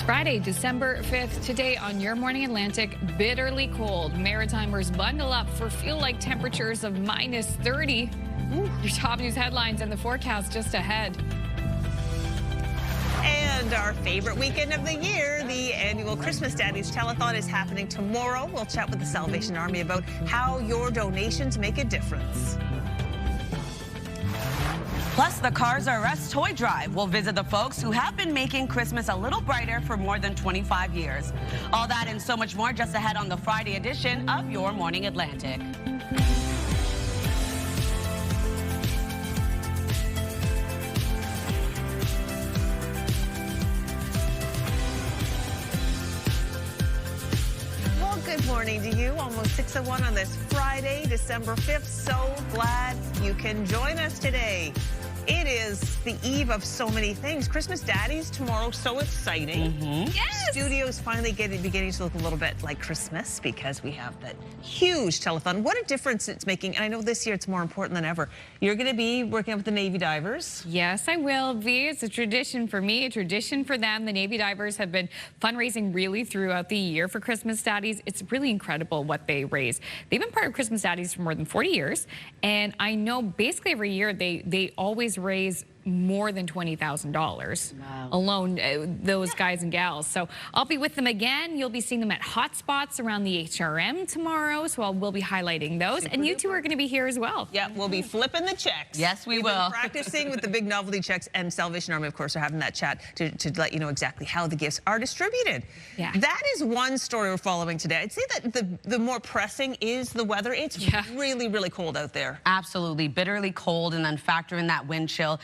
Friday, December 5th. Today on Your Morning Atlantic, bitterly cold. Maritimers bundle up for feel-like temperatures of minus 30. Your top news headlines and the forecast just ahead. And our favorite weekend of the year, the annual Christmas Daddies Telethon is happening tomorrow. We'll chat with the Salvation Army about how your donations make a difference. Plus, the Cars R Us toy drive will visit the folks who have been making Christmas a little brighter for more than 25 years. All that and so much more just ahead on the Friday edition of Your Morning Atlantic. Well, good morning to you. Almost 6:01 on this Friday, December 5th. So glad you can join us today. It is the eve of so many things. Christmas Daddies tomorrow, so exciting. Yes! Studios finally beginning to look a little bit like Christmas because we have that huge telethon. What a difference it's making. And I know this year it's more important than ever. You're going to be working with the Navy divers. Yes, I will be. It's a tradition for me, a tradition for them. The Navy divers have been fundraising really throughout the year for Christmas Daddies. It's really incredible what they raise. They've been part of Christmas Daddies for more than 40 years. And I know basically every year they always raise more than $20,000 alone, those guys and gals. So I'll be with them again. You'll be seeing them at hot spots around the HRM tomorrow. So we'll be highlighting those. And you two are going to be here as well. Yeah, we'll be flipping the checks. Yes, we We've will. been practicing with the big novelty checks, and Salvation Army, of course, are having that chat to let you know exactly how the gifts are distributed. Yeah. That is one story we're following today. I'd say that the more pressing is the weather. It's really, really cold out there. Absolutely. Bitterly cold, and then factor in that wind chill.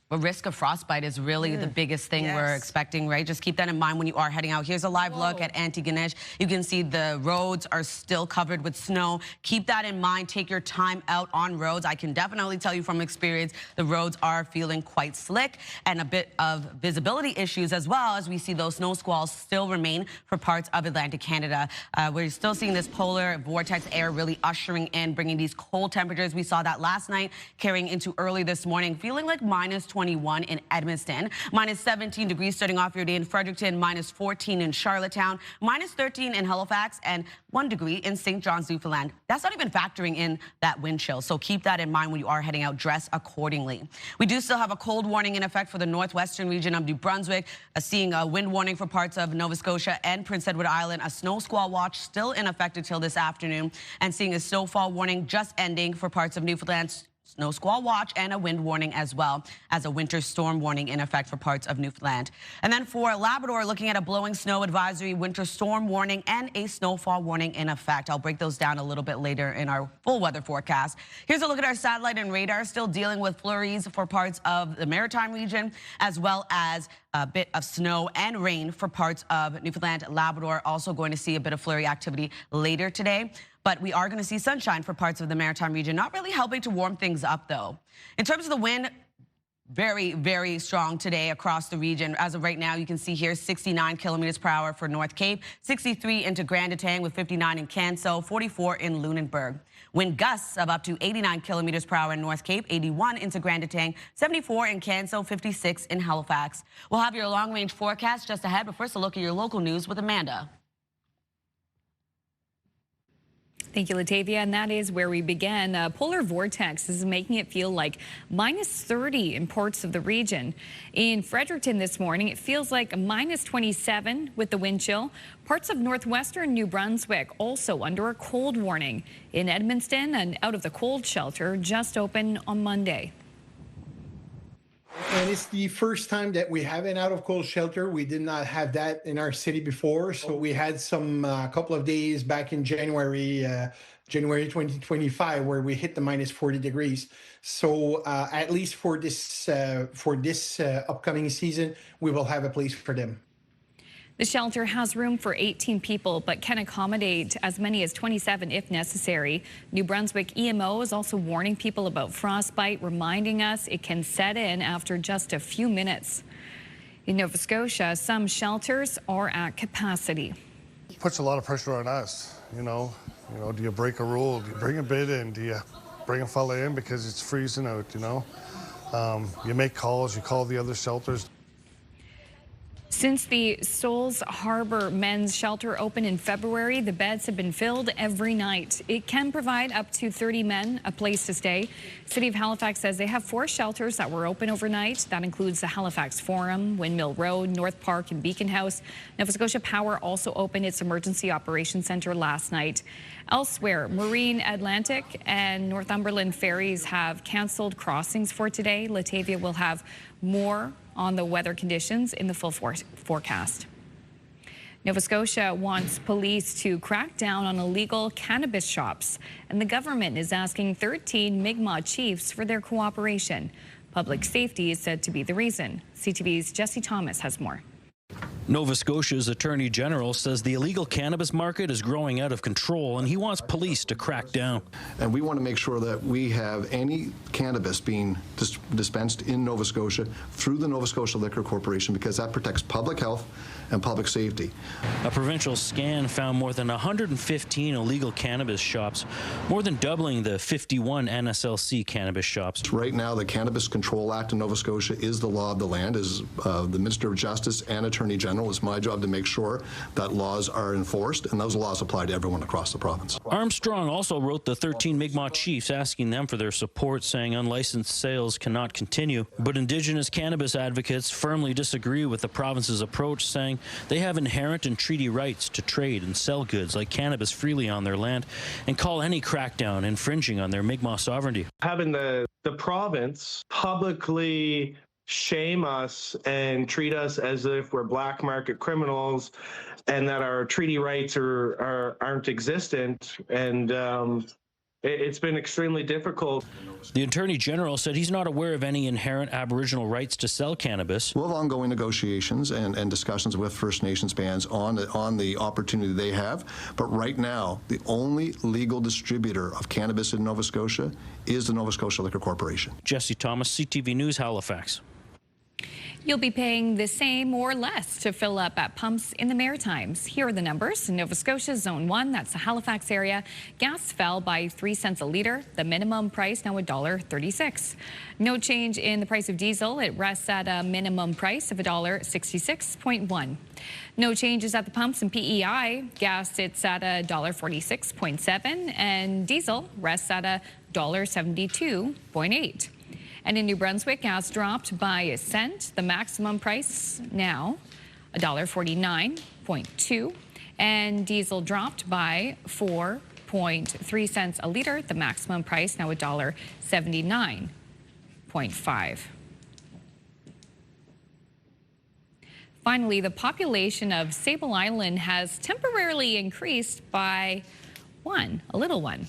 The risk of frostbite is really the biggest thing we're expecting, right? Just keep that in mind when you are heading out. Here's a live look at Antigonish. You can see the roads are still covered with snow. Keep that in mind. Take your time out on roads. I can definitely tell you from experience, the roads are feeling quite slick, and a bit of visibility issues as well, as we see those snow squalls still remain for parts of Atlantic Canada. We're still seeing this polar vortex air really ushering in, bringing these cold temperatures. We saw that last night, carrying into early this morning, feeling like minus 21 in Edmonton, minus 17 degrees starting off your day in Fredericton, minus 14 in Charlottetown, minus 13 in Halifax, and 1 degree in St. John's, Newfoundland. That's not even factoring in that wind chill, so keep that in mind when you are heading out. Dress accordingly. We do still have a cold warning in effect for the northwestern region of New Brunswick, seeing a wind warning for parts of Nova Scotia and Prince Edward Island, a snow squall watch still in effect until this afternoon, and seeing a snowfall warning just ending for parts of Newfoundland. Snow squall watch and a wind warning, as well as a winter storm warning in effect for parts of Newfoundland. And then for Labrador, looking at a blowing snow advisory, winter storm warning, and a snowfall warning in effect. I'll break those down a little bit later in our full weather forecast. Here's a look at our satellite and radar, still dealing with flurries for parts of the Maritime region, as well as a bit of snow and rain for parts of Newfoundland, Labrador. Also going to see a bit of flurry activity later today. But we are going to see sunshine for parts of the Maritime region, not really helping to warm things up, though. In terms of the wind, very, very strong today across the region. As of right now, you can see here 69 kilometers per hour for North Cape, 63 into Grand Etang with 59 in Canso, 44 in Lunenburg. Wind gusts of up to 89 kilometers per hour in North Cape, 81 into Grand Etang, 74 in Canso, 56 in Halifax. We'll have your long-range forecast just ahead, but first a look at your local news with Amanda. Thank you, Latavia. And that is where we begin. Polar vortex is making it feel like minus 30 in parts of the region. In Fredericton this morning, it feels like minus 27 with the wind chill. Parts of northwestern New Brunswick also under a cold warning. In Edmundston, an out of the cold shelter just opened on Monday. And it's the first time that we have an out of cold shelter. We did not have that in our city before. So we had some couple of days back in January 2025, where we hit the minus 40 degrees. So at least for this upcoming season, we will have a place for them. The shelter has room for 18 people, but can accommodate as many as 27 if necessary. New Brunswick EMO is also warning people about frostbite, reminding us it can set in after just a few minutes. In Nova Scotia, some shelters are at capacity. It puts a lot of pressure on us, you know, do you break a rule? Do you bring a bid in? Do you bring a fella in because it's freezing out, you know? You make calls, you call the other shelters. Since the Souls Harbor Men's Shelter opened in February, the beds have been filled every night. It can provide up to 30 men a place to stay. City of Halifax says they have 4 shelters that were open overnight. That includes the Halifax Forum, Windmill Road, North Park, and Beacon House. Nova Scotia Power also opened its Emergency Operations Centre last night. Elsewhere, Marine Atlantic and Northumberland ferries have cancelled crossings for today. Latavia will have more on the weather conditions in the full forecast. Nova Scotia wants police to crack down on illegal cannabis shops, and the government is asking 13 Mi'kmaq chiefs for their cooperation. Public safety is said to be the reason. CTV's Jesse Thomas has more. Nova Scotia's Attorney General says the illegal cannabis market is growing out of control, and he wants police to crack down. And we want to make sure that we have any cannabis being dispensed in Nova Scotia through the Nova Scotia Liquor Corporation, because that protects public health and public safety. A provincial scan found more than 115 illegal cannabis shops, more than doubling the 51 NSLC cannabis shops. Right now, the Cannabis Control Act in Nova Scotia is the law of the land. As the Minister of Justice and Attorney General, it's my job to make sure that laws are enforced, and those laws apply to everyone across the province. Armstrong also wrote the 13 Mi'kmaq chiefs asking them for their support, saying unlicensed sales cannot continue. But Indigenous cannabis advocates firmly disagree with the province's approach, saying they have inherent and treaty rights to trade and sell goods like cannabis freely on their land, and call any crackdown infringing on their Mi'kmaq sovereignty. Having the province publicly shame us and treat us as if we're black market criminals and that our treaty rights aren't existent, and it's been extremely difficult. The Attorney General said he's not aware of any inherent Aboriginal rights to sell cannabis. We'll have ongoing negotiations and discussions with First Nations bands on the opportunity they have. But right now, the only legal distributor of cannabis in Nova Scotia is the Nova Scotia Liquor Corporation. Jesse Thomas, CTV News, Halifax. You'll be paying the same or less to fill up at pumps in the Maritimes. Here are the numbers. In Nova Scotia, Zone 1, that's the Halifax area, gas fell by 3 cents a litre. The minimum price now $1.36. No change in the price of diesel. It rests at a minimum price of $1.66.1. No changes at the pumps in PEI. Gas sits at $1.46.7, and diesel rests at $1.72.8. And in New Brunswick, gas dropped by a cent. The maximum price now $1.49.2. And diesel dropped by 4.3 cents a litre. The maximum price now $1.79.5. Finally, the population of Sable Island has temporarily increased by a little one.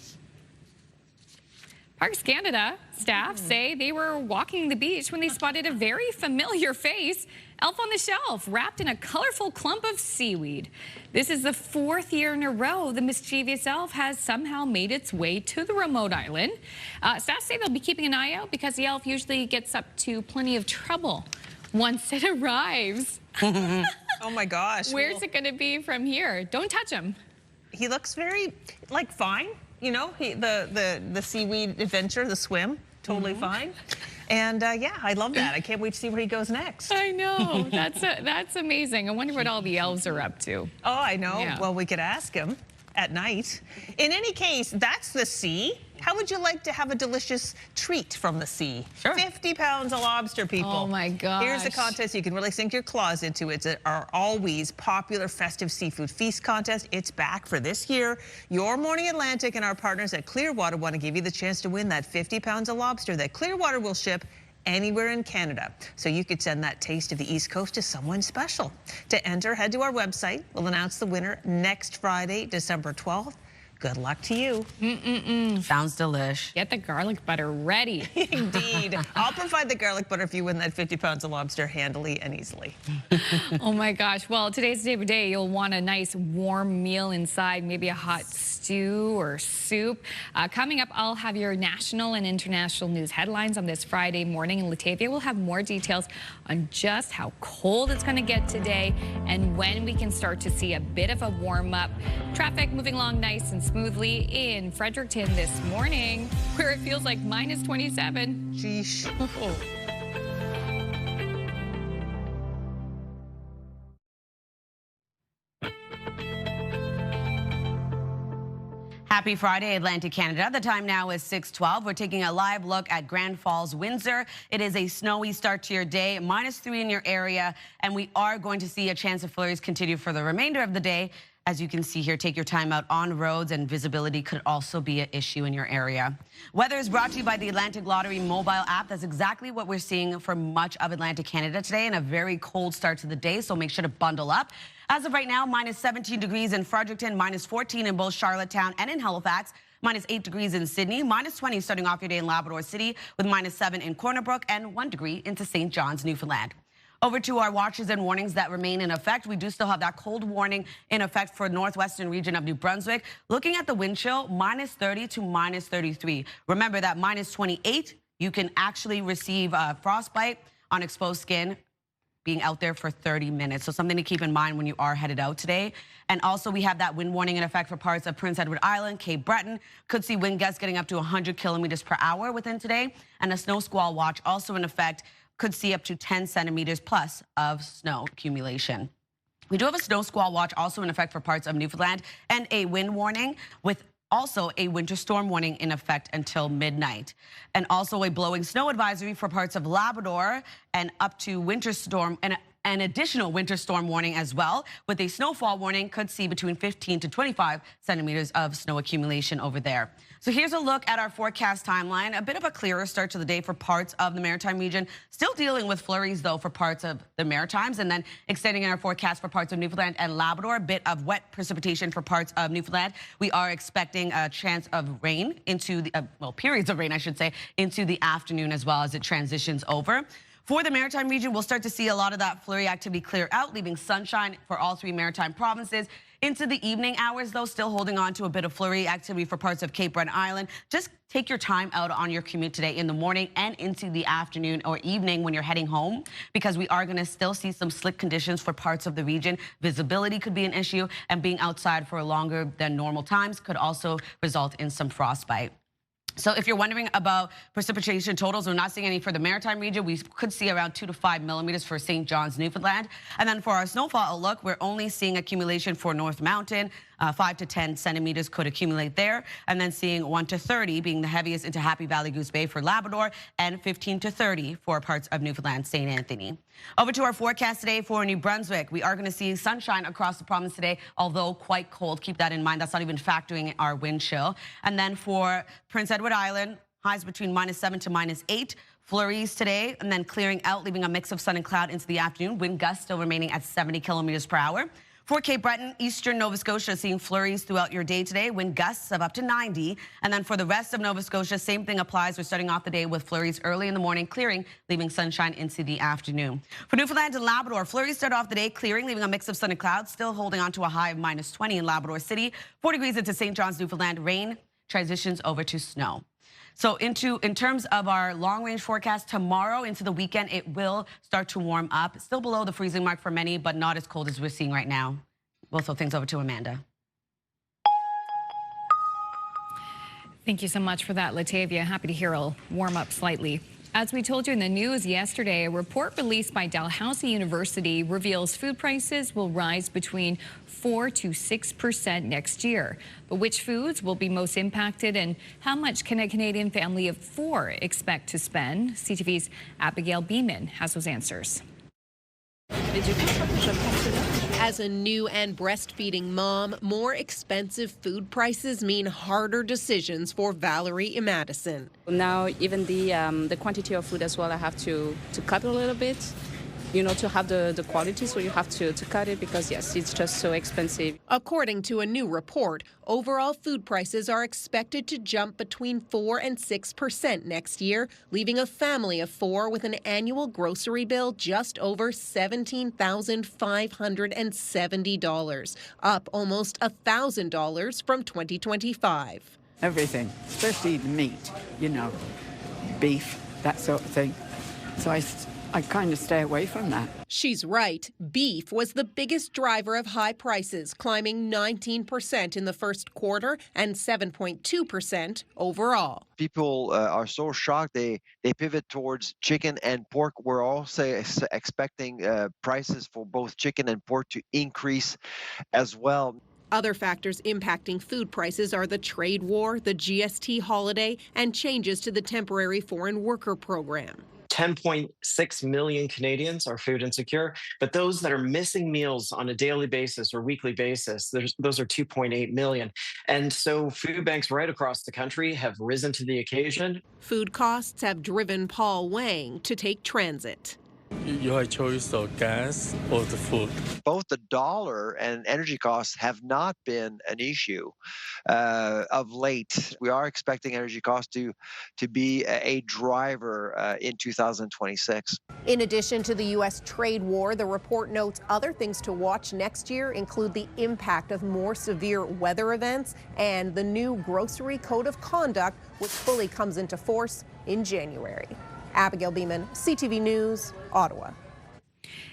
Parks Canada staff say they were walking the beach when they spotted a very familiar face, elf on the shelf, wrapped in a colorful clump of seaweed. This is the 4th year in a row the mischievous elf has somehow made its way to the remote island. Staff say they'll be keeping an eye out because the elf usually gets up to plenty of trouble once it arrives. Oh my gosh. Where's it going to be from here? Don't touch him. He looks very, fine. You know, the seaweed adventure, the swim, totally fine. And yeah, I love that. I can't wait to see where he goes next. I know. That's amazing. I wonder what all the elves are up to. Oh, I know. Yeah. Well, we could ask him at night. In any case, that's the sea. How would you like to have a delicious treat from the sea? Sure. 50 pounds of lobster, people. Oh my gosh. Here's the contest. You can really sink your claws into. It's our always popular festive seafood feast contest. It's back for this year. Your Morning Atlantic and our partners at Clearwater want to give you the chance to win that 50 pounds of lobster that Clearwater will ship anywhere in Canada. So you could send that taste of the East Coast to someone special. To enter, head to our website. We'll announce the winner next Friday, December 12th. Good luck to you. Sounds delish. Get the garlic butter ready. Indeed. I'll provide the garlic butter if you win that 50 pounds of lobster handily and easily. Oh my gosh. Well, today's the day of day. You'll want a nice warm meal inside, maybe a hot stew or soup. Coming up, I'll have your national and international news headlines on this Friday morning. And Latavia will have more details on just how cold it's going to get today and when we can start to see a bit of a warm up. Traffic moving along nice and smoothly in Fredericton this morning, where it feels like minus 27. Sheesh. Happy Friday, Atlantic Canada. The time now is 6:12. We're taking a live look at Grand Falls, Windsor. It is a snowy start to your day, -3 in your area, and we are going to see a chance of flurries continue for the remainder of the day. As you can see here, take your time out on roads, and visibility could also be an issue in your area. Weather is brought to you by the Atlantic Lottery mobile app. That's exactly what we're seeing for much of Atlantic Canada today, and a very cold start to the day, so make sure to bundle up. As of right now, -17 degrees in Fredericton, -14 in both Charlottetown and in Halifax, -8 degrees in Sydney, -20 starting off your day in Labrador City, with -7 in Corner Brook and 1 degree into St. John's, Newfoundland. Over to our watches and warnings that remain in effect. We do still have that cold warning in effect for northwestern region of New Brunswick. Looking at the wind chill, -30 to -33. Remember that -28, you can actually receive frostbite on exposed skin being out there for 30 minutes. So something to keep in mind when you are headed out today. And also we have that wind warning in effect for parts of Prince Edward Island, Cape Breton. Could see wind gusts getting up to 100 kilometers per hour within today. And a snow squall watch also in effect. Could see up to 10 centimeters plus of snow accumulation. We do have a snow squall watch also in effect for parts of Newfoundland, and a wind warning with also a winter storm warning in effect until midnight. And also a blowing snow advisory for parts of Labrador, and up to winter storm and an additional winter storm warning as well, with a snowfall warning. Could see between 15 to 25 centimeters of snow accumulation over there. So here's a look at our forecast timeline. A bit of a clearer start to the day for parts of the Maritime region. Still dealing with flurries, though, for parts of the Maritimes, and then extending in our forecast for parts of Newfoundland and Labrador. A bit of wet precipitation for parts of Newfoundland. We are expecting a chance of rain into the, periods of rain, I should say, into the afternoon as well as it transitions over. For the Maritime region, we'll start to see a lot of that flurry activity clear out, leaving sunshine for all 3 Maritime provinces. Into the evening hours, though, still holding on to a bit of flurry activity for parts of Cape Breton Island. Just take your time out on your commute today in the morning and into the afternoon or evening when you're heading home, because we are going to still see some slick conditions for parts of the region. Visibility could be an issue, and being outside for longer than normal times could also result in some frostbite. So if you're wondering about precipitation totals, we're not seeing any for the Maritime region. We could see around 2 to 5 millimeters for St. John's, Newfoundland. And then for our snowfall outlook, we're only seeing accumulation for North Mountain. 5 to 10 centimeters could accumulate there. And then seeing 1 to 30 being the heaviest into Happy Valley Goose Bay for Labrador, and 15 to 30 for parts of Newfoundland, St. Anthony. Over to our forecast today for New Brunswick. We are going to see sunshine across the province today, although quite cold. Keep that in mind. That's not even factoring our wind chill. And then for Prince Edward Island, highs between -7 to -8. Flurries today, and then clearing out, leaving a mix of sun and cloud into the afternoon. Wind gusts still remaining at 70 kilometers per hour. For Cape Breton, eastern Nova Scotia, seeing flurries throughout your day today, wind gusts of up to 90. And then for the rest of Nova Scotia, same thing applies. We're starting off the day with flurries early in the morning, clearing, leaving sunshine into the afternoon. For Newfoundland and Labrador, flurries start off the day clearing, leaving a mix of sun and clouds, still holding on to a high of -20 in Labrador City. 4 degrees into St. John's, Newfoundland. Rain transitions over to snow. So in terms of our long-range forecast, tomorrow into the weekend, it will start to warm up. Still below the freezing mark for many, but not as cold as we're seeing right now. We'll throw things over to Amanda. Thank you so much for that, Latavia. Happy to hear it'll warm up slightly. As we told you in the news yesterday, a report released by Dalhousie University reveals food prices will rise between 4 to 6% next year. But which foods will be most impacted, and how much can a Canadian family of 4 expect to spend? CTV's Abigail Beeman has those answers. As a new and breastfeeding mom, more expensive food prices mean harder decisions for Valerie in Madison. Now, even the quantity of food as well, I have to cut a little bit, to have the quality, so you have to cut it because, yes, it's just so expensive. According to a new report, overall food prices are expected to jump between 4 and 6% next year, leaving a family of 4 with an annual grocery bill just over $17,570, up almost $1,000 from 2025. Everything, especially the meat, beef, that sort of thing. So I kind of stay away from that. She's right. Beef was the biggest driver of high prices, climbing 19% in the first quarter and 7.2% overall. People are so shocked they pivot towards chicken and pork. We're also expecting prices for both chicken and pork to increase as well. Other factors impacting food prices are the trade war, the GST holiday, and changes to the temporary foreign worker program. 10.6 million Canadians are food insecure, but those that are missing meals on a daily basis or weekly basis, those are 2.8 million. And so food banks right across the country have risen to the occasion. Food costs have driven Paul Wang to take transit. Your choice of gas or the food. Both the dollar and energy costs have not been an issue of late. We are expecting energy costs to be a driver in 2026. In addition to the U.S. trade war, the report notes other things to watch next year include the impact of more severe weather events and the new grocery code of conduct, which fully comes into force in January. Abigail Beeman, CTV News, Ottawa.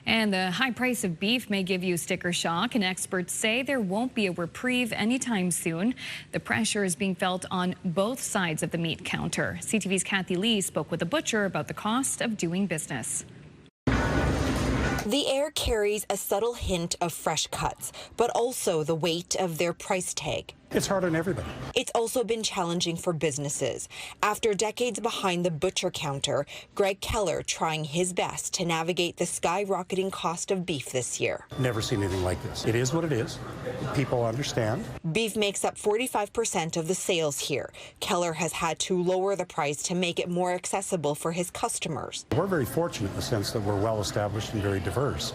And the high price of beef may give you sticker shock, and experts say there won't be a reprieve anytime soon. The pressure is being felt on both sides of the meat counter. CTV's Kathy Lee spoke with a butcher about the cost of doing business. The air carries a subtle hint of fresh cuts, but also the weight of their price tag. It's hard on everybody. It's also been challenging for businesses. After decades behind the butcher counter, Greg Keller trying his best to navigate the skyrocketing cost of beef this year. Never seen anything like this. It is what it is. People understand. Beef makes up 45% of the sales here. Keller has had to lower the price to make it more accessible for his customers. We're very fortunate in the sense that we're well established and very diverse.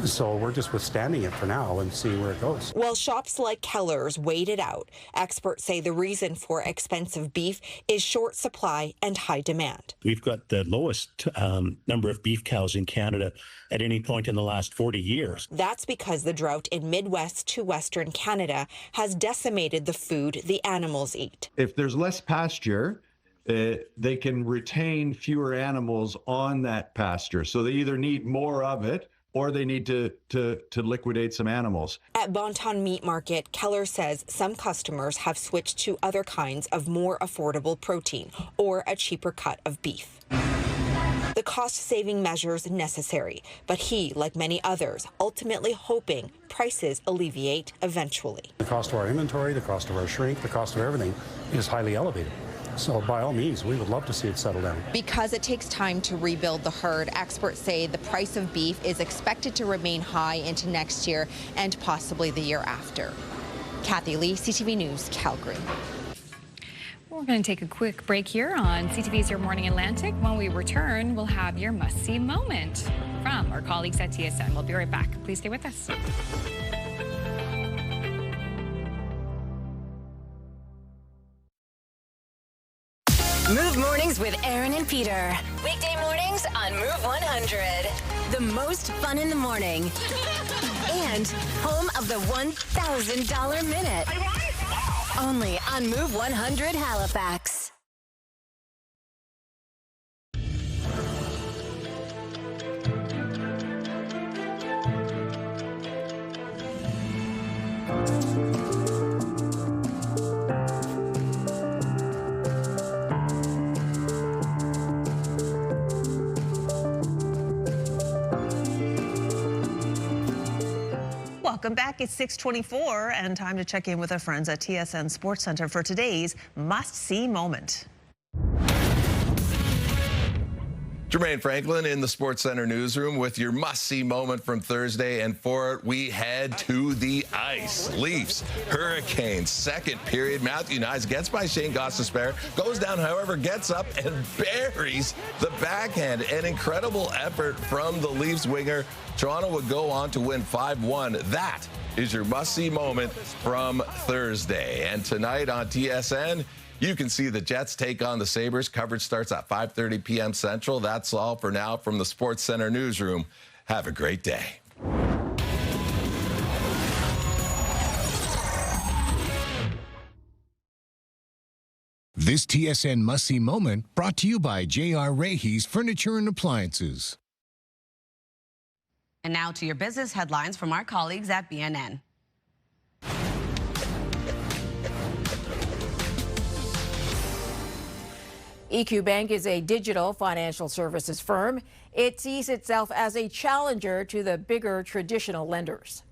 So we're just withstanding it for now and seeing where it goes. While shops like Keller's wait it out, experts say the reason for expensive beef is short supply and high demand. We've got the lowest number of beef cows in Canada at any point in the last 40 years. That's because the drought in Midwest to Western Canada has decimated the food the animals eat. If there's less pasture, they can retain fewer animals on that pasture. So they either need more of it or they need to liquidate some animals. At Bonton Meat Market, Keller says some customers have switched to other kinds of more affordable protein or a cheaper cut of beef. The cost-saving measures necessary, but he, like many others, ultimately hoping prices alleviate eventually. The cost of our inventory, the cost of our shrink, the cost of everything is highly elevated. So by all means, we would love to see it settle down. Because it takes time to rebuild the herd, experts say the price of beef is expected to remain high into next year and possibly the year after. Kathy Lee, CTV News, Calgary. We're going to take a quick break here on CTV's Your Morning Atlantic. When we return, we'll have your must-see moment from our colleagues at TSN. We'll be right back. Please stay with us. Move Mornings with Aaron and Peter. Weekday mornings on Move 100. The most fun in the morning. And home of the $1,000 minute. Only on Move 100 Halifax. Welcome back. It's 6:24 and time to check in with our friends at TSN Sports Center for today's must-see moment. Jermaine Franklin in the Sports Center newsroom with your must-see moment from Thursday, and for it, we head to the ice. Leafs, Hurricanes, second period. Matthew Nyes gets by Shane Gostisbehere, goes down, however, gets up and buries the backhand. An incredible effort from the Leafs winger. Toronto would go on to win 5-1. That is your must-see moment from Thursday. And tonight on TSN, you can see the Jets take on the Sabres. Coverage starts at 5:30 p.m. Central. That's all for now from the Sports Center newsroom. Have a great day. This TSN must-see moment brought to you by J.R. Rahe's Furniture and Appliances. And now to your business headlines from our colleagues at BNN. EQ Bank is a digital financial services firm. It sees itself as a challenger to the bigger traditional lenders.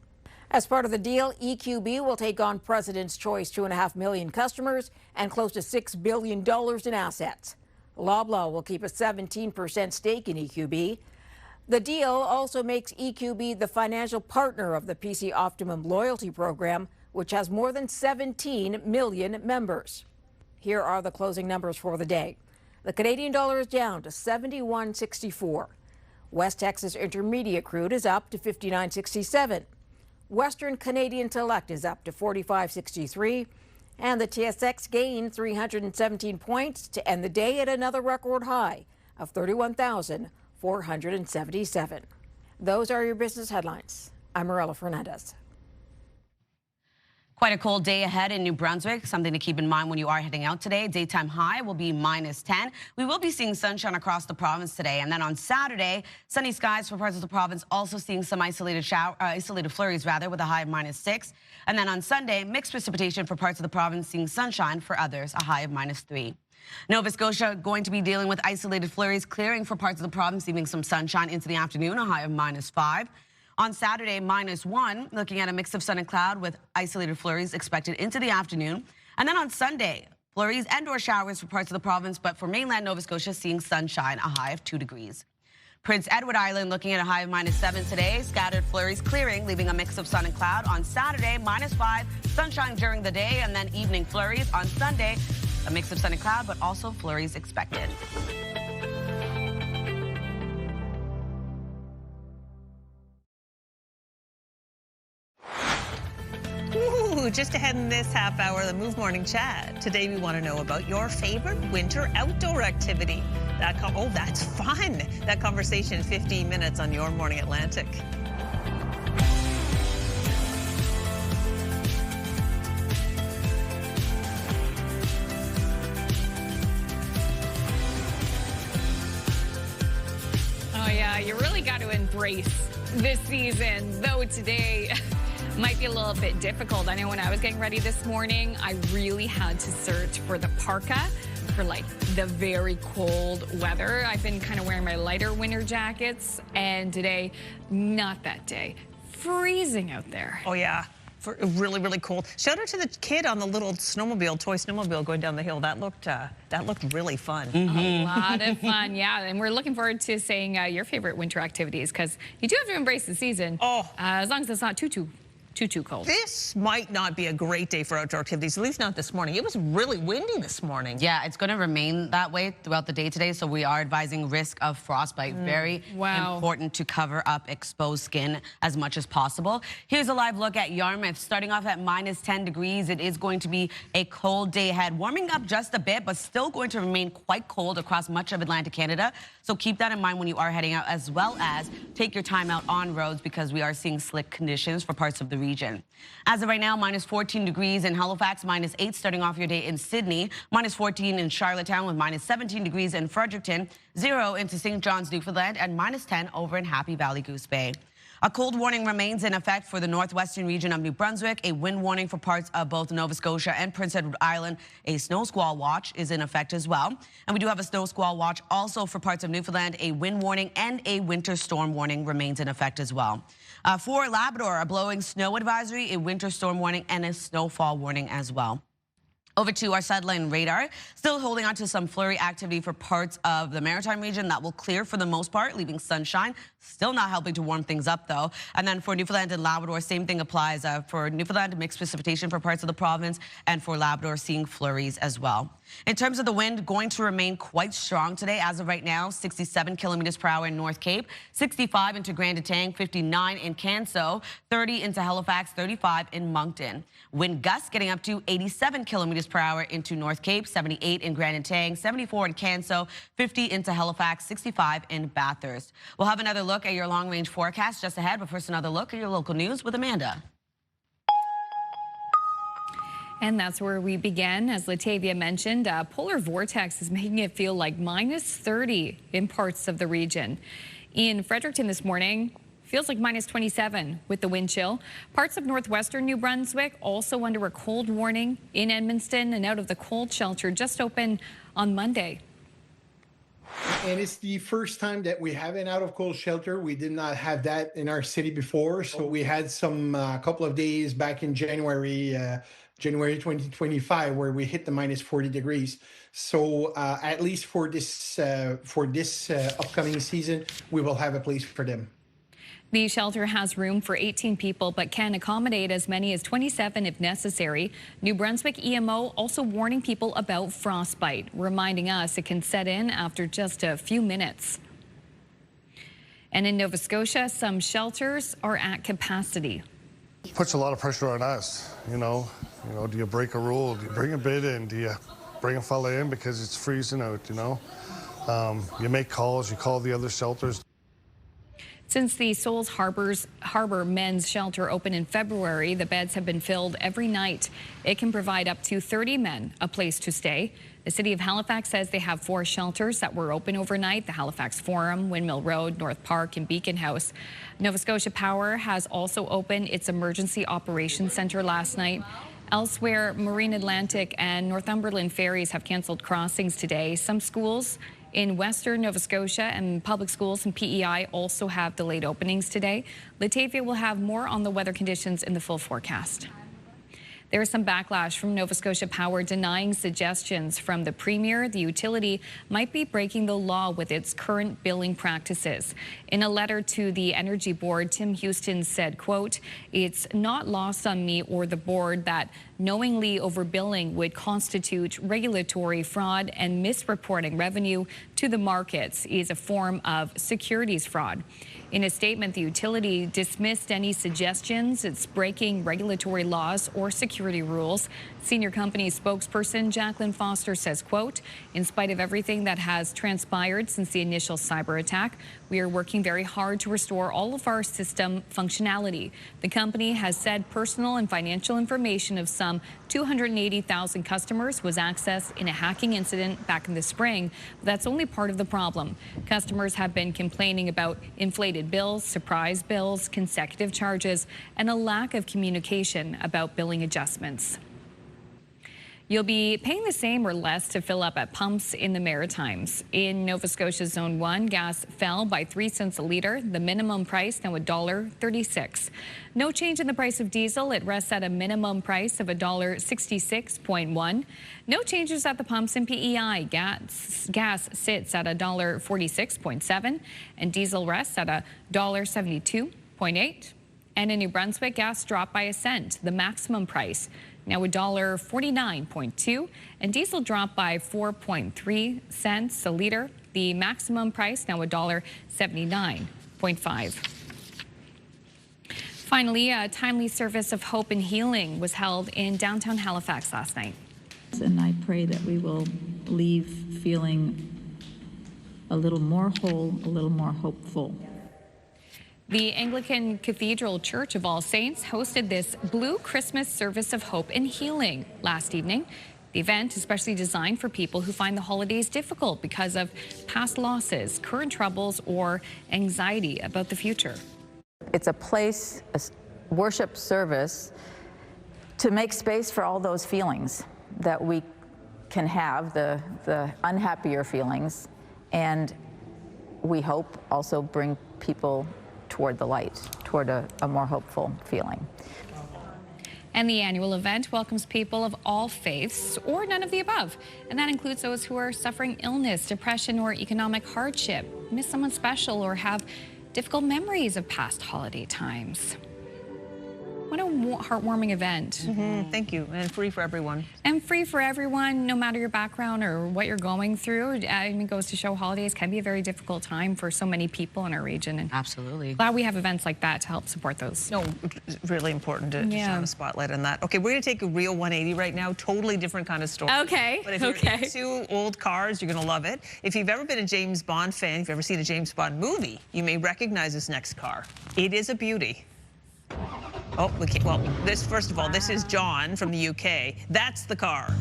As part of the deal, EQB will take on President's Choice 2.5 million customers and close to $6 billion in assets. Loblaw will keep a 17% stake in EQB. The deal also makes EQB the financial partner of the PC Optimum loyalty program, which has more than 17 million members. Here are the closing numbers for the day. The Canadian dollar is down to 71.64. West Texas Intermediate crude is up to 59.67. Western Canadian Select is up to 45.63. And the TSX gained 317 points to end the day at another record high of 31,477. Those are your business headlines. I'm Marella Fernandez. Quite a cold day ahead in New Brunswick. Something to keep in mind when you are heading out today. Daytime high will be -10. We will be seeing sunshine across the province today. And then on Saturday, sunny skies for parts of the province, also seeing some isolated flurries with a high of -6. And then on Sunday, mixed precipitation for parts of the province, seeing sunshine for others, a high of -3. Nova Scotia going to be dealing with isolated flurries, clearing for parts of the province, leaving some sunshine into the afternoon, a high of -5. On Saturday, -1, looking at a mix of sun and cloud with isolated flurries expected into the afternoon. And then on Sunday, flurries and/or showers for parts of the province, but for mainland Nova Scotia, seeing sunshine, a high of 2 degrees. Prince Edward Island looking at a high of -7 today. Scattered flurries clearing, leaving a mix of sun and cloud. On Saturday, -5, sunshine during the day, and then evening flurries. On Sunday, a mix of sun and cloud, but also flurries expected. Ooh, just ahead in this half hour of the Move Morning Chat. Today we want to know about your favorite winter outdoor activity. Oh, that's fun. That conversation in 15 minutes on Your Morning Atlantic. Oh yeah, you really got to embrace this season, though today might be a little bit difficult. I know when I was getting ready this morning, I really had to search for the parka for like the very cold weather. I've been kind of wearing my lighter winter jackets, and today, not that day. Freezing out there. Oh yeah, really, really cold. Shout out to the kid on the little snowmobile, toy snowmobile going down the hill. That looked really fun. A lot of fun, yeah. And we're looking forward to seeing your favorite winter activities, because you do have to embrace the season. As long as it's not too cold. This might not be a great day for outdoor activities, at least not this morning. It was really windy this morning. Yeah, it's going to remain that way throughout the day today, so we are advising risk of frostbite. Very important to cover up exposed skin as much as possible. Here's a live look at Yarmouth. Starting off at -10 degrees, it is going to be a cold day ahead. Warming up just a bit, but still going to remain quite cold across much of Atlantic Canada. So keep that in mind when you are heading out, as well as take your time out on roads, because we are seeing slick conditions for parts of the region. As of right now, -14 degrees in Halifax, -8 starting off your day in Sydney, -14 in Charlottetown with -17 degrees in Fredericton, 0 into St. John's, Newfoundland, and -10 over in Happy Valley Goose Bay. A cold warning remains in effect for the northwestern region of New Brunswick, a wind warning for parts of both Nova Scotia and Prince Edward Island. A snow squall watch is in effect as well. And we do have a snow squall watch also for parts of Newfoundland. A wind warning and a winter storm warning remains in effect as well. For Labrador, a blowing snow advisory, a winter storm warning, and a snowfall warning as well. Over to our satellite radar, still holding on to some flurry activity for parts of the Maritime region. That will clear for the most part, leaving sunshine. Still not helping to warm things up, though. And then for Newfoundland and Labrador, same thing applies. For Newfoundland, mixed precipitation for parts of the province, and for Labrador, seeing flurries as well. In terms of the wind, going to remain quite strong today. As of right now, 67 kilometers per hour in North Cape, 65 into Grand Etang, 59 in Canso, 30 into Halifax, 35 in Moncton. Wind gusts getting up to 87 kilometers per hour into North Cape, 78 in Grand Etang, 74 in Canso, 50 into Halifax, 65 in Bathurst. We'll have another look at your long-range forecast just ahead, but first another look at your local news with Amanda. And that's where we begin. As Latavia mentioned, a polar vortex is making it feel like -30 in parts of the region. In Fredericton this morning, feels like -27 with the wind chill. Parts of northwestern New Brunswick also under a cold warning. In Edmundston and out of the cold shelter just opened on Monday. And it's the first time that we have an out-of-cold shelter. We did not have that in our city before. So we had some couple of days back in January 2025, where we hit the minus 40 degrees. So at least for this upcoming season, we will have a place for them. The shelter has room for 18 people, but can accommodate as many as 27 if necessary. New Brunswick EMO also warning people about frostbite, reminding us it can set in after just a few minutes. And in Nova Scotia, some shelters are at capacity. It puts a lot of pressure on us, you know, do you break a rule? Do you bring a bid in? Do you bring a fella in because it's freezing out, you know? You make calls, you call the other shelters. Since the Souls Harbor Men's Shelter opened in February, the beds have been filled every night. It can provide up to 30 men a place to stay. The City of Halifax says they have 4 shelters that were open overnight: the Halifax Forum, Windmill Road, North Park, and Beacon House. Nova Scotia Power has also opened its Emergency Operations Centre last night. Elsewhere, Marine Atlantic and Northumberland ferries have canceled crossings today. Some schools in Western Nova Scotia and public schools and PEI also have delayed openings today. Latavia will have more on the weather conditions in the full forecast. There is some backlash from Nova Scotia Power denying suggestions from the Premier the utility might be breaking the law with its current billing practices. In a letter to the Energy Board, Tim Houston said, quote, "It's not lost on me or the board that knowingly overbilling would constitute regulatory fraud, and misreporting revenue to the markets is a form of securities fraud." In a statement, the utility dismissed any suggestions it's breaking regulatory laws or security rules. Senior company spokesperson Jacqueline Foster says, quote, "In spite of everything that has transpired since the initial cyber attack, we are working very hard to restore all of our system functionality. The company has said personal and financial information of some 280,000 customers was accessed in a hacking incident back in the spring. But that's only part of the problem. Customers have been complaining about inflated bills, surprise bills, consecutive charges, and a lack of communication about billing adjustments." You'll be paying the same or less to fill up at pumps in the Maritimes. In Nova Scotia Zone 1, gas fell by 3 cents a litre. The minimum price now $1.36. No change in the price of diesel. It rests at a minimum price of $1.66.1. No changes at the pumps in PEI. Gas sits at $1.46.7, and diesel rests at $1.72.8. And in New Brunswick, gas dropped by a cent. The maximum price now $1.49.2, and diesel dropped by 4.3 cents a litre. The maximum price now $1.79.5. Finally, a timely service of hope and healing was held in downtown Halifax last night. And I pray that we will leave feeling a little more whole, a little more hopeful. The Anglican Cathedral Church of All Saints hosted this Blue Christmas Service of Hope and Healing last evening. The event is especially designed for people who find the holidays difficult because of past losses, current troubles, or anxiety about the future. It's a place, a worship service, to make space for all those feelings that we can have, the unhappier feelings, and we hope also bring people toward the light, toward a more hopeful feeling. And the annual event welcomes people of all faiths or none of the above. And that includes those who are suffering illness, depression, or economic hardship, miss someone special, or have difficult memories of past holiday times. What a heartwarming event. Thank you. And free for everyone. And free for everyone, no matter your background or what you're going through. I mean, it goes to show holidays can be a very difficult time for so many people in our region. And absolutely. Glad we have events like that to help support those. No, it's really important to shine a spotlight on that. Okay, we're going to take a real 180 right now. Totally different kind of story. Okay. But if you're into old cars, you're going to love it. If you've ever been a James Bond fan, if you've ever seen a James Bond movie, you may recognize this next car. It is a beauty. Oh, well, first of all, this is John from the UK. That's the car.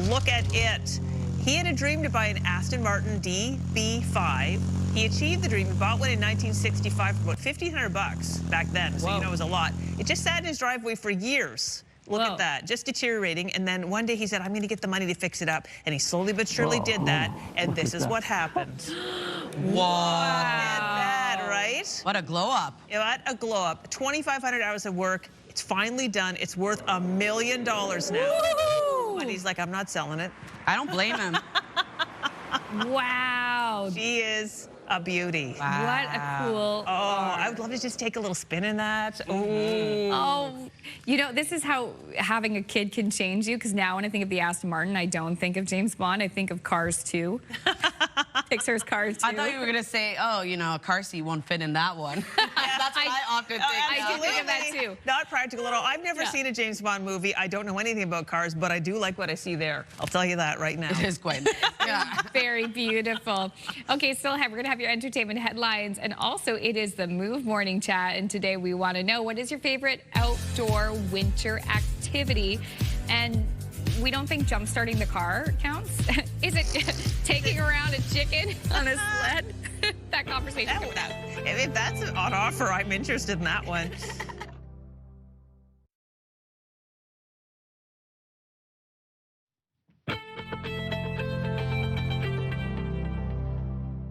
Look at it. He had a dream to buy an Aston Martin DB5. He achieved the dream. He bought one in 1965 for about $1,500 back then, so you know it was a lot. It just sat in his driveway for years. Look at that, just deteriorating. And then one day he said, I'm going to get the money to fix it up. And he slowly but surely did that. And this is what happened. Wow. Look at that, right? What a glow up. What a glow up. 2,500 hours of work. It's finally done. It's worth $1 million now. Woo! And he's like, I'm not selling it. I don't blame him. Wow. She is a beauty. Wow. What a cool I would love to just take a little spin in that. Oh, you know, this is how having a kid can change you, because now when I think of the Aston Martin, I don't think of James Bond. I think of Cars 2. Pixar's Cars 2. I thought you were going to say, oh, you know, a car seat won't fit in that one. That's what I often think. I do think of that too. Not practical at all. I've never seen a James Bond movie. I don't know anything about cars, but I do like what I see there. I'll tell you that right now. It is quite nice. Yeah. Very beautiful. Okay, still we're going to have your entertainment headlines, and also it is the Move Morning Chat, and today we want to know, what is your favorite outdoor winter activity? And we don't think jump starting the car counts. Is it taking around a chicken on a sled? That conversation coming up. If that's on offer, I'm interested in that one.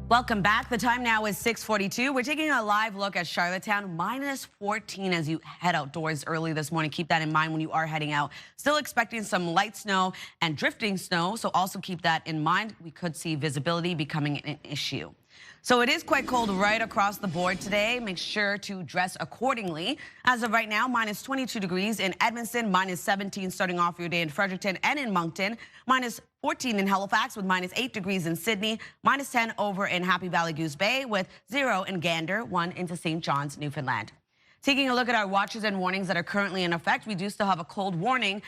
Welcome back. The time now is 6:42. We're taking a live look at Charlottetown, -14 as you head outdoors early this morning. Keep that in mind when you are heading out. Still expecting some light snow and drifting snow, so also keep that in mind. We could see visibility becoming an issue. So it is quite cold right across the board today. Make sure to dress accordingly. As of right now, -22 degrees in Edmonton, -17 starting off your day in Fredericton and in Moncton, -14 in Halifax with -8 degrees in Sydney, -10 over in Happy Valley Goose Bay with 0 in Gander, 1 into St. John's, Newfoundland. Taking a look at our watches and warnings that are currently in effect, we do still have a cold warning.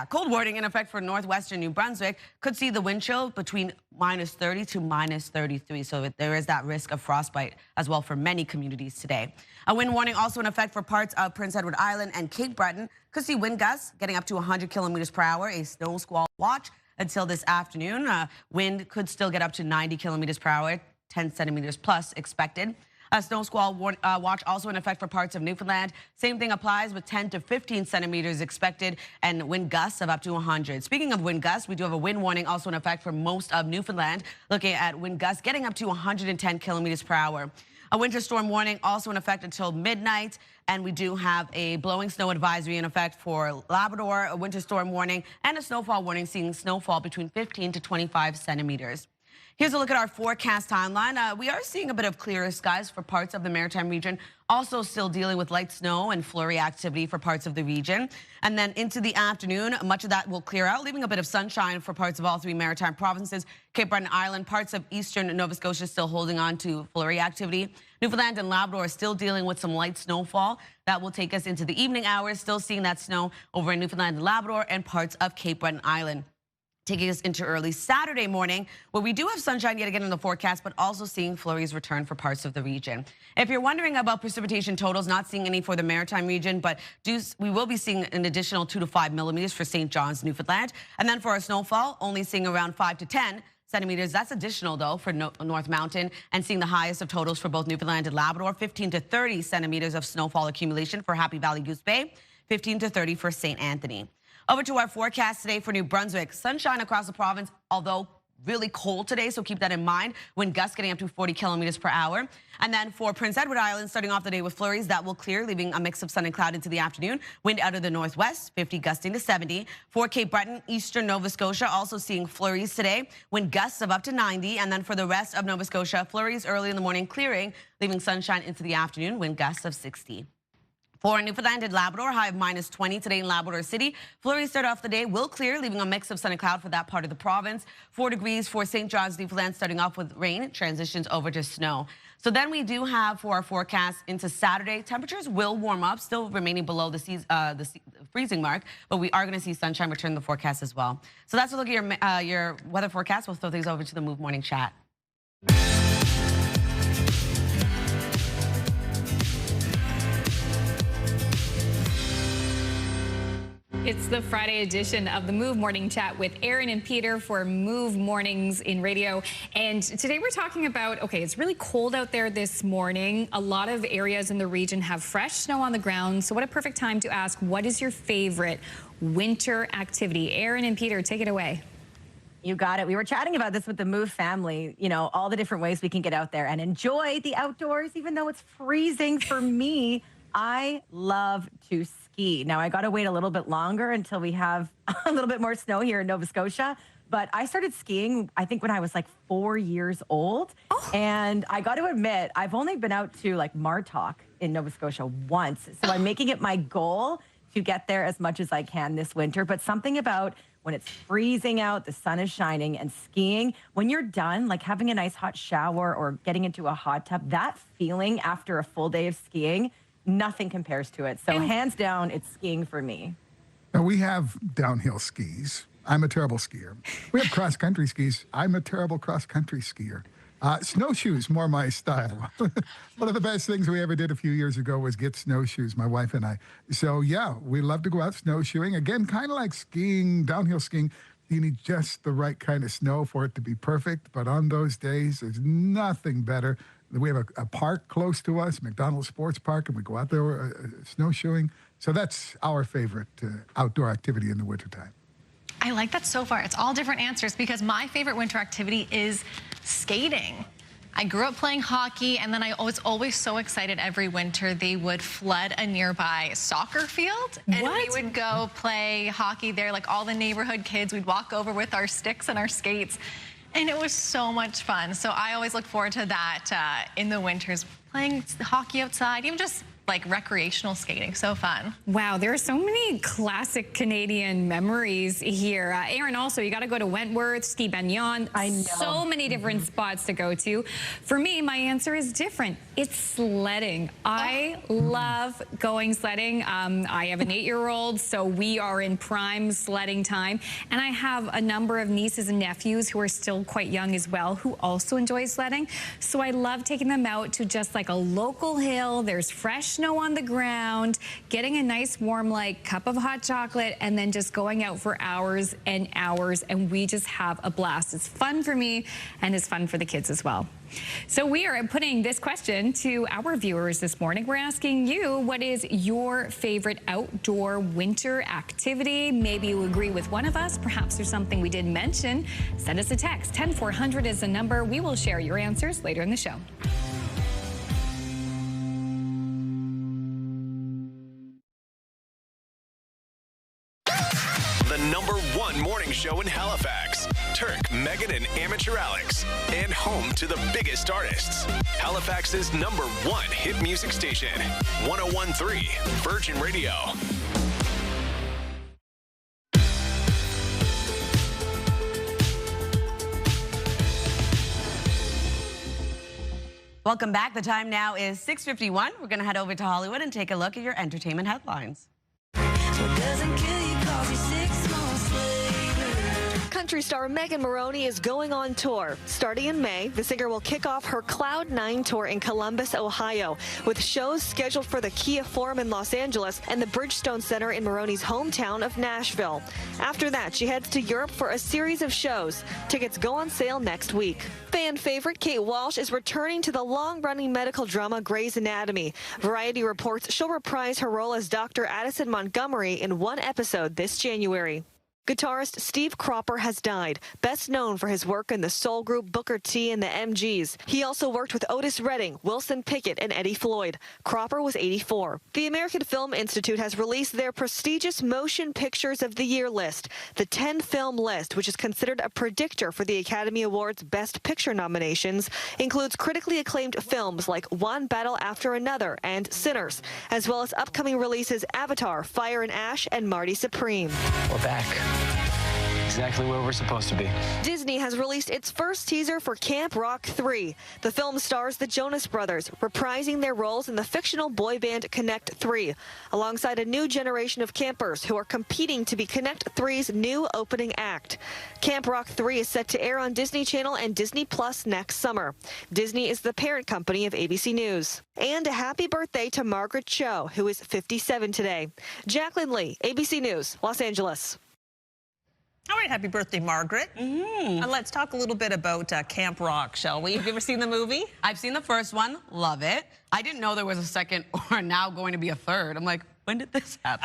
Cold warning in effect for northwestern New Brunswick. Could see the wind chill between -30 to -33. So there is that risk of frostbite as well for many communities today. A wind warning also in effect for parts of Prince Edward Island and Cape Breton. Could see wind gusts getting up to 100 kilometers per hour. A snow squall watch until this afternoon. Wind could still get up to 90 kilometers per hour, 10 centimeters plus expected. A snow squall watch also in effect for parts of Newfoundland. Same thing applies with 10 to 15 centimeters expected and wind gusts of up to 100. Speaking of wind gusts, we do have a wind warning also in effect for most of Newfoundland. Looking at wind gusts getting up to 110 kilometers per hour. A winter storm warning also in effect until midnight. And we do have a blowing snow advisory in effect for Labrador, a winter storm warning, and a snowfall warning, seeing snowfall between 15 to 25 centimeters. Here's a look at our forecast timeline. We are seeing a bit of clearer skies for parts of the Maritime region. Also still dealing with light snow and flurry activity for parts of the region. And then into the afternoon, much of that will clear out, leaving a bit of sunshine for parts of all 3 maritime provinces. Cape Breton Island, parts of eastern Nova Scotia still holding on to flurry activity. Newfoundland and Labrador are still dealing with some light snowfall. That will take us into the evening hours, still seeing that snow over in Newfoundland and Labrador and parts of Cape Breton Island. Taking us into early Saturday morning, where we do have sunshine yet again in the forecast, but also seeing flurries return for parts of the region. If you're wondering about precipitation totals, not seeing any for the Maritime region, but we will be seeing an additional 2 to 5 millimeters for St. John's, Newfoundland. And then for our snowfall, only seeing around 5 to 10 centimeters. That's additional, though, for North Mountain, and seeing the highest of totals for both Newfoundland and Labrador, 15 to 30 centimeters of snowfall accumulation for Happy Valley Goose Bay, 15 to 30 for St. Anthony. Over to our forecast today for New Brunswick. Sunshine across the province, although really cold today, so keep that in mind. Wind gusts getting up to 40 kilometers per hour. And then for Prince Edward Island, starting off the day with flurries, that will clear, leaving a mix of sun and cloud into the afternoon. Wind out of the northwest, 50 gusting to 70. For Cape Breton, eastern Nova Scotia, also seeing flurries today. Wind gusts of up to 90. And then for the rest of Nova Scotia, flurries early in the morning, clearing, leaving sunshine into the afternoon. Wind gusts of 60. For Newfoundland and Labrador, high of -20 today in Labrador City. Flurries start off the day, will clear, leaving a mix of sun and cloud for that part of the province. 4 degrees for St. John's, Newfoundland, starting off with rain, transitions over to snow. So then we do have for our forecast into Saturday, temperatures will warm up, still remaining below the freezing mark, but we are going to see sunshine return the forecast as well. So that's a look at your weather forecast. We'll throw things over to the Move Morning Chat. It's the Friday edition of the Move Morning Chat with Aaron and Peter for Move Mornings in Radio. And today we're talking about, okay, it's really cold out there this morning. A lot of areas in the region have fresh snow on the ground. So what a perfect time to ask, what is your favorite winter activity? Aaron and Peter, take it away. You got it. We were chatting about this with the Move family, you know, all the different ways we can get out there and enjoy the outdoors, even though it's freezing. For me, I love to ski. Now, I got to wait a little bit longer until we have a little bit more snow here in Nova Scotia. But I started skiing, I think, when I was like 4 years old. Oh. And I got to admit, I've only been out to like Martok in Nova Scotia once. So I'm making it my goal to get there as much as I can this winter. But something about when it's freezing out, the sun is shining, and skiing, when you're done, like having a nice hot shower or getting into a hot tub, that feeling after a full day of skiing, nothing compares to it. So hands down, it's skiing for me. Now, we have downhill skis. I'm a terrible skier. We have cross-country skis. I'm a terrible cross-country skier. Snowshoes, more my style. One of the best things we ever did a few years ago was get snowshoes, my wife and I. So, yeah, we love to go out snowshoeing. Again, kind of like skiing, downhill skiing. You need just the right kind of snow for it to be perfect. But on those days, there's nothing better. We have a park close to us, McDonald's Sports Park, and we go out there snowshoeing. So that's our favorite outdoor activity in the wintertime. I like that so far. It's all different answers because my favorite winter activity is skating. I grew up playing hockey, and then I was always so excited every winter they would flood a nearby soccer field. And we would go play hockey there, like all the neighborhood kids. We'd walk over with our sticks and our skates. And it was so much fun. So I always look forward to that in the winters, playing hockey outside, even just like recreational skating. So fun. Wow, there are so many classic Canadian memories here. Aaron, also, you got to go to Wentworth, Ski Bagnon. I know. So many different spots to go to. For me, my answer is different. It's sledding. I love going sledding. I have an 8-year-old, so we are in prime sledding time. And I have a number of nieces and nephews who are still quite young as well, who also enjoy sledding. So I love taking them out to just like a local hill. There's fresh snow on the ground, getting a nice warm like cup of hot chocolate, and then just going out for hours and hours, and we just have a blast. It's fun for me and it's fun for the kids as well. So we are putting this question to our viewers this morning. We're asking you, what is your favorite outdoor winter activity? Maybe you agree with one of us. Perhaps there's something we didn't mention. Send us a text. 10400 is the number. We will share your answers later in the show. #1 morning show in Halifax. Turk, Megan, and Amateur Alex. And home to the biggest artists. Halifax's #1 hit music station. 101.3 Virgin Radio. Welcome back. The time now is 6:51. We're going to head over to Hollywood and take a look at your entertainment headlines. Country star Megan Maroney is going on tour. Starting in May, the singer will kick off her Cloud 9 tour in Columbus, Ohio, with shows scheduled for the Kia Forum in Los Angeles and the Bridgestone Center in Maroney's hometown of Nashville. After that, she heads to Europe for a series of shows. Tickets go on sale next week. Fan favorite Kate Walsh is returning to the long-running medical drama Grey's Anatomy. Variety reports she'll reprise her role as Dr. Addison Montgomery in one episode this January. Guitarist Steve Cropper has died, best known for his work in the soul group Booker T and the MGs. He also worked with Otis Redding, Wilson Pickett, and Eddie Floyd. Cropper was 84. The American Film Institute has released their prestigious Motion Pictures of the Year list, the 10-film list, which is considered a predictor for the Academy Awards' Best Picture nominations, includes critically acclaimed films like One Battle After Another and Sinners, as well as upcoming releases Avatar, Fire and Ash, and Marty Supreme. We're back. exactly where we're supposed to be. Disney has released its first teaser for Camp Rock 3. The film stars the Jonas Brothers, reprising their roles in the fictional boy band Connect 3, alongside a new generation of campers who are competing to be Connect 3's new opening act. Camp Rock 3 is set to air on Disney Channel and Disney Plus next summer. Disney is the parent company of ABC News. And a happy birthday to Margaret Cho, who is 57 today. Jacqueline Lee, ABC News, Los Angeles. All right, happy birthday, Margaret. And let's talk a little bit about Camp Rock, shall we? Have you ever seen the movie? I've seen the first one, love it. I didn't know there was a second or now going to be a third. I'm like, when did this happen?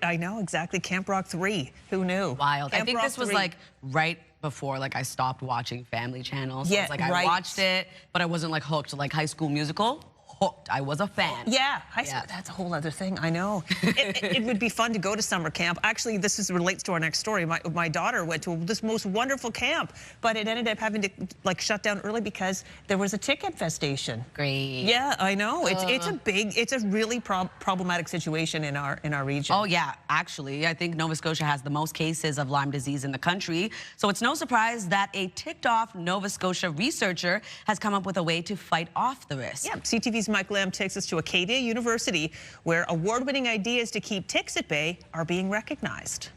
I know exactly. Camp Rock 3. Who knew? Wild. Camp I think Rock this was 3. like right before like I stopped watching Family Channel. So Yeah, it's like I right. watched it, but I wasn't like hooked. Like High School Musical, hooked. I was a fan. Yeah, that's a whole other thing. I know. it would be fun to go to summer camp. Actually, relates to our next story. My daughter went to this most wonderful camp, but it ended up having to like shut down early because there was a tick infestation. Great. Yeah, I know. It's a really problematic situation in our region. Oh yeah, actually, I think Nova Scotia has the most cases of Lyme disease in the country. So it's no surprise that a ticked-off Nova Scotia researcher has come up with a way to fight off the risk. Yeah, CTV's Mike Lamb takes us to Acadia University, where award-winning ideas to keep ticks at bay are being recognized.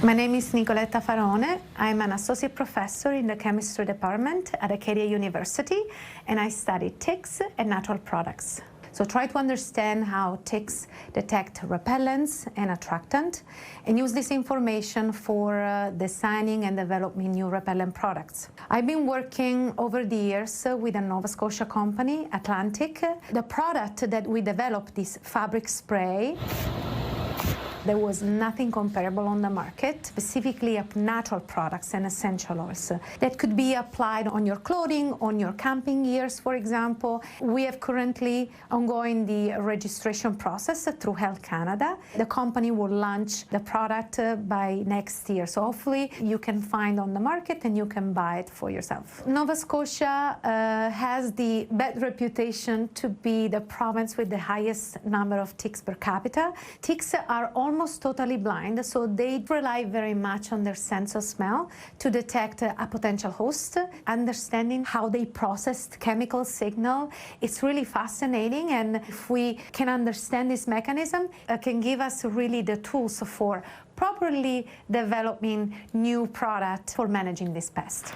My name is Nicoletta Farone. I'm an associate professor in the chemistry department at Acadia University, and I study ticks and natural products. So try to understand how ticks detect repellents and attractant, and use this information for designing and developing new repellent products. I've been working over the years with a Nova Scotia company, Atlantic. The product that we developed is fabric spray. There was nothing comparable on the market, specifically of natural products and essential oils that could be applied on your clothing, on your camping gears, for example. We have currently ongoing the registration process through Health Canada. The company will launch the product by next year, so hopefully you can find on the market and you can buy it for yourself. Nova Scotia has the bad reputation to be the province with the highest number of ticks per capita. Ticks are almost totally blind, so they rely very much on their sense of smell to detect a potential host. Understanding how they process chemical signal, it's really fascinating, and if we can understand this mechanism, it can give us really the tools for properly developing new products for managing this pest.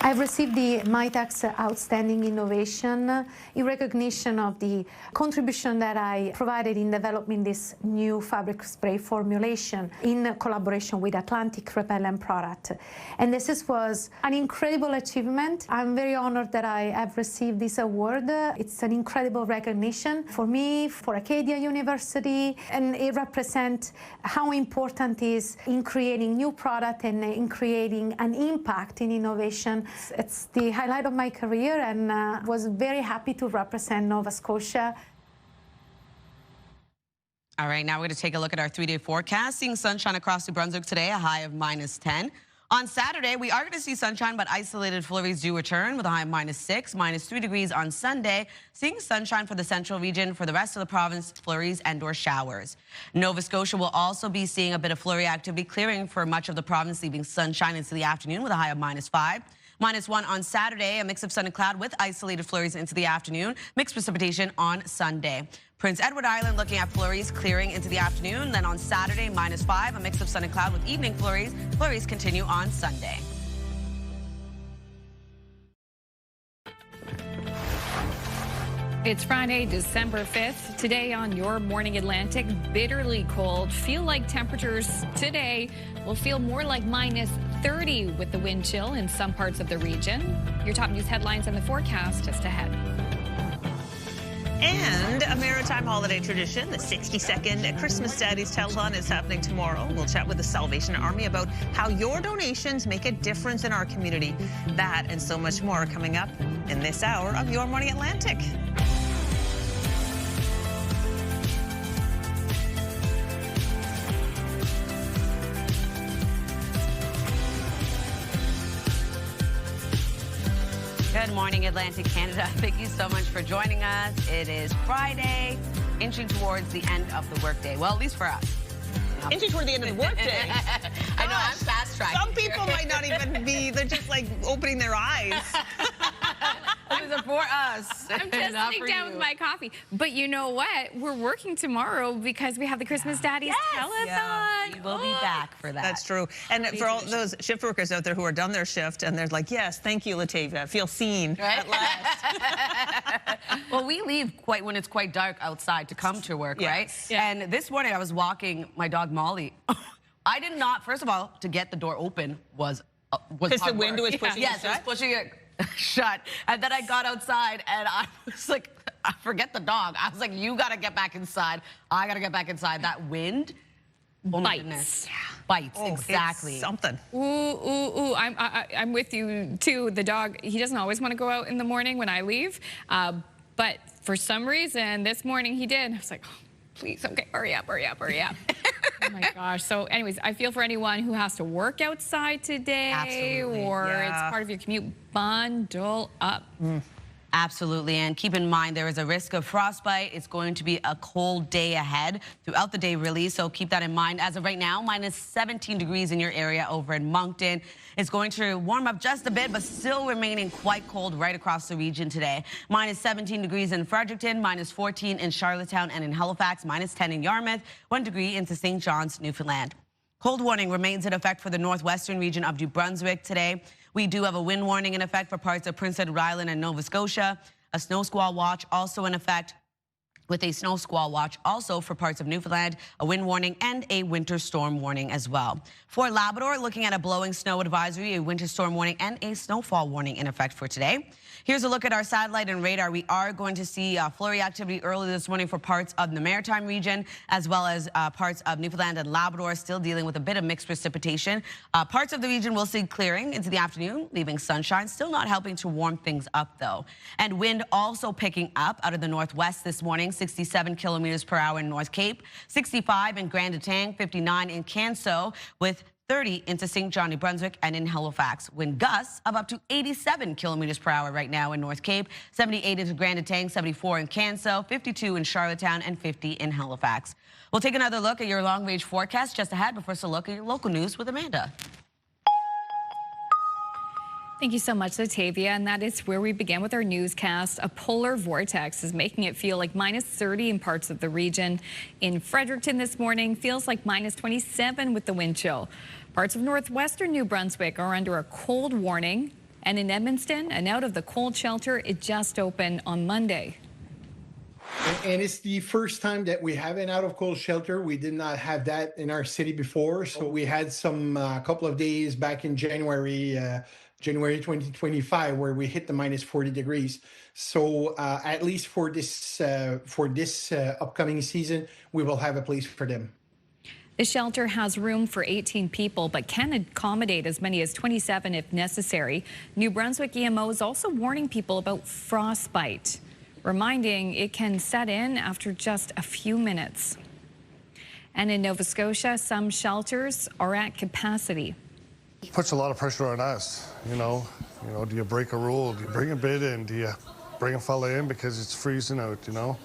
I've received the MITAX Outstanding Innovation in recognition of the contribution that I provided in developing this new fabric spray formulation in collaboration with Atlantic Repellent product. And this was an incredible achievement. I'm very honored that I have received this award. It's an incredible recognition for me, for Acadia University, and it represents how important it is in creating new product and in creating an impact in innovation. It's the highlight of my career, and was very happy to represent Nova Scotia. All right, now we're going to take a look at our 3-day forecast. Seeing sunshine across New Brunswick today, a high of -10. On Saturday, we are going to see sunshine, but isolated flurries do return with a high of -6, -3 degrees on Sunday. Seeing sunshine for the central region. For the rest of the province, flurries and/or showers. Nova Scotia will also be seeing a bit of flurry activity clearing for much of the province, leaving sunshine into the afternoon with a high of -5. -1 on Saturday, a mix of sun and cloud with isolated flurries into the afternoon. Mixed precipitation on Sunday. Prince Edward Island looking at flurries clearing into the afternoon. Then on Saturday, -5, a mix of sun and cloud with evening flurries. Flurries continue on Sunday. It's Friday, December 5th. Today on Your Morning Atlantic, bitterly cold. Feel like temperatures today will feel more like -30 with the wind chill in some parts of the region. Your top news headlines and the forecast just ahead. And a maritime holiday tradition, the 60-second Christmas Daddies Telethon is happening tomorrow. We'll chat with the Salvation Army about how your donations make a difference in our community. That and so much more coming up in this hour of Your Morning Atlantic. Good morning, Atlantic Canada. Thank you so much for joining us. It is Friday, inching towards the end of the workday. Well, at least for us. inching toward the end of the workday. I know, I'm fast tracking. Some people might not even be, they're just like opening their eyes. These are for us. I'm just sitting down with my coffee. But you know what? We're working tomorrow because we have the Christmas Daddies telethon. Yeah, we will be back for that. That's true. And for all those shift workers out there who are done their shift and they're like, yes, thank you, Latavia. Feel seen at last. Well, we leave when it's quite dark outside to come to work, right? Yeah. And this morning I was walking my dog Molly. I did not, first of all, to get the door open was because the window was pushing it shut? Yes, it was pushing it shut. And then I got outside and I was like, I forget the dog. I was like, you got to get back inside. I got to get back inside. That wind bites. Bites, exactly. It's something. Ooh. I'm with you, too. The dog, he doesn't always want to go out in the morning when I leave. But for some reason, this morning he did. I was like, oh, please, okay, hurry up. Oh my gosh. So anyways, I feel for anyone who has to work outside today. Absolutely. Or it's part of your commute. Bundle up. Absolutely, and keep in mind there is a risk of frostbite. It's going to be a cold day ahead throughout the day, really, so keep that in mind. As of right now, minus 17 degrees in your area over in Moncton. It's going to warm up just a bit, but still remaining quite cold right across the region today. Minus 17 degrees in Fredericton, minus 14 in Charlottetown and in Halifax, minus 10 in Yarmouth, 1 degree into St. John's, Newfoundland. Cold warning remains in effect for the northwestern region of New Brunswick today. We do have a wind warning in effect for parts of Prince Edward Island and Nova Scotia. A snow squall watch also in effect, with a snow squall watch also for parts of Newfoundland, a wind warning and a winter storm warning as well. For Labrador, looking at a blowing snow advisory, a winter storm warning and a snowfall warning in effect for today. Here's a look at our satellite and radar. We are going to see flurry activity early this morning for parts of the Maritime region, as well as parts of Newfoundland and Labrador, still dealing with a bit of mixed precipitation. Parts of the region will see clearing into the afternoon, leaving sunshine, still not helping to warm things up, though. And wind also picking up out of the northwest this morning, 67 kilometers per hour in North Cape, 65 in Grand Etang, 59 in Canso, with 30 into St. John, New Brunswick, and in Halifax. Wind gusts of up to 87 kilometers per hour right now in North Cape, 78 into Grand Etang, 74 in Canso, 52 in Charlottetown, and 50 in Halifax. We'll take another look at your long-range forecast just ahead, but first a look at your local news with Amanda. Thank you so much, Latavia. And that is where we begin with our newscast. A polar vortex is making it feel like minus 30 in parts of the region. In Fredericton this morning, feels like minus 27 with the wind chill. Parts of northwestern New Brunswick are under a cold warning. And in Edmundston, an out of the cold shelter, it just opened on Monday. And it's the first time that we have an out of cold shelter. We did not have that in our city before. So we had some couple of days back in January 2025, where we hit the minus 40 degrees. So at least for this upcoming season, we will have a place for them. The shelter has room for 18 people, but can accommodate as many as 27 if necessary. New Brunswick EMO is also warning people about frostbite, reminding it can set in after just a few minutes. And in Nova Scotia, some shelters are at capacity. It puts a lot of pressure on us, you know, do you break a rule? Do you bring a bid in? Do you bring a fella in because it's freezing out, you know?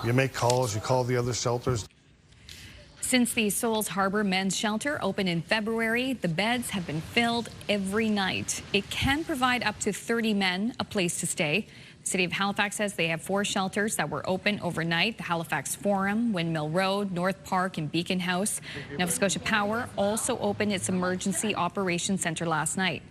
You make calls, you call the other shelters. Since the Souls Harbor Men's Shelter opened in February, the beds have been filled every night. It can provide up to 30 men a place to stay. The City of Halifax says they have 4 shelters that were open overnight: the Halifax Forum, Windmill Road, North Park, and Beacon House. Nova Scotia Power also opened its Emergency Operations Centre last night.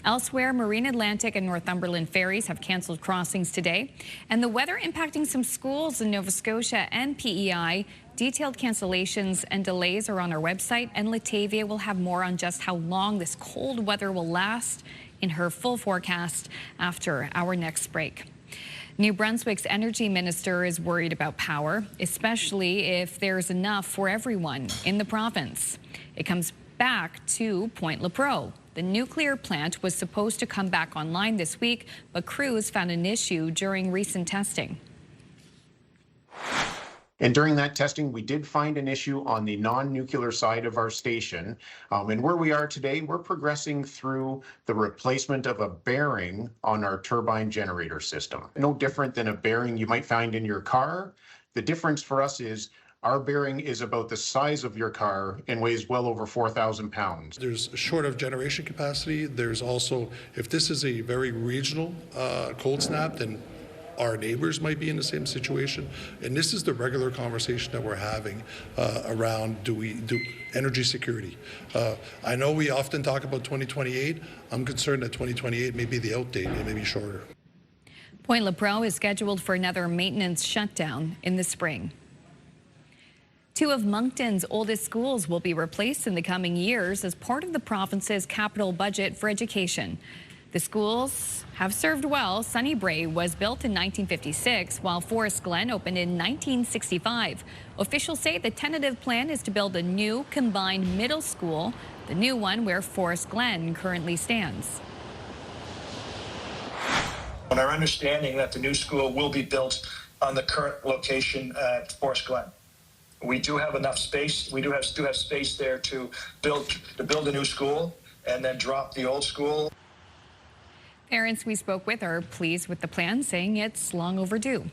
Elsewhere, Marine Atlantic and Northumberland ferries have cancelled crossings today. And the weather impacting some schools in Nova Scotia and PEI. Detailed cancellations and delays are on our website, and Latavia will have more on just how long this cold weather will last in her full forecast after our next break. New Brunswick's energy minister is worried about power, especially if there's enough for everyone in the province. It comes back to Point Lepreau. The nuclear plant was supposed to come back online this week, but crews found an issue during recent testing. And during that testing, we did find an issue on the non-nuclear side of our station. And where we are today, we're progressing through the replacement of a bearing on our turbine generator system. No different than a bearing you might find in your car. The difference for us is Our bearing is about the size of your car and weighs well over 4,000 pounds. There's short of generation capacity. There's also, if this is a very regional cold snap, then our neighbors might be in the same situation. And this is the regular conversation that we're having around do energy security. I know we often talk about 2028. I'm concerned that 2028 may be the out date. It may be shorter. Point Lepreau is scheduled for another maintenance shutdown in the spring. 2 of Moncton's oldest schools will be replaced in the coming years as part of the province's capital budget for education. The schools have served well. Sunnybray was built in 1956, while Forest Glen opened in 1965. Officials say the tentative plan is to build a new combined middle school, the new one where Forest Glen currently stands. And our understanding that the new school will be built on the current location at Forest Glen. We do have enough space. We do have space there to build a new school and then drop the old school. Parents we spoke with are pleased with the plan, saying it's long overdue.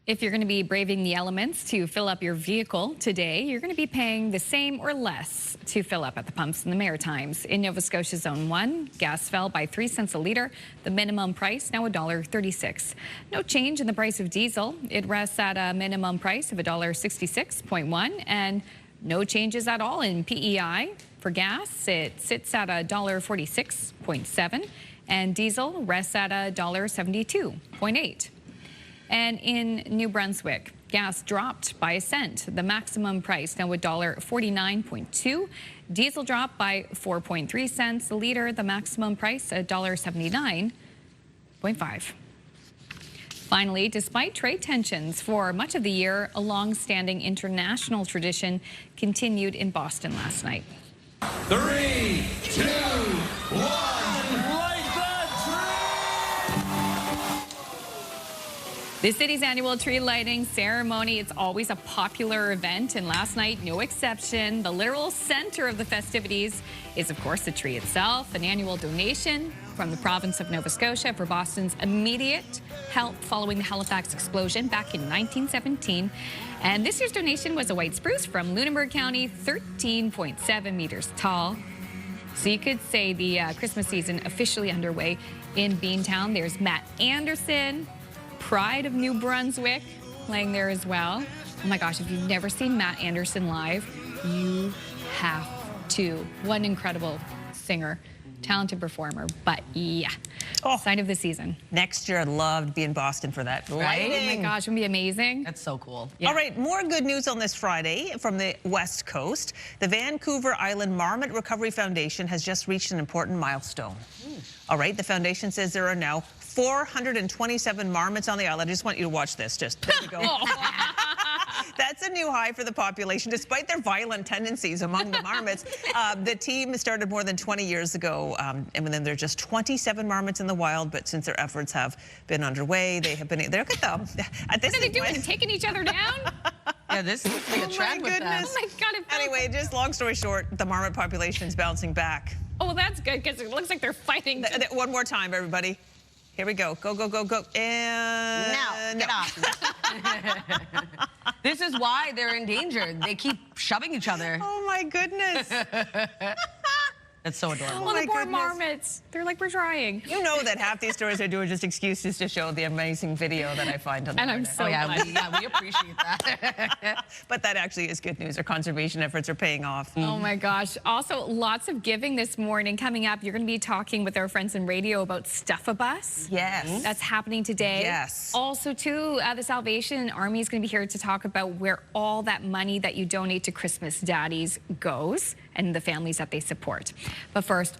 If you're going to be braving the elements to fill up your vehicle today, you're going to be paying the same or less to fill up at the pumps in the Maritimes. In Nova Scotia Zone 1, gas fell by 3 cents a litre. The minimum price now $1.36. No change in the price of diesel. It rests at a minimum price of $1.66.1, and no changes at all in PEI. For gas, it sits at $1.46.7, and diesel rests at $1.72.8. And in New Brunswick, gas dropped by a cent. The maximum price now $1.49.2. Diesel dropped by 4.3 cents a litre. The maximum price $1.79.5. Finally, despite trade tensions for much of the year, a long-standing international tradition continued in Boston last night. 3, 2, 1, light the tree! The city's annual tree lighting ceremony, it's always a popular event, and last night, no exception. The literal center of the festivities is, of course, the tree itself, an annual donation from the province of Nova Scotia for Boston's immediate help following the Halifax explosion back in 1917. And this year's donation was a white spruce from Lunenburg County, 13.7 meters tall. So you could say the Christmas season officially underway in Beantown. There's Matt Anderson, pride of New Brunswick, playing there as well. Oh my gosh, if you've never seen Matt Anderson live, you have to. What an incredible singer. Talented performer, but yeah, sign of the season. Next year, I'd love to be in Boston for that. Right? Oh my gosh, it would be amazing. That's so cool. Yeah. All right, more good news on this Friday from the West Coast. The Vancouver Island Marmot Recovery Foundation has just reached an important milestone. All right, the foundation says there are now 427 marmots on the island. I just want you to watch this. Just, there we go. That's a new high for the population, despite their violent tendencies among the marmots. The team started more than 20 years ago, and then there are just 27 marmots in the wild, but since their efforts have been underway, they have been, look at them. What are they doing, taking each other down? Yeah, this is like a trend with them. Oh my God. Anyway, just long story short, the marmot population is bouncing back. Oh, well, that's good, because it looks like they're fighting. One more time, everybody. Here we go. Go, go, go, go. And now, get off. This is why they're endangered. They keep shoving each other. Oh, my goodness. That's so adorable. Well, the poor marmots. They're like, we're trying. You know that half these stories I do are just excuses to show the amazing video that I find on the internet. I'm so glad. We appreciate that. But that actually is good news. Our conservation efforts are paying off. Oh, my gosh. Also, lots of giving this morning. Coming up, you're going to be talking with our friends in radio about Stuff-A-Bus. Yes. That's happening today. Yes. Also, too, the Salvation Army is going to be here to talk about where all that money that you donate to Christmas Daddies goes and the families that they support. But first,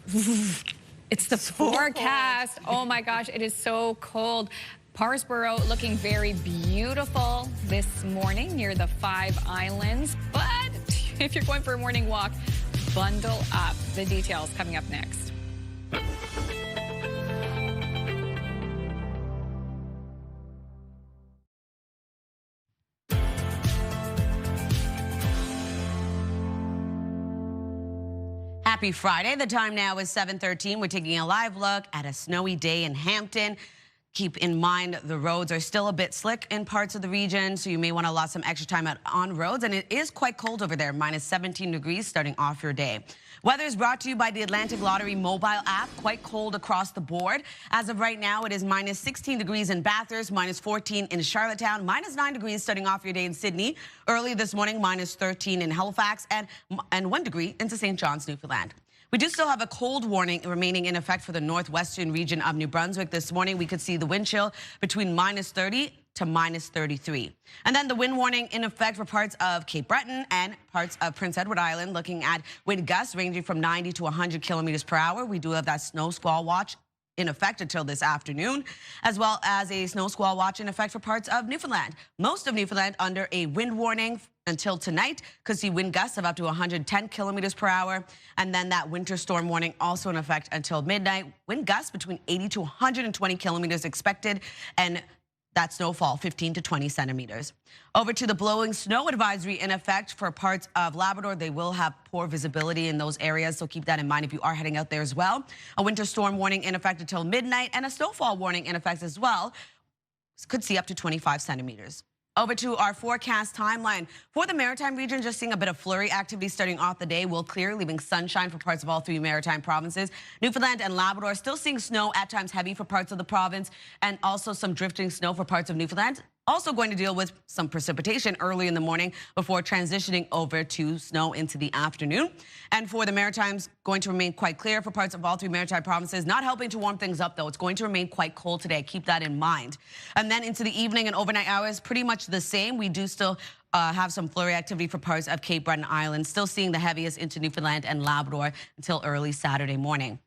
it's the forecast. Oh my gosh, it is so cold. Parsboro looking very beautiful this morning near the 5 Islands. But if you're going for a morning walk, bundle up. The details coming up next. Happy Friday. The time now is 7:13. We're taking a live look at a snowy day in Hampton. Keep in mind the roads are still a bit slick in parts of the region, so you may want to allot some extra time out on roads. And it is quite cold over there, minus 17 degrees starting off your day. Weather is brought to you by the Atlantic Lottery mobile app. Quite cold across the board. As of right now, it is minus 16 degrees in Bathurst, minus 14 in Charlottetown, minus 9 degrees starting off your day in Sydney. Early this morning, minus 13 in Halifax, and 1 degree into St. John's, Newfoundland. We do still have a cold warning remaining in effect for the northwestern region of New Brunswick. This morning, we could see the wind chill between minus 30 to minus 33. And then the wind warning in effect for parts of Cape Breton and parts of Prince Edward Island, looking at wind gusts ranging from 90 to 100 kilometers per hour. We do have that snow squall watch in effect until this afternoon, as well as a snow squall watch in effect for parts of Newfoundland. Most of Newfoundland under a wind warning until tonight. Could see wind gusts of up to 110 kilometers per hour. And then that winter storm warning also in effect until midnight. Wind gusts between 80 to 120 kilometers expected, and that snowfall 15 to 20 centimeters. Over to the blowing snow advisory in effect for parts of Labrador. They will have poor visibility in those areas, so keep that in mind if you are heading out there as well. A winter storm warning in effect until midnight, and a snowfall warning in effect as well. Could see up to 25 centimeters. Over to our forecast timeline. For the Maritime region, just seeing a bit of flurry activity starting off the day. Will clear, leaving sunshine for parts of all 3 Maritime provinces. Newfoundland and Labrador still seeing snow, at times heavy for parts of the province, and also some drifting snow for parts of Newfoundland. Also going to deal with some precipitation early in the morning before transitioning over to snow into the afternoon. And for the Maritimes, going to remain quite clear for parts of all 3 Maritime provinces. Not helping to warm things up, though. It's going to remain quite cold today. Keep that in mind. And then into the evening and overnight hours, pretty much the same. We do still have some flurry activity for parts of Cape Breton Island. Still seeing the heaviest into Newfoundland and Labrador until early Saturday morning.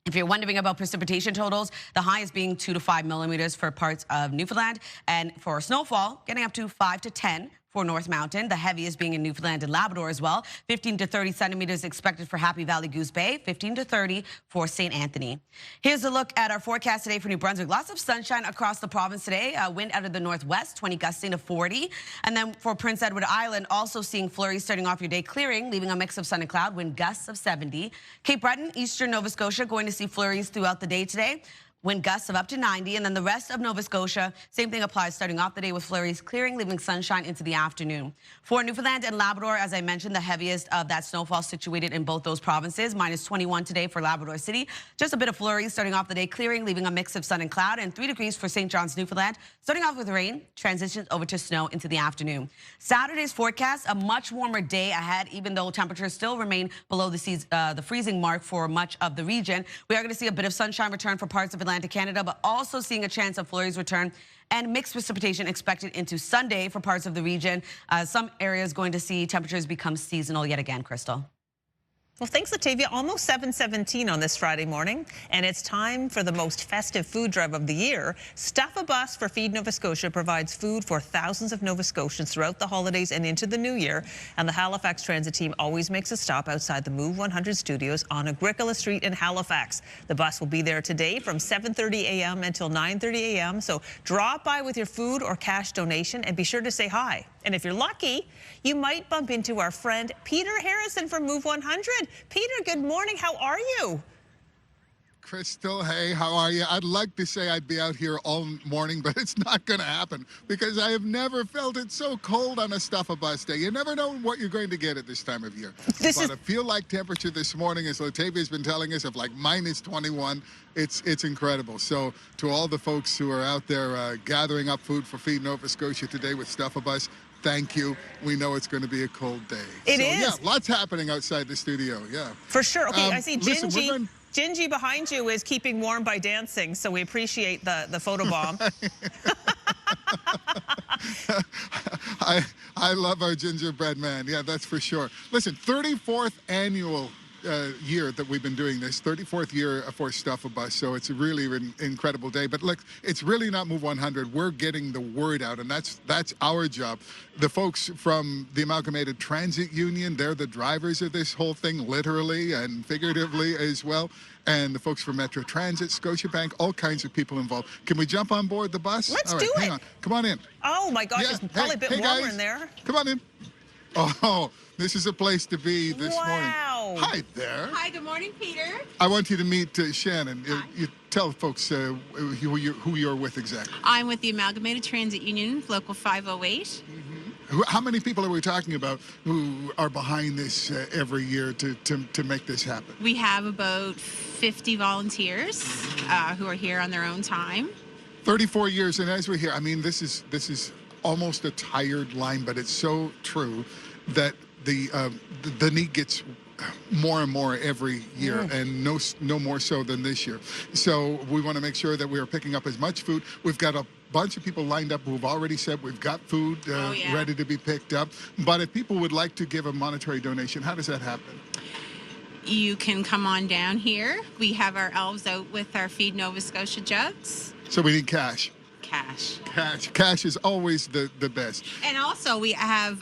If you're wondering about precipitation totals, the highest being 2 to 5 millimeters for parts of Newfoundland, and for snowfall, getting up to 5 to 10 for North Mountain, the heaviest being in Newfoundland and Labrador as well. 15 to 30 centimeters expected for Happy Valley Goose Bay, 15 to 30 for St. Anthony. Here's a look at our forecast today for New Brunswick. Lots of sunshine across the province today. Wind out of the northwest, 20 gusting to 40. And then for Prince Edward Island, also seeing flurries starting off your day clearing, leaving a mix of sun and cloud, wind gusts of 70. Cape Breton, eastern Nova Scotia, going to see flurries throughout the day today. Wind gusts of up to 90, and then the rest of Nova Scotia, same thing applies, starting off the day with flurries clearing, leaving sunshine into the afternoon. For Newfoundland and Labrador, as I mentioned, the heaviest of that snowfall situated in both those provinces. Minus 21 today for Labrador City. Just a bit of flurries starting off the day clearing, leaving a mix of sun and cloud, and 3 degrees for St. John's, Newfoundland. Starting off with rain, transitions over to snow into the afternoon. Saturday's forecast, a much warmer day ahead, even though temperatures still remain below the freezing mark for much of the region. We are going to see a bit of sunshine return for parts of Atlantic Canada, but also seeing a chance of flurries return and mixed precipitation expected into Sunday for parts of the region. Some areas going to see temperatures become seasonal yet again, Crystal. Well, thanks, Latavia. Almost 7:17 on this Friday morning, and it's time for the most festive food drive of the year. Stuff a Bus for Feed Nova Scotia provides food for thousands of Nova Scotians throughout the holidays and into the new year. And the Halifax Transit team always makes a stop outside the Move 100 studios on Agricola Street in Halifax. The bus will be there today from 7:30 a.m. until 9:30 a.m. So drop by with your food or cash donation and be sure to say hi. And if you're lucky, you might bump into our friend Peter Harrison from Move 100. Peter, good morning. How are you? Crystal, hey, how are you? I'd like to say I'd be out here all morning, but it's not going to happen because I have never felt it so cold on a Stuff a Bus day. You never know what you're going to get at this time of year. But a feel-like temperature this morning, as Latavia's been telling us, of like minus 21. It's incredible. So to all the folks who are out there gathering up food for Feed Nova Scotia today with Stuff a Bus, thank you. We know it's going to be a cold day. It is. Yeah, lots happening outside the studio, yeah. For sure. Okay, I see Gingy. Gingy behind you is keeping warm by dancing, so we appreciate the photobomb. I love our gingerbread man. Yeah, that's for sure. Listen, 34th annual year that we've been doing this, 34th year for Stuff a Bus, so it's really an incredible day. But look, it's really not Move 100. We're getting the word out, and that's our job. The folks from the Amalgamated Transit Union, they're the drivers of this whole thing, literally and figuratively as well. And the folks from Metro Transit, Scotiabank, all kinds of people involved. Can we jump on board the bus? Let's do it. Hang on. Come on in. Oh, my gosh, Yeah. it's probably a bit warmer guys. in there. Come on in. Oh, This is a place to be this morning. Hi there. Hi, good morning, Peter. I want you to meet Shannon. You tell folks who you're with exactly. I'm with the Amalgamated Transit Union, Local 508. How many people are we talking about who are behind this every year to make this happen? We have about 50 volunteers who are here on their own time. 34 years, and as we're here, I mean, this is almost a tired line, but it's so true that the need gets more and more every year, and no more so than this year. So we want to make sure that we are picking up as much food. We've got a bunch of people lined up who've already said we've got food ready to be picked up. But if people would like to give a monetary donation, how does that happen? You can come on down here. We have our elves out with our Feed Nova Scotia jugs. So we need cash. Cash is always the best. And also we have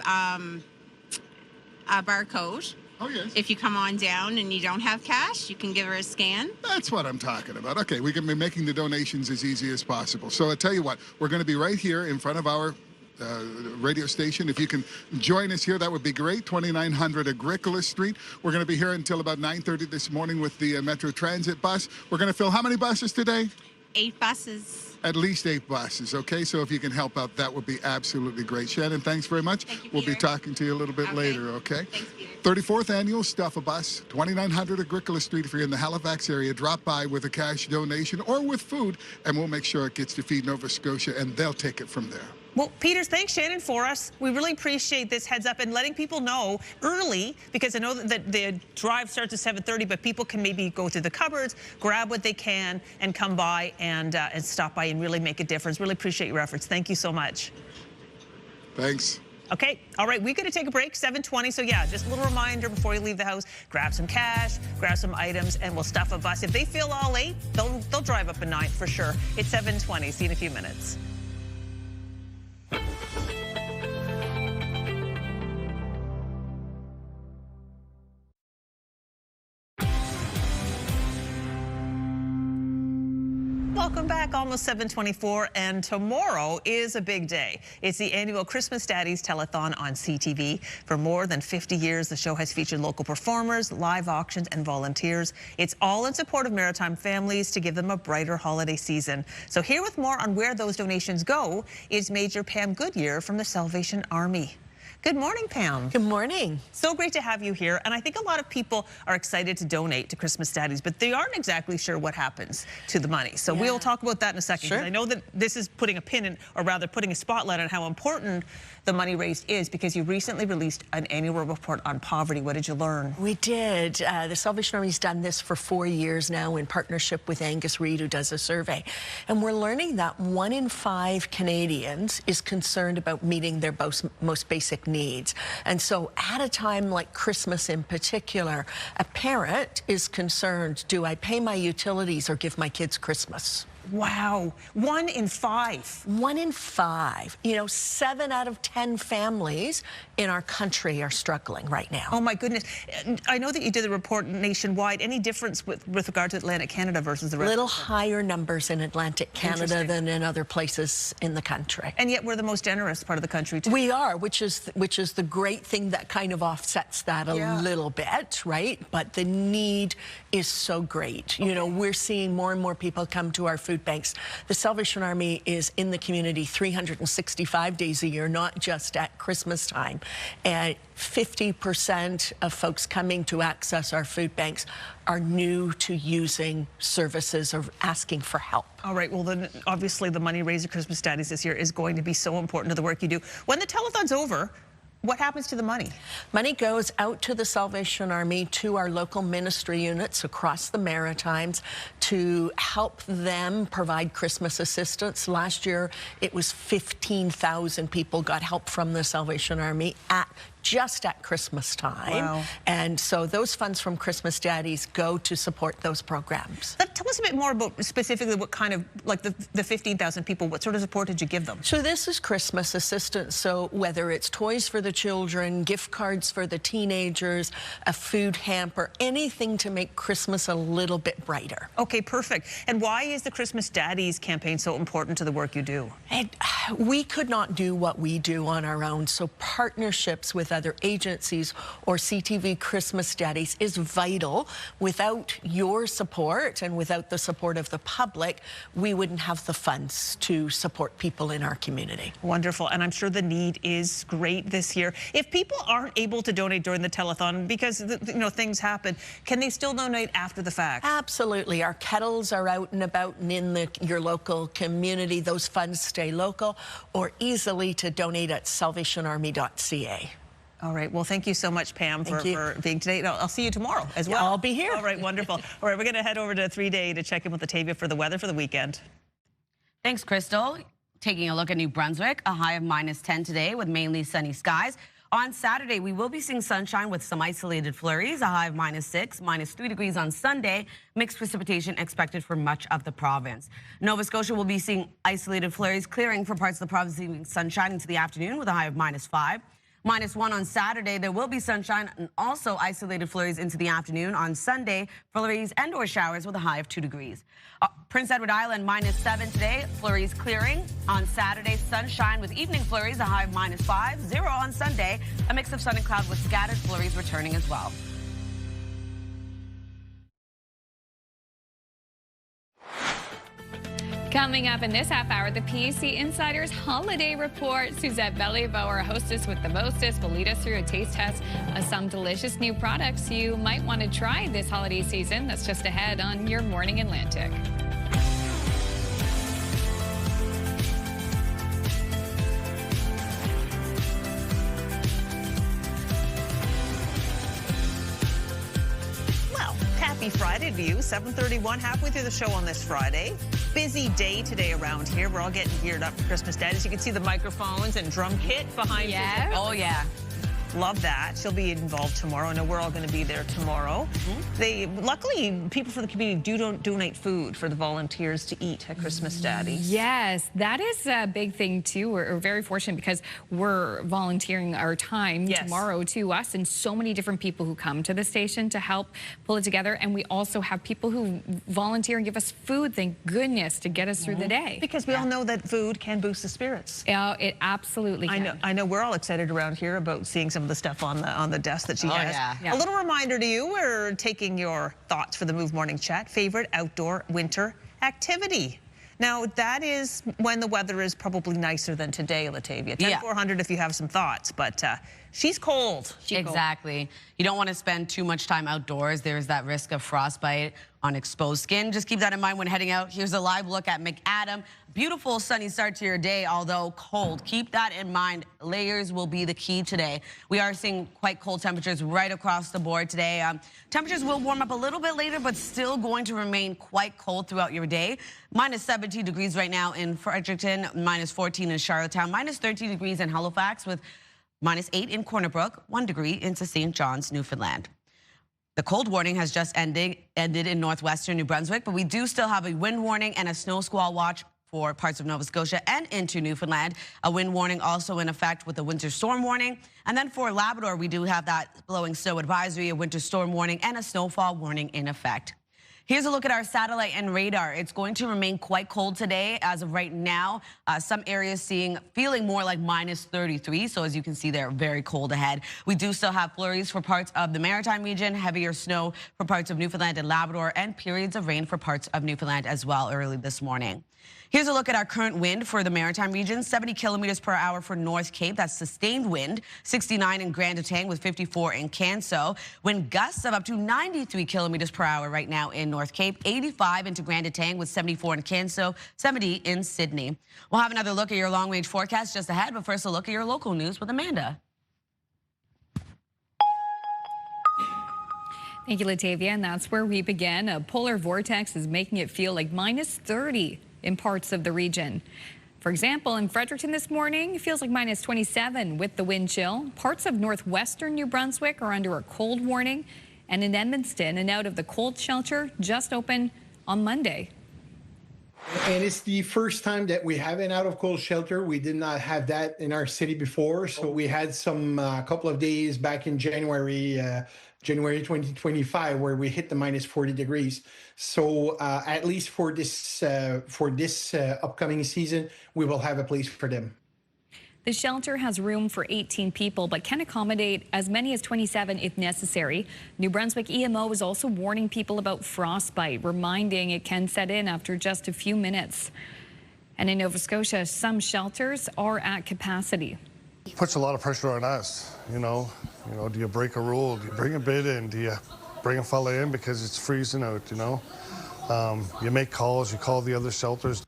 a barcode. Oh, yes. If you come on down and you don't have cash, you can give her a scan. That's what I'm talking about. Okay, we can be making the donations as easy as possible. So I tell you what, we're going to be right here in front of our radio station. If you can join us here, that would be great. 2900 Agricola Street. We're going to be here until about 9:30 this morning with the Metro Transit bus. We're going to fill how many buses today? 8 buses. At least 8 buses, okay? So if you can help out, that would be absolutely great. Shannon, thanks very much. Thank you, we'll Peter. be talking to you a little bit later, okay? Thanks, Peter. 34th Annual Stuff a Bus, 2900 Agricola Street. If you're in the Halifax area, drop by with a cash donation or with food, and we'll make sure it gets to Feed Nova Scotia, and they'll take it from there. Well, Peters, thanks, Shannon, for us. We really appreciate this heads up and letting people know early, because I know that the drive starts at 7:30, but people can maybe go through the cupboards, grab what they can, and come by and stop by and really make a difference. Really appreciate your efforts. Thank you so much. Thanks. Okay, all right, we're going to take a break, 7:20. So, yeah, just a little reminder before you leave the house, grab some cash, grab some items, and we'll stuff a bus. If they feel all late, they'll drive up a 9 for sure. It's 7:20. See you in a few minutes. Welcome back, almost 7:24, and tomorrow is a big day. It's the annual Christmas Daddies Telethon on CTV. For more than 50 years, the show has featured local performers, live auctions, and volunteers. It's all in support of maritime families to give them a brighter holiday season. So here with more on where those donations go is Major Pam Goodyear from the Salvation Army. Good morning, Pam. Good morning. So great to have you here. And I think a lot of people are excited to donate to Christmas Daddies, but they aren't exactly sure what happens to the money. So we'll talk about that in a second. Sure. I know that this is putting a pin in, or rather putting a spotlight on how important the money raised is, because you recently released an annual report on poverty. What did you learn? We did. The Salvation Army's done this for 4 years now in partnership with Angus Reid, who does a survey. And we're learning that 1 in 5 Canadians is concerned about meeting their most basic needs. And so at a time like Christmas in particular, a parent is concerned, do I pay my utilities or give my kids Christmas? Wow, 1 in 5. 1 in 5. You know, 7 out of 10 families in our country are struggling right now. Oh my goodness. I know that you did the report nationwide. Any difference with regard to Atlantic Canada versus the rest? Little higher numbers in Atlantic Canada than in other places in the country. And yet we're the most generous part of the country too. We are, which is the great thing that kind of offsets that a little bit, right? But the need is so great. You know, we're seeing more and more people come to our food banks. The Salvation Army is in the community 365 days a year, not just at Christmas time. And 50% of folks coming to access our food banks are new to using services or asking for help. All right, well then obviously the money raised at Christmas Daddies this year is going to be so important to the work you do. When the telethon's over, what happens to the money? Money goes out to the Salvation Army, to our local ministry units across the Maritimes to help them provide Christmas assistance. Last year, it was 15,000 people got help from the Salvation Army just at Christmas time. Wow. And so those funds from Christmas Daddies go to support those programs. Tell us a bit more about specifically what kind of, like the 15,000 people, what sort of support did you give them? So this is Christmas assistance. So whether it's toys for the children, gift cards for the teenagers, a food hamper, anything to make Christmas a little bit brighter. Okay, perfect. And why is the Christmas Daddies campaign so important to the work you do? we could not do what we do on our own. So partnerships with other agencies or CTV Christmas Daddies is vital. Without your support and without the support of the public, we wouldn't have the funds to support people in our community. Wonderful. And I'm sure the need is great this year. If people aren't able to donate during the telethon because, things happen, can they still donate after the fact? Absolutely. Our kettles are out and about and in your local community. Those funds stay local, or easily to donate at salvationarmy.ca. All right. Well, thank you so much, Pam, for being today. I'll see you tomorrow as well. I'll be here. All right. Wonderful. All right. We're going to head over to 3-Day to check in with Latavia for the weather for the weekend. Thanks, Crystal. Taking a look at New Brunswick, a high of -10 today with mainly sunny skies. On Saturday, we will be seeing sunshine with some isolated flurries, a high of -6, -3 degrees on Sunday. Mixed precipitation expected for much of the province. Nova Scotia will be seeing isolated flurries clearing for parts of the province, leaving sunshine into the afternoon with a high of -5. -1 on Saturday. There will be sunshine and also isolated flurries into the afternoon. On Sunday, flurries and or showers with a high of 2 degrees. Prince Edward Island, -7 today. Flurries clearing. On Saturday, sunshine with evening flurries, a high of -5. 0 on Sunday. A mix of sun and cloud with scattered flurries returning as well. Coming up in this half hour, the PAC Insider's Holiday Report. Suzette Bellevaux, our hostess with the mostest, will lead us through a taste test of some delicious new products you might want to try this holiday season. That's just ahead on Your Morning Atlantic. Happy Friday to you. 7:31, halfway through the show on this Friday. Busy day today around here. We're all getting geared up for Christmas Day. As you can see, the microphones and drum kit behind you. Oh, yeah. Love that. She'll be involved tomorrow. I know we're all going to be there tomorrow. Luckily, people from the community don't donate food for the volunteers to eat at Christmas Daddies. Yes, that is a big thing too. We're very fortunate because we're volunteering our time tomorrow to us, and so many different people who come to the station to help pull it together. And we also have people who volunteer and give us food, thank goodness, to get us through the day. Because we all know that food can boost the spirits. It absolutely can. I know we're all excited around here about seeing some of the stuff on the desk that she has. Yeah. A little reminder to you, we're taking your thoughts for the Move Morning Chat. Favorite outdoor winter activity. Now, that is when the weather is probably nicer than today, Latavia. 10-400 if you have some thoughts, but she's cold. Exactly. You don't want to spend too much time outdoors. There's that risk of frostbite on exposed skin. Just keep that in mind when heading out. Here's a live look at McAdam. Beautiful sunny start to your day, although cold. Keep that in mind. Layers will be the key today. We are seeing quite cold temperatures right across the board today. Temperatures will warm up a little bit later, but still going to remain quite cold throughout your day. -17 degrees right now in Fredericton, -14 in Charlottetown, -13 degrees in Halifax, with -8 in Corner Brook, 1 degree into St. John's, Newfoundland. The cold warning has just ended in northwestern New Brunswick, but we do still have a wind warning and a snow squall watch for parts of Nova Scotia and into Newfoundland. A wind warning also in effect with a winter storm warning. And then for Labrador, we do have that blowing snow advisory, a winter storm warning, and a snowfall warning in effect. Here's a look at our satellite and radar. It's going to remain quite cold today as of right now. Some areas feeling more like -33. So as you can see, they're very cold ahead. We do still have flurries for parts of the Maritime region, heavier snow for parts of Newfoundland and Labrador, and periods of rain for parts of Newfoundland as well early this morning. Here's a look at our current wind for the Maritime region, 70 kilometers per hour for North Cape. That's sustained wind, 69 in Grand Etang with 54 in Canso. Wind gusts of up to 93 kilometers per hour right now in North Cape, 85 into Grand Etang with 74 in Canso, 70 in Sydney. We'll have another look at your long-range forecast just ahead, but first a look at your local news with Amanda. Thank you, Latavia, and that's where we begin. A polar vortex is making it feel like -30 in parts of the region. For example, in Fredericton this morning, it feels like -27 with the wind chill. Parts of northwestern New Brunswick are under a cold warning. And in Edmundston, an out of the cold shelter just opened on Monday. And it's the first time that we have an out of cold shelter. We did not have that in our city before. So we had some couple of days back in January January 2025, where we hit the minus 40 degrees. So at least for this upcoming season, we will have a place for them. The shelter has room for 18 people, but can accommodate as many as 27 if necessary. New Brunswick EMO is also warning people about frostbite, reminding it can set in after just a few minutes. And in Nova Scotia, some shelters are at capacity. It puts a lot of pressure on us, you know, do you break a rule? Do you bring a bid in? Do you bring a fella in because it's freezing out, you know? You make calls, you call the other shelters.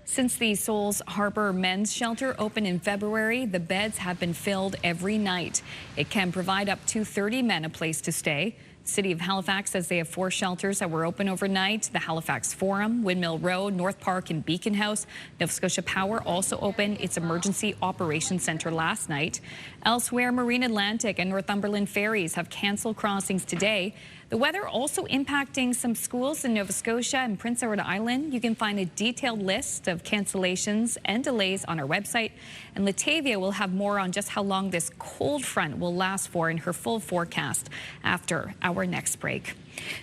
Since the Souls Harbor Men's Shelter opened in February, the beds have been filled every night. It can provide up to 30 men a place to stay. City of Halifax says they have 4 shelters that were open overnight: the Halifax Forum, Windmill Road, North Park, and Beacon House. Nova Scotia Power also opened its Emergency Operations Centre last night. Elsewhere, Marine Atlantic and Northumberland ferries have canceled crossings today. The weather also impacting some schools in Nova Scotia and Prince Edward Island. You can find a detailed list of cancellations and delays on our website. And Latavia will have more on just how long this cold front will last for in her full forecast after our next break.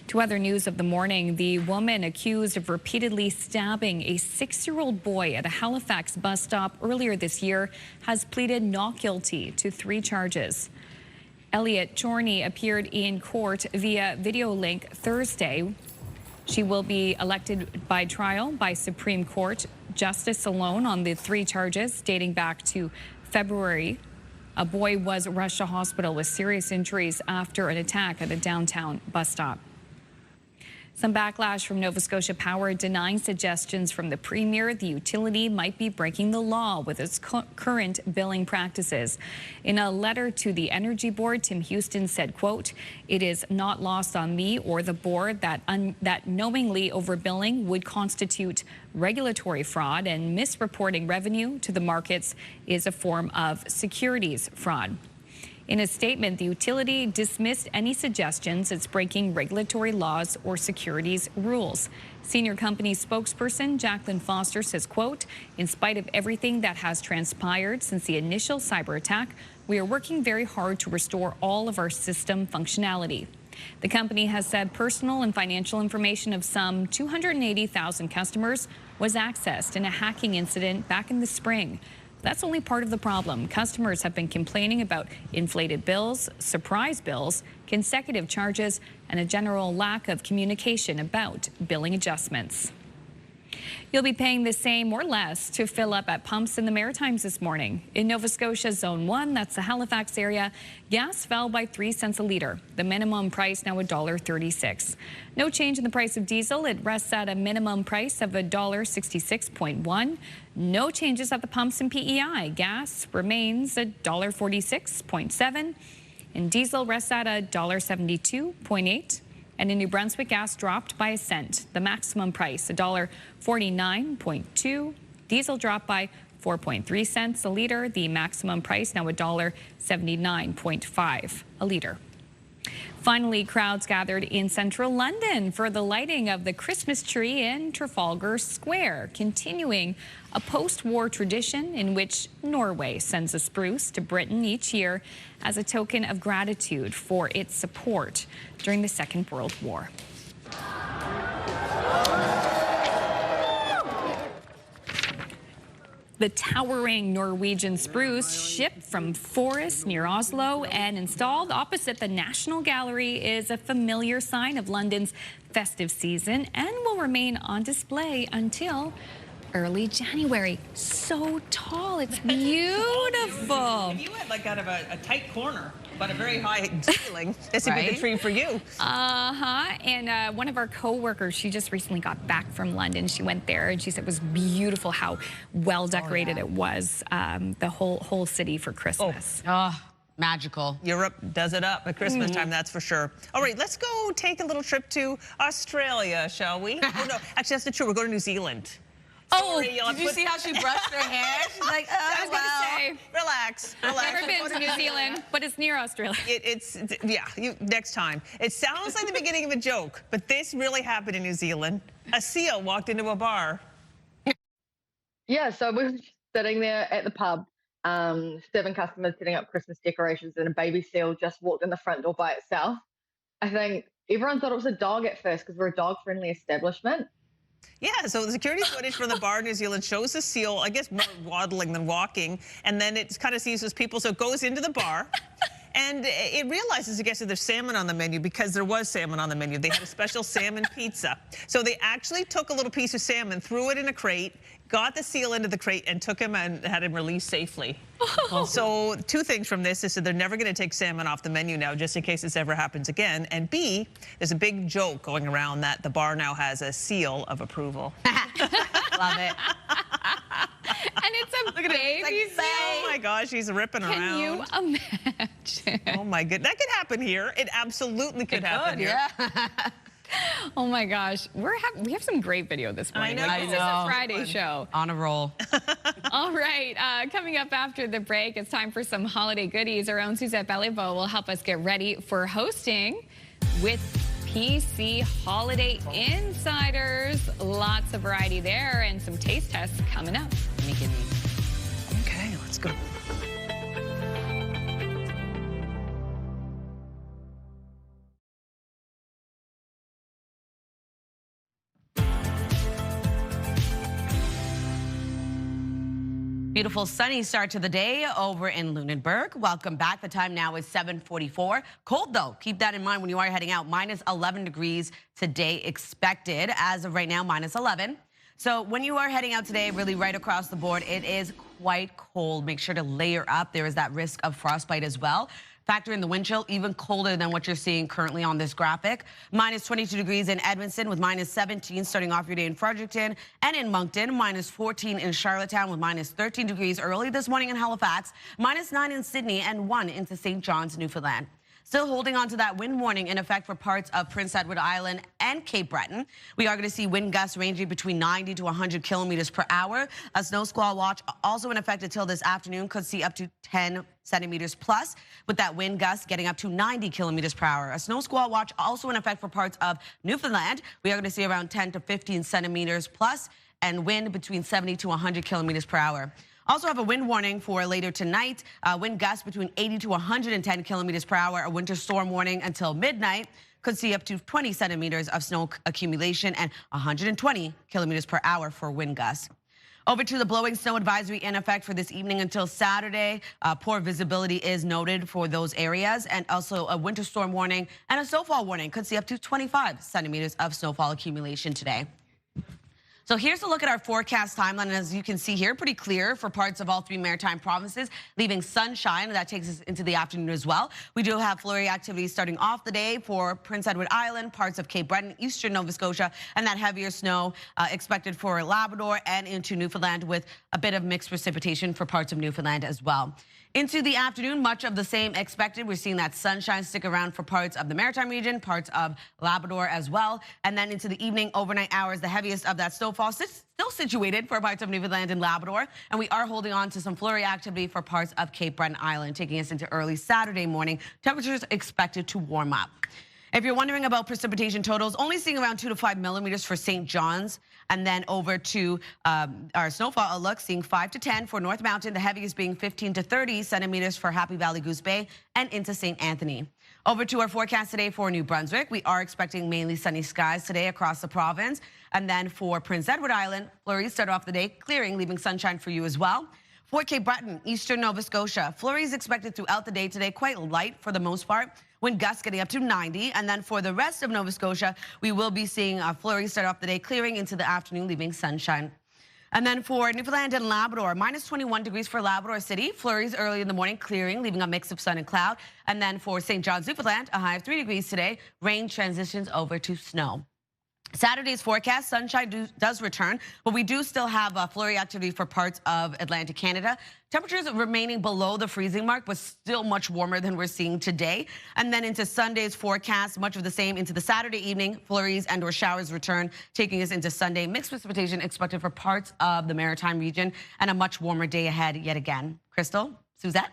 To other news of the morning, the woman accused of repeatedly stabbing a 6-year-old boy at a Halifax bus stop earlier this year has pleaded not guilty to 3 charges. Elliot Chorney appeared in court via video link Thursday. She will be elected by trial by Supreme Court justice alone on the 3 charges dating back to February. A boy was rushed to hospital with serious injuries after an attack at a downtown bus stop. Some backlash from Nova Scotia Power denying suggestions from the Premier the utility might be breaking the law with its current billing practices. In a letter to the Energy Board, Tim Houston said, quote, "It is not lost on me or the board that knowingly overbilling would constitute regulatory fraud, and misreporting revenue to the markets is a form of securities fraud." In a statement, the utility dismissed any suggestions it's breaking regulatory laws or securities rules. Senior company spokesperson Jacqueline Foster says, quote, "In spite of everything that has transpired since the initial cyber attack, we are working very hard to restore all of our system functionality." The company has said personal and financial information of some 280,000 customers was accessed in a hacking incident back in the spring. That's only part of the problem. Customers have been complaining about inflated bills, surprise bills, consecutive charges, and a general lack of communication about billing adjustments. You'll be paying the same or less to fill up at pumps in the Maritimes this morning. In Nova Scotia Zone 1, that's the Halifax area, gas fell by 3 cents a litre. The minimum price now $1.36. No change in the price of diesel. It rests at a minimum price of $1.66.1. No changes at the pumps in PEI. Gas remains $1.46.7, and diesel rests at $1.72.8. And in New Brunswick, gas dropped by a cent. The maximum price, $1.49.2. Diesel dropped by 4.3 cents a litre. The maximum price now $1.79.5 a litre. Finally, crowds gathered in central London for the lighting of the Christmas tree in Trafalgar Square, continuing a post-war tradition in which Norway sends a spruce to Britain each year as a token of gratitude for its support during the Second World War. The towering Norwegian spruce shipped from forests near Oslo and installed opposite the National Gallery is a familiar sign of London's festive season and will remain on display until early January. So tall, it's beautiful. You went like out of a tight corner, but a very high ceiling. This would be the tree for you. And one of our co-workers, she just recently got back from London. She went there and she said it was beautiful how well decorated it was, the whole city for Christmas. Magical. Europe does it up at Christmas time, that's for sure. All right, let's go take a little trip to Australia, shall we? Oh, no, actually, that's not true. We're going to New Zealand. Sorry, did you see how she brushed her hair? She's like, I was going to say, relax. I've never been to New Zealand, but it's near Australia. Next time. It sounds like the beginning of a joke, but this really happened in New Zealand. A seal walked into a bar. Yeah, so we were sitting there at the pub, 7 customers setting up Christmas decorations, and a baby seal just walked in the front door by itself. I think everyone thought it was a dog at first because we're a dog-friendly establishment. Yeah, so the security footage from the bar in New Zealand shows the seal, I guess more waddling than walking, and then it kind of sees those people, so it goes into the bar. And it realizes, I guess, that there's salmon on the menu because there was salmon on the menu. They had a special salmon pizza. So they actually took a little piece of salmon, threw it in a crate, got the seal into the crate, and took him and had him released safely. So 2 things from this is that they're never going to take salmon off the menu now, just in case this ever happens again. And B, there's a big joke going around that the bar now has a seal of approval. Love it. And it's a baby seal. Oh my gosh, he's ripping around. Can you imagine? Oh my goodness, that could happen here. It absolutely could happen here. Yeah. Oh my gosh, we have some great video this morning. I know. This is a Friday show. On a roll. All right, coming up after the break, it's time for some holiday goodies. Our own Suzette Beliveau will help us get ready for hosting with PC Holiday Insiders. Lots of variety there and some taste tests coming up. Okay, let's go. Beautiful sunny start to the day over in Lunenburg. Welcome back. The time now is 7:44. Cold though. Keep that in mind when you are heading out. Minus 11 degrees today expected. As of right now, minus 11. So when you are heading out today, really right across the board, it is quite cold. Make sure to layer up. There is that risk of frostbite as well. Factor in the wind chill, even colder than what you're seeing currently on this graphic. Minus 22 degrees in Edmonton with minus 17 starting off your day in Fredericton and in Moncton. Minus 14 in Charlottetown with minus 13 degrees early this morning in Halifax. Minus 9 in Sydney and 1 into St. John's, Newfoundland. Still holding on to that wind warning in effect for parts of Prince Edward Island and Cape Breton. We are going to see wind gusts ranging between 90 to 100 kilometers per hour. A snow squall watch also in effect until this afternoon. Could see up to 10 centimeters plus, with that wind gust getting up to 90 kilometers per hour. A snow squall watch also in effect for parts of Newfoundland. We are going to see around 10 to 15 centimeters plus and wind between 70 to 100 kilometers per hour. Also have a wind warning for later tonight. Wind gusts between 80 to 110 kilometers per hour. A winter storm warning until midnight. Could see up to 20 centimeters of snow accumulation and 120 kilometers per hour for wind gusts. Over to the blowing snow advisory in effect for this evening until Saturday. Poor visibility is noted for those areas, and also a winter storm warning and a snowfall warning. Could see up to 25 centimeters of snowfall accumulation today. So here's a look at our forecast timeline. As you can see here, pretty clear for parts of all 3 maritime provinces, leaving sunshine. That takes us into the afternoon as well. We do have flurry activity starting off the day for Prince Edward Island, parts of Cape Breton, eastern Nova Scotia, and that heavier snow expected for Labrador and into Newfoundland, with a bit of mixed precipitation for parts of Newfoundland as well. Into the afternoon, much of the same expected. We're seeing that sunshine stick around for parts of the Maritime region, parts of Labrador as well. And then into the evening, overnight hours, the heaviest of that snowfall still situated for parts of Newfoundland and Labrador. And we are holding on to some flurry activity for parts of Cape Breton Island, taking us into early Saturday morning. Temperatures expected to warm up. If you're wondering about precipitation totals, only seeing around 2 to 5 millimeters for St. John's, and then over to our snowfall outlook, seeing 5 to 10 for North Mountain, the heaviest being 15 to 30 centimeters for Happy Valley Goose Bay and into St. Anthony. Over to our forecast today for New Brunswick, we are expecting mainly sunny skies today across the province. And then for Prince Edward Island, flurries start off the day clearing, leaving sunshine for you as well. For Cape Breton, eastern Nova Scotia, flurries expected throughout the day today, quite light for the most part. Wind gusts getting up to 90. And then for the rest of Nova Scotia, we will be seeing flurries start off the day, clearing into the afternoon, leaving sunshine. And then for Newfoundland and Labrador, minus 21 degrees for Labrador City. Flurries early in the morning, clearing, leaving a mix of sun and cloud. And then for St. John's, Newfoundland, a high of 3 degrees today. Rain transitions over to snow. Saturday's forecast, sunshine does return, but we do still have flurry activity for parts of Atlantic Canada. Temperatures remaining below the freezing mark, but still much warmer than we're seeing today. And then into Sunday's forecast, much of the same into the Saturday evening. Flurries and or showers return, taking us into Sunday. Mixed precipitation expected for parts of the Maritime region and a much warmer day ahead yet again. Crystal, Suzette?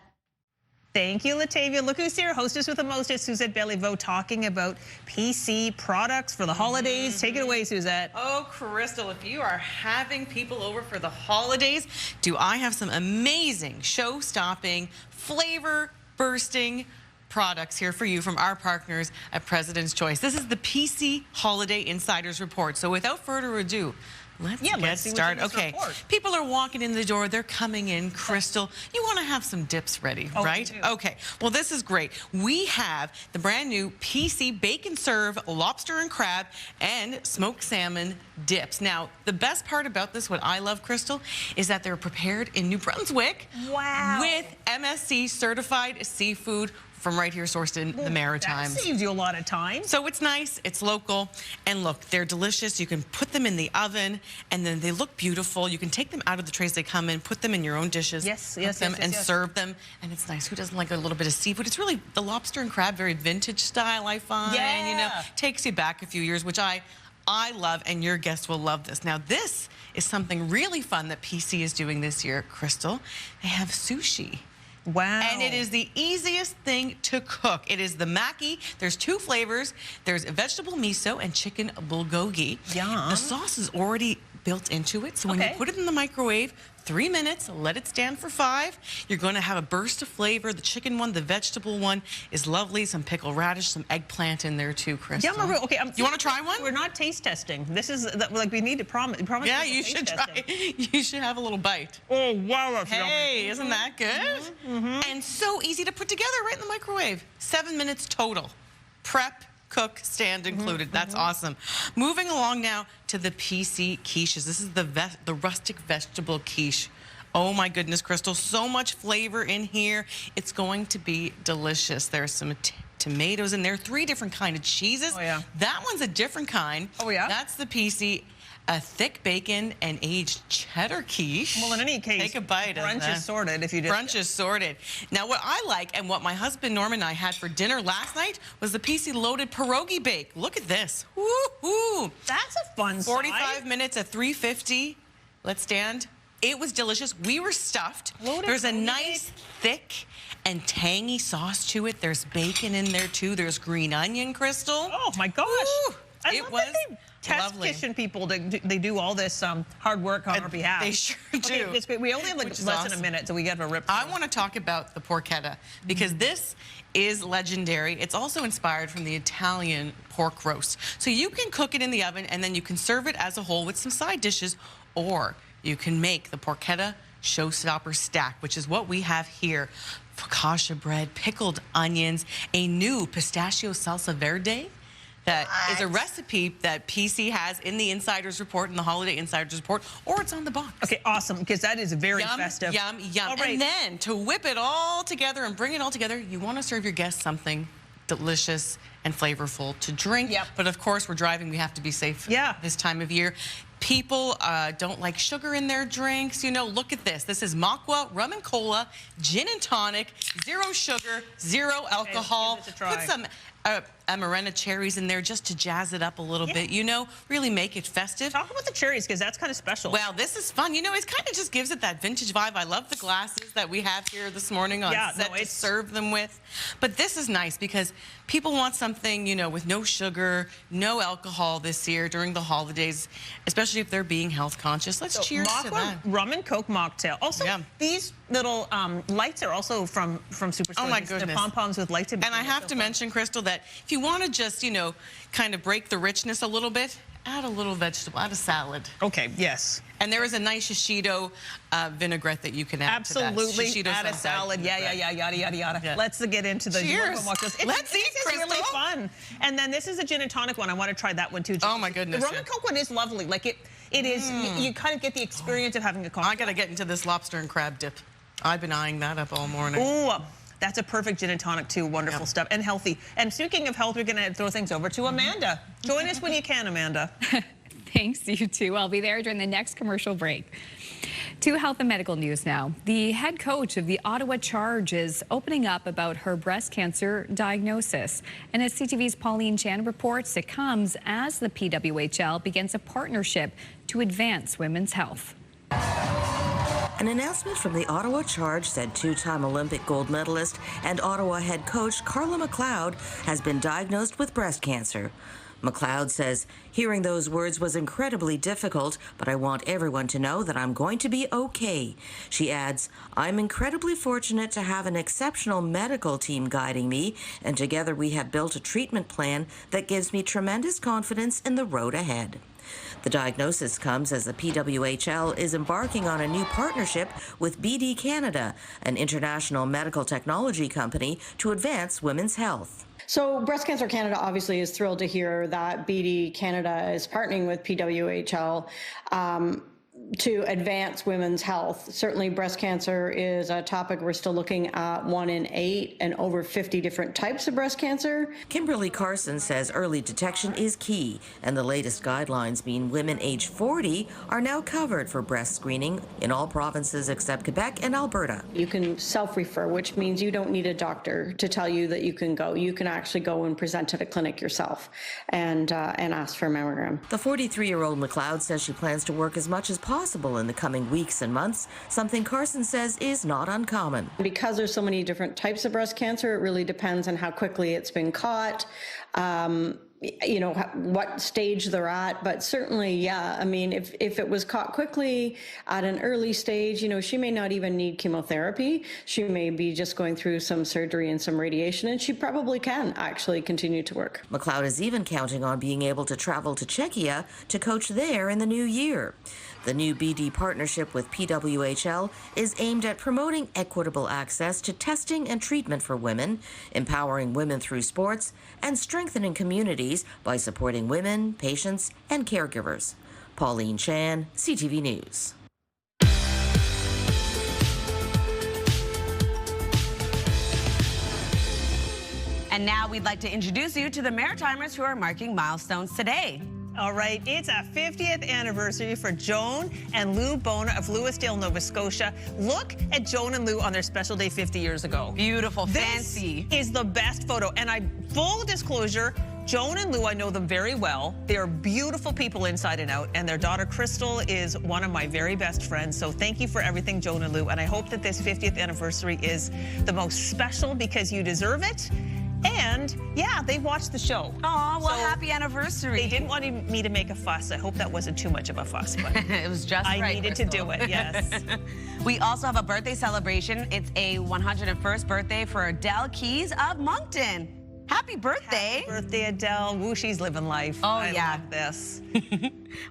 Thank you, Latavia. Look who's here, hostess with the mostest, Suzette Béliveau, talking about PC products for the holidays. Take it away, Suzette. Oh, Crystal, if you are having people over for the holidays, do I have some amazing show-stopping, flavor-bursting products here for you from our partners at President's Choice. This is the PC Holiday Insiders Report. So without further ado, let's get started. Okay, people are walking in the door. They're coming in. Crystal, you want to have some dips ready, right? Okay, well, this is great. We have the brand new PC Bacon Serve Lobster and Crab and Smoked Salmon dips. Now, the best part about this, what I love, Crystal, is that they're prepared in New Brunswick with MSC certified seafood from right here, sourced in the Maritimes. That saves you a lot of time. So it's nice, it's local, and look, they're delicious. You can put them in the oven, and then they look beautiful. You can take them out of the trays they come in, put them in your own dishes, and serve them, and it's nice. Who doesn't like a little bit of seafood? It's really the lobster and crab, very vintage style, I find. Yeah. You know, takes you back a few years, which I love, and your guests will love this. Now, this is something really fun that PC is doing this year, Crystal. They have sushi. Wow. And it is the easiest thing to cook. It is the maki. There's two flavors. There's vegetable miso and chicken bulgogi. Yum. The sauce is already built into it. So when you put it in the microwave, 3 minutes, let it stand for 5. You're going to have a burst of flavor. The chicken one, the vegetable one is lovely. Some pickled radish, some eggplant in there too, Crystal. Yeah, Maru, okay. You want to try one? We're not taste testing. This is like we need to promise. Yeah, you should try. You should have a little bite. Oh wow, that's hey, isn't that good? And so easy to put together right in the microwave. 7 minutes total. Prep, cook, stand included. That's awesome. Moving along now to the PC quiches. This is the rustic vegetable quiche. Oh my goodness, Crystal, so much flavor in here. It's going to be delicious. There's some tomatoes in there, 3 different kind of cheeses. Oh yeah. That one's a different kind. Oh yeah. That's the PC. A thick bacon and aged cheddar quiche. Well, in any case, take a bite of that. Brunch is sorted if you did. Brunch is sorted. Now, what I like and what my husband Norman and I had for dinner last night was the PC loaded pierogi bake. Look at this. Woo-hoo. That's a fun 45 minutes at 350. Let's stand. It was delicious. We were stuffed. There's a nice, thick, and tangy sauce to it. There's bacon in there, too. There's green onion, Crystal. Oh, my gosh. Ooh, I love that they test kitchen people. They do all this hard work on our behalf. They sure do. It's great. We only have like less than a minute, so we got to rip. I want to talk about the porchetta because this is legendary. It's also inspired from the Italian pork roast. So you can cook it in the oven and then you can serve it as a whole with some side dishes, or you can make the porchetta showstopper stack, which is what we have here. Focaccia bread, pickled onions, a new pistachio salsa verde. That is a recipe that PC has in the Insiders Report, in the Holiday Insiders Report, or it's on the box. Okay, awesome, because that is very festive. Yum, yum. All right. And then to whip it all together and bring it all together, you want to serve your guests something delicious and flavorful to drink. Yep. But of course, we're driving. We have to be safe this time of year. People don't like sugar in their drinks. You know, look at this. This is Makwa rum and cola, gin and tonic, 0 sugar, 0 alcohol. Give it a try. Put some Amarena cherries in there just to jazz it up a little bit, you know, really make it festive. Talk about the cherries, because that's kind of special. Well, this is fun. You know, it kind of just gives it that vintage vibe. I love the glasses that we have here this morning on set to serve them with. But this is nice because people want something, you know, with no sugar, no alcohol this year during the holidays, especially if they're being health conscious. Let's cheers to that. Rum and Coke mocktail. Also, these little lights are also from Superstore. Oh my goodness. The pom-poms with lights. And I have to mention, Crystal, that if you want to just, you know, kind of break the richness a little bit, add a little vegetable, add a salad. Okay, yes. And there is a nice shishito vinaigrette that you can add to that. Absolutely, add a salad. Yeah, yada, yada, yada. Yeah. Let's get into the cheers. Let's eat, Crystal. It's really fun. And then this is a gin and tonic one. I want to try that one too. Oh my goodness. The rum and Coke one is lovely. Like it is. You kind of get the experience of having a cocktail. I got to get into this lobster and crab dip. I've been eyeing that up all morning. Ooh. That's a perfect gin and tonic, too. Wonderful stuff. And healthy. And speaking of health, we're going to throw things over to Amanda. Join us when you can, Amanda. Thanks, you too. I'll be there during the next commercial break. To health and medical news now. The head coach of the Ottawa Charge is opening up about her breast cancer diagnosis. And as CTV's Pauline Chan reports, it comes as the PWHL begins a partnership to advance women's health. An announcement from the Ottawa Charge said two-time Olympic gold medalist and Ottawa head coach Carla McLeod has been diagnosed with breast cancer. McLeod says, hearing those words was incredibly difficult, but I want everyone to know that I'm going to be okay. She adds, I'm incredibly fortunate to have an exceptional medical team guiding me, and together we have built a treatment plan that gives me tremendous confidence in the road ahead. The diagnosis comes as the PWHL is embarking on a new partnership with BD Canada, an international medical technology company, to advance women's health. So Breast Cancer Canada obviously is thrilled to hear that BD Canada is partnering with PWHL to advance women's health. Certainly breast cancer is a topic we're still looking at 1 in 8 and over 50 different types of breast cancer. Kimberly Carson says early detection is key, and the latest guidelines mean women age 40 are now covered for breast screening in all provinces except Quebec and Alberta. You can self-refer, which means you don't need a doctor to tell you that you can go. You can actually go and present at a clinic yourself and ask for a mammogram. The 43-year-old McLeod says she plans to work as much as possible in the coming weeks and months, something Carson says is not uncommon. Because there's so many different types of breast cancer, it really depends on how quickly it's been caught, you know, what stage they're at. But certainly, yeah, I mean, if it was caught quickly at an early stage, you know, she may not even need chemotherapy. She may be just going through some surgery and some radiation, and she probably can actually continue to work. McLeod is even counting on being able to travel to Czechia to coach there in the new year. The new BD partnership with PWHL is aimed at promoting equitable access to testing and treatment for women, empowering women through sports, and strengthening communities by supporting women, patients, and caregivers. Pauline Chan, CTV News. And now we'd like to introduce you to the Maritimers who are marking milestones today. All right, it's a 50th anniversary for Joan and Lou Bona of Lewisdale, Nova Scotia. Look at Joan and Lou on their special day 50 years ago. Beautiful, fancy. This is the best photo. And full disclosure, Joan and Lou, I know them very well. They're beautiful people inside and out, and their daughter Crystal is one of my very best friends. So thank you for everything, Joan and Lou. And I hope that this 50th anniversary is the most special because you deserve it. And yeah, they watched the show. Oh, well, happy anniversary. They didn't want me to make a fuss. I hope that wasn't too much of a fuss, but it was just I right, needed Crystal. to do it, yes. We also have a birthday celebration. It's a 101st birthday for Adele Keys of Moncton. Happy birthday. Happy birthday, Adele. Woo, she's living life. Oh, I yeah. love this.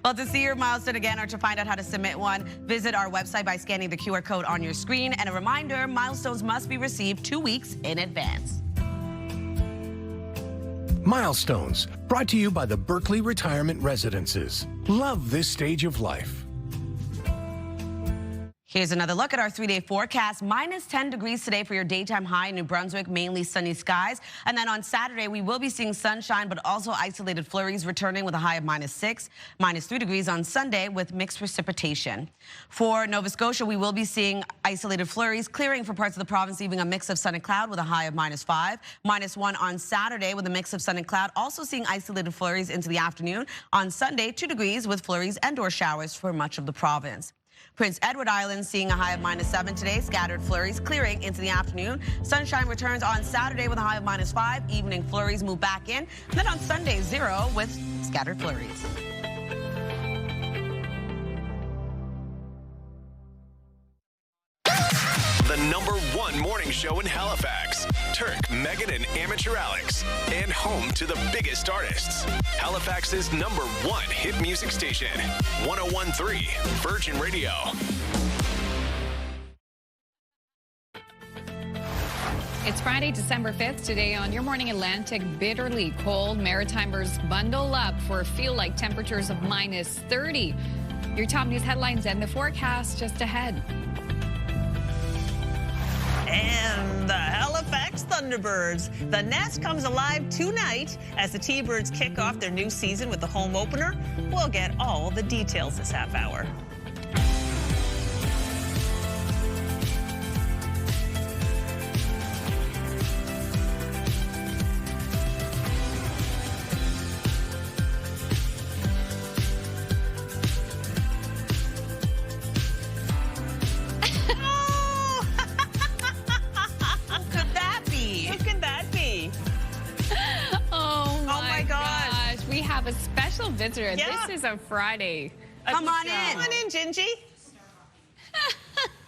Well, to see your milestone again or to find out how to submit one, visit our website by scanning the QR code on your screen. And a reminder, milestones must be received 2 weeks in advance. Milestones, brought to you by the Berkeley Retirement Residences. Love this stage of life. Here's another look at our 3-day forecast. Minus 10 degrees today for your daytime high in New Brunswick, mainly sunny skies. And then on Saturday, we will be seeing sunshine, but also isolated flurries returning with a high of -6. -3 degrees on Sunday with mixed precipitation. For Nova Scotia, we will be seeing isolated flurries clearing for parts of the province, leaving a mix of sun and cloud with a high of -5. -1 on Saturday with a mix of sun and cloud. Also seeing isolated flurries into the afternoon. On Sunday, 2 degrees with flurries and/or showers for much of the province. Prince Edward Island seeing a high of -7 today. Scattered flurries clearing into the afternoon. Sunshine returns on Saturday with a high of -5. Evening flurries move back in. And then on Sunday, 0 with scattered flurries. The #1 morning show in Halifax. Turk, Megan, and Amateur Alex. And home to the biggest artists. Halifax's #1 hit music station. 101.3 Virgin Radio. It's Friday, December 5th. Today on Your Morning Atlantic, bitterly cold. Maritimers bundle up for feel-like temperatures of -30. Your top news headlines and the forecast just ahead. And the Halifax Thunderbirds. The nest comes alive tonight as the T-Birds kick off their new season with the home opener. We'll get all the details this half hour. have a special visitor. Yeah. This is a Friday. Come on in. Come on in, Gingy.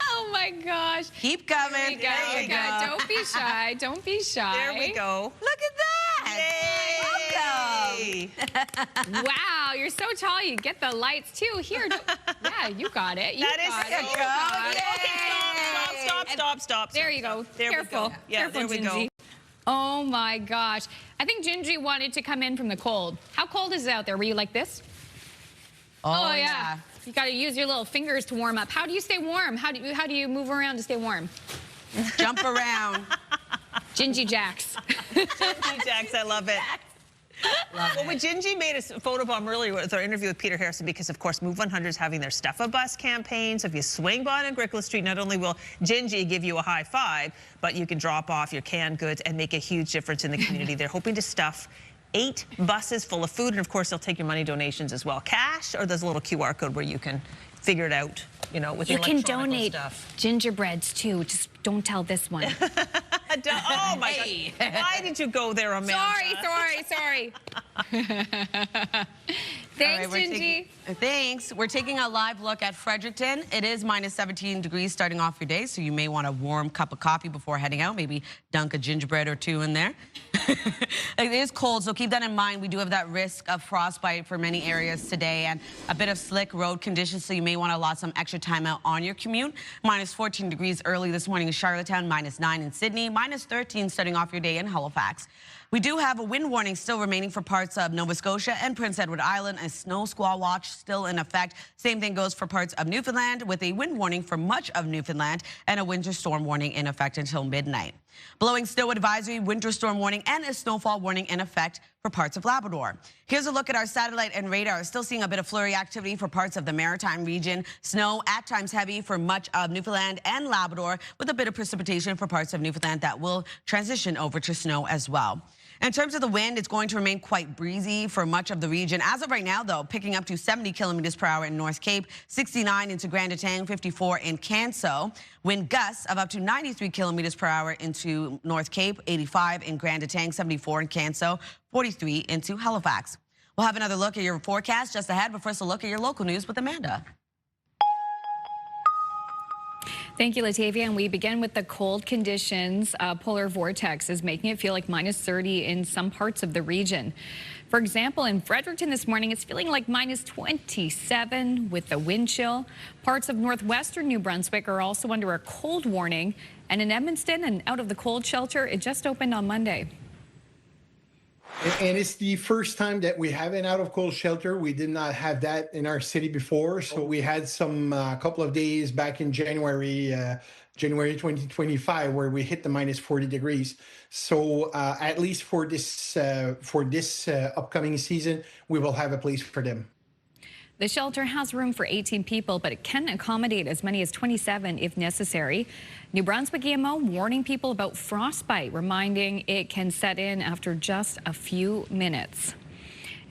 Oh my gosh. Keep coming. There you go. Don't be shy. Don't be shy. There we go. Look at that. Yay. Welcome. Wow, you're so tall. You get the lights too. Here. Yeah, you got it. That is so got it. Okay, stop. There you go. There Careful. we go. Yeah, Careful, there we go. Gingy. Oh my gosh. I think Gingy wanted to come in from the cold. How cold is it out there? Were you like this? Oh, yeah. You got to use your little fingers to warm up. How do you stay warm? How do you move around to stay warm? Jump around. Gingy Jacks. Gingy Jacks, I love it. When Gingy made a photobomb earlier with our interview with Peter Harrison, because of course Move 100 is having their Stuff a Bus campaign. So if you swing by on Grickle Street, not only will Gingy give you a high five, but you can drop off your canned goods and make a huge difference in the community. They're hoping to stuff 8 buses full of food, and of course they'll take your money donations as well. Cash, or there's a little QR code where you can figure it out, you know, with the electronic stuff. You can donate gingerbreads too. Just don't tell this one. Oh my God! Why did you go there, Amanda? Sorry. Thanks, Right, Gingy. Thanks. We're taking a live look at Fredericton. It is minus 17 degrees starting off your day, so you may want a warm cup of coffee before heading out. Maybe dunk a gingerbread or two in there. It is cold, so keep that in mind. We do have that risk of frostbite for many areas today and a bit of slick road conditions, so you may want to allot some extra time out on your commute. Minus 14 degrees early this morning in Charlottetown, minus 9 in Sydney, minus 13 starting off your day in Halifax. We do have a wind warning still remaining for parts of Nova Scotia and Prince Edward Island. A snow squall watch still in effect. Same thing goes for parts of Newfoundland, with a wind warning for much of Newfoundland and a winter storm warning in effect until midnight. Blowing snow advisory, winter storm warning, and a snowfall warning in effect for parts of Labrador. Here's a look at our satellite and radar. Still seeing a bit of flurry activity for parts of the Maritime region. Snow at times heavy for much of Newfoundland and Labrador, with a bit of precipitation for parts of Newfoundland that will transition over to snow as well. In terms of the wind, it's going to remain quite breezy for much of the region. As of right now, though, picking up to 70 kilometers per hour in North Cape, 69 into Grand Etang, 54 in Canso. Wind gusts of up to 93 kilometers per hour into North Cape, 85 in Grand Etang, 74 in Canso, 43 into Halifax. We'll have another look at your forecast just ahead, but first a look at your local news with Amanda. Thank you, Latavia. And we begin with the cold conditions. Polar vortex is making it feel like minus 30 in some parts of the region. For example, in Fredericton this morning, it's feeling like minus 27 with the wind chill. Parts of northwestern New Brunswick are also under a cold warning. And in Edmundston and out of the cold shelter, it just opened on Monday. And it's the first time that we have an out of cold shelter. We did not have that in our city before. So we had some couple of days back in January 2025, where we hit the minus 40 degrees. So at least for this upcoming season, we will have a place for them. The shelter has room for 18 people, but it can accommodate as many as 27 if necessary. New Brunswick EMO warning people about frostbite, reminding it can set in after just a few minutes.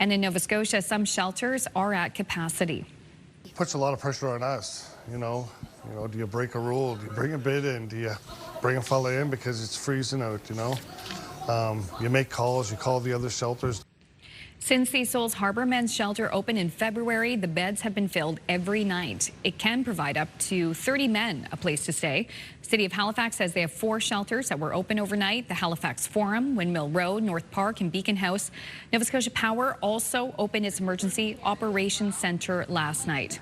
And in Nova Scotia, some shelters are at capacity. It puts a lot of pressure on us, you know, do you break a rule? Do you bring a bid in? Do you bring a fella in because it's freezing out, you know? You make calls, you call the other shelters. Since the Souls Harbor Men's Shelter opened in February, the beds have been filled every night. It can provide up to 30 men a place to stay. City of Halifax says they have 4 shelters that were open overnight: the Halifax Forum, Windmill Road, North Park, and Beacon House. Nova Scotia Power also opened its Emergency Operations Centre last night.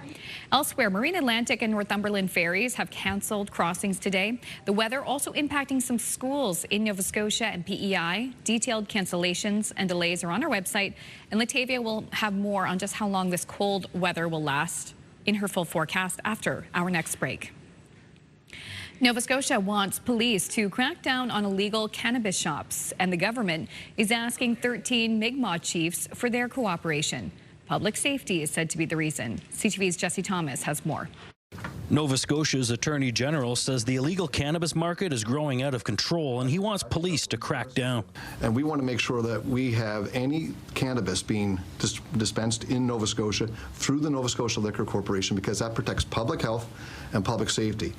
Elsewhere, Marine Atlantic and Northumberland ferries have cancelled crossings today. The weather also impacting some schools in Nova Scotia and PEI. Detailed cancellations and delays are on our website, and Latavia will have more on just how long this cold weather will last in her full forecast after our next break. Nova Scotia wants police to crack down on illegal cannabis shops, and the government is asking 13 Mi'kmaq chiefs for their cooperation. Public safety is said to be the reason. CTV's Jesse Thomas has more. Nova Scotia's Attorney General says the illegal cannabis market is growing out of control, and he wants police to crack down. And we want to make sure that we have any cannabis being dispensed in Nova Scotia through the Nova Scotia Liquor Corporation, because that protects public health and public safety.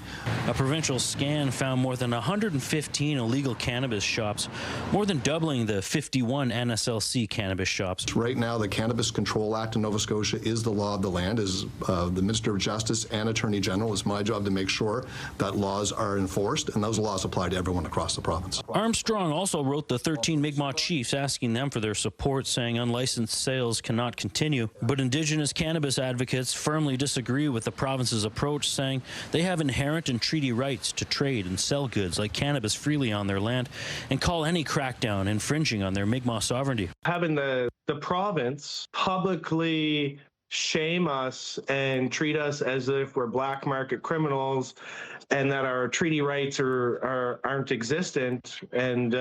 A provincial scan found more than 115 illegal cannabis shops, more than doubling the 51 NSLC cannabis shops. Right now, the Cannabis Control Act in Nova Scotia is the law of the land. As the Minister of Justice and Attorney General, it's my job to make sure that laws are enforced, and those laws apply to everyone across the province. Armstrong also wrote the 13 Mi'kmaq chiefs asking them for their support, saying unlicensed sales cannot continue. But Indigenous cannabis advocates firmly disagree with the province's approach, saying they have inherent and treaty rights to trade and sell goods like cannabis freely on their land, and call any crackdown infringing on their Mi'kmaq sovereignty. Having the province publicly shame us and treat us as if we're black market criminals and that our treaty rights aren't existent, and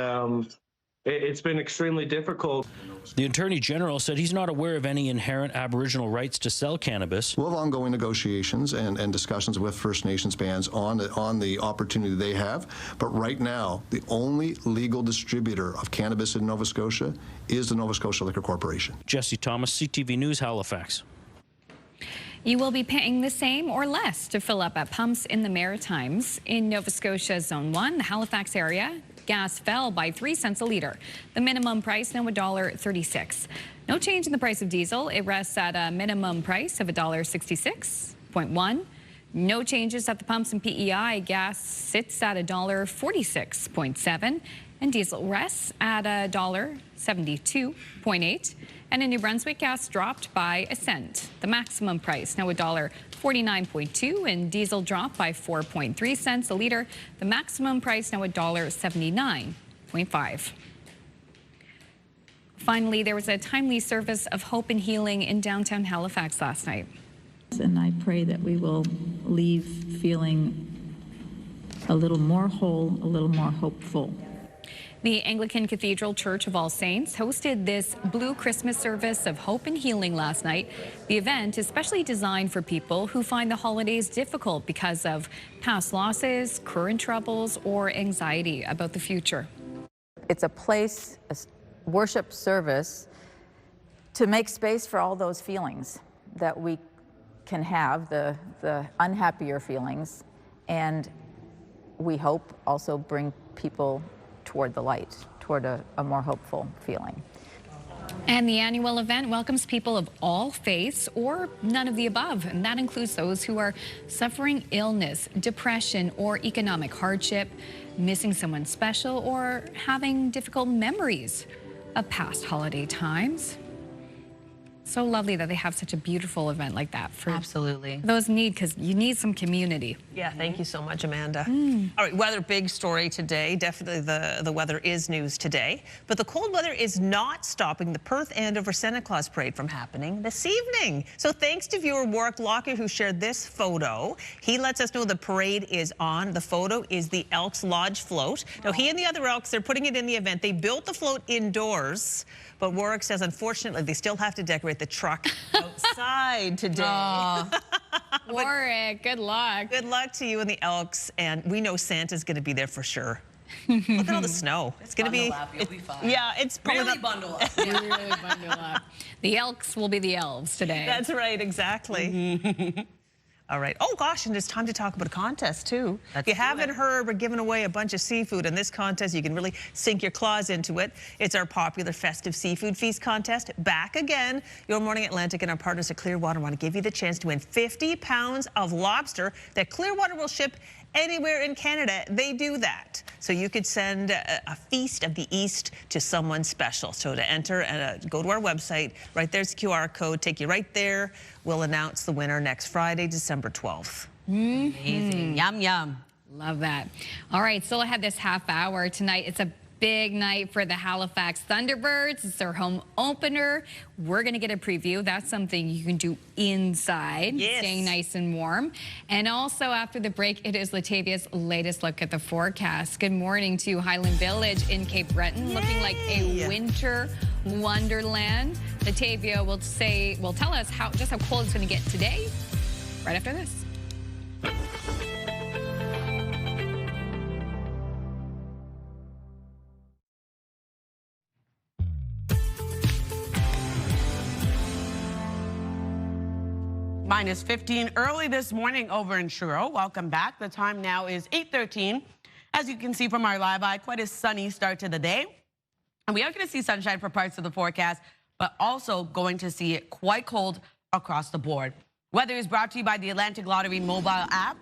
it's been extremely difficult. The Attorney General said he's not aware of any inherent Aboriginal rights to sell cannabis. We'll have ongoing negotiations and discussions with First Nations bands on the opportunity they have. But right now, the only legal distributor of cannabis in Nova Scotia is the Nova Scotia Liquor Corporation. Jesse Thomas, CTV News, Halifax. You will be paying the same or less to fill up at pumps in the Maritimes. In Nova Scotia Zone 1, the Halifax area, gas fell by 3 cents a litre. The minimum price now $1.36. No change in the price of diesel. It rests at a minimum price of $1.66.1. No changes at the pumps in PEI. Gas sits at $1.46.7. And diesel rests at $1.72.8. And in New Brunswick, gas dropped by a cent. The maximum price now $1.49.2, and diesel dropped by 4.3 cents a litre. The maximum price now $1.79.5. Finally, there was a timely service of hope and healing in downtown Halifax last night. And I pray that we will leave feeling a little more whole, a little more hopeful. The Anglican Cathedral Church of All Saints hosted this Blue Christmas service of hope and healing last night. The event is specially designed for people who find the holidays difficult because of past losses, current troubles, or anxiety about the future. It's a place, a worship service, to make space for all those feelings that we can have, the unhappier feelings, and we hope also bring people toward the light, toward a more hopeful feeling. And the annual event welcomes people of all faiths or none of the above, and that includes those who are suffering illness, depression, or economic hardship, missing someone special, or having difficult memories of past holiday times. So lovely that they have such a beautiful event like that for absolutely those need, because you need some community. Yeah, thank you so much, Amanda. All right, weather, big story today. Definitely the weather is news today. But the cold weather is not stopping the Perth Andover Santa Claus Parade from happening this evening. So thanks to viewer Warwick Lockyer, who shared this photo. He lets us know the parade is on. The photo is the Elks Lodge float. Now, he and the other Elks, they're putting it in the event. They built the float indoors. But Warwick says, unfortunately, they still have to decorate the truck outside today. Warwick, good luck. Good luck to you and the Elks. And we know Santa's going to be there for sure. Look at all the snow. It's going to be... You'll be fine. Yeah, it's probably really bundle up. Really bundle up. The Elks will be the elves today. That's right, exactly. All right. Oh, gosh, and it's time to talk about a contest, too. If you haven't heard, we're giving away a bunch of seafood in this contest. You can really sink your claws into it. It's our popular festive seafood feast contest. Back again. Your Morning Atlantic and our partners at Clearwater want to give you the chance to win 50 pounds of lobster that Clearwater will ship anywhere in Canada. They do that. So you could send a feast of the East to someone special. So to enter, go to our website. Right there's the QR code. Take you right there. We'll announce the winner next Friday, December 12th. Amazing. Yum, yum. Love that. All right, still ahead this half hour tonight. It's a big night for the Halifax Thunderbirds. It's their home opener. We're going to get a preview. That's something you can do inside, staying nice and warm. And also after the break, it is Latavia's latest look at the forecast. Good morning to Highland Village in Cape Breton, looking like a winter wonderland. Latavia will tell us just how cold it's going to get today, right after this. minus 15 early this morning over in Truro. Welcome back. The time now is 8:13. As you can see from our live eye, quite a sunny start to the day. And we are going to see sunshine for parts of the forecast, but also going to see it quite cold across the board. Weather is brought to you by the Atlantic Lottery mobile app.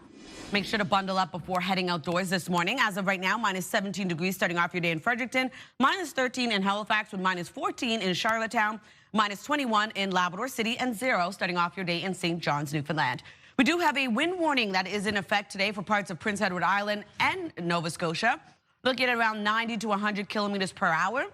Make sure to bundle up before heading outdoors this morning. As of right now, minus 17 degrees starting off your day in Fredericton, minus 13 in Halifax with minus 14 in Charlottetown, minus 21 in Labrador City, and 0 starting off your day in St. John's, Newfoundland. We do have a wind warning that is in effect today for parts of Prince Edward Island and Nova Scotia. Looking at around 90 to 100 kilometers per hour.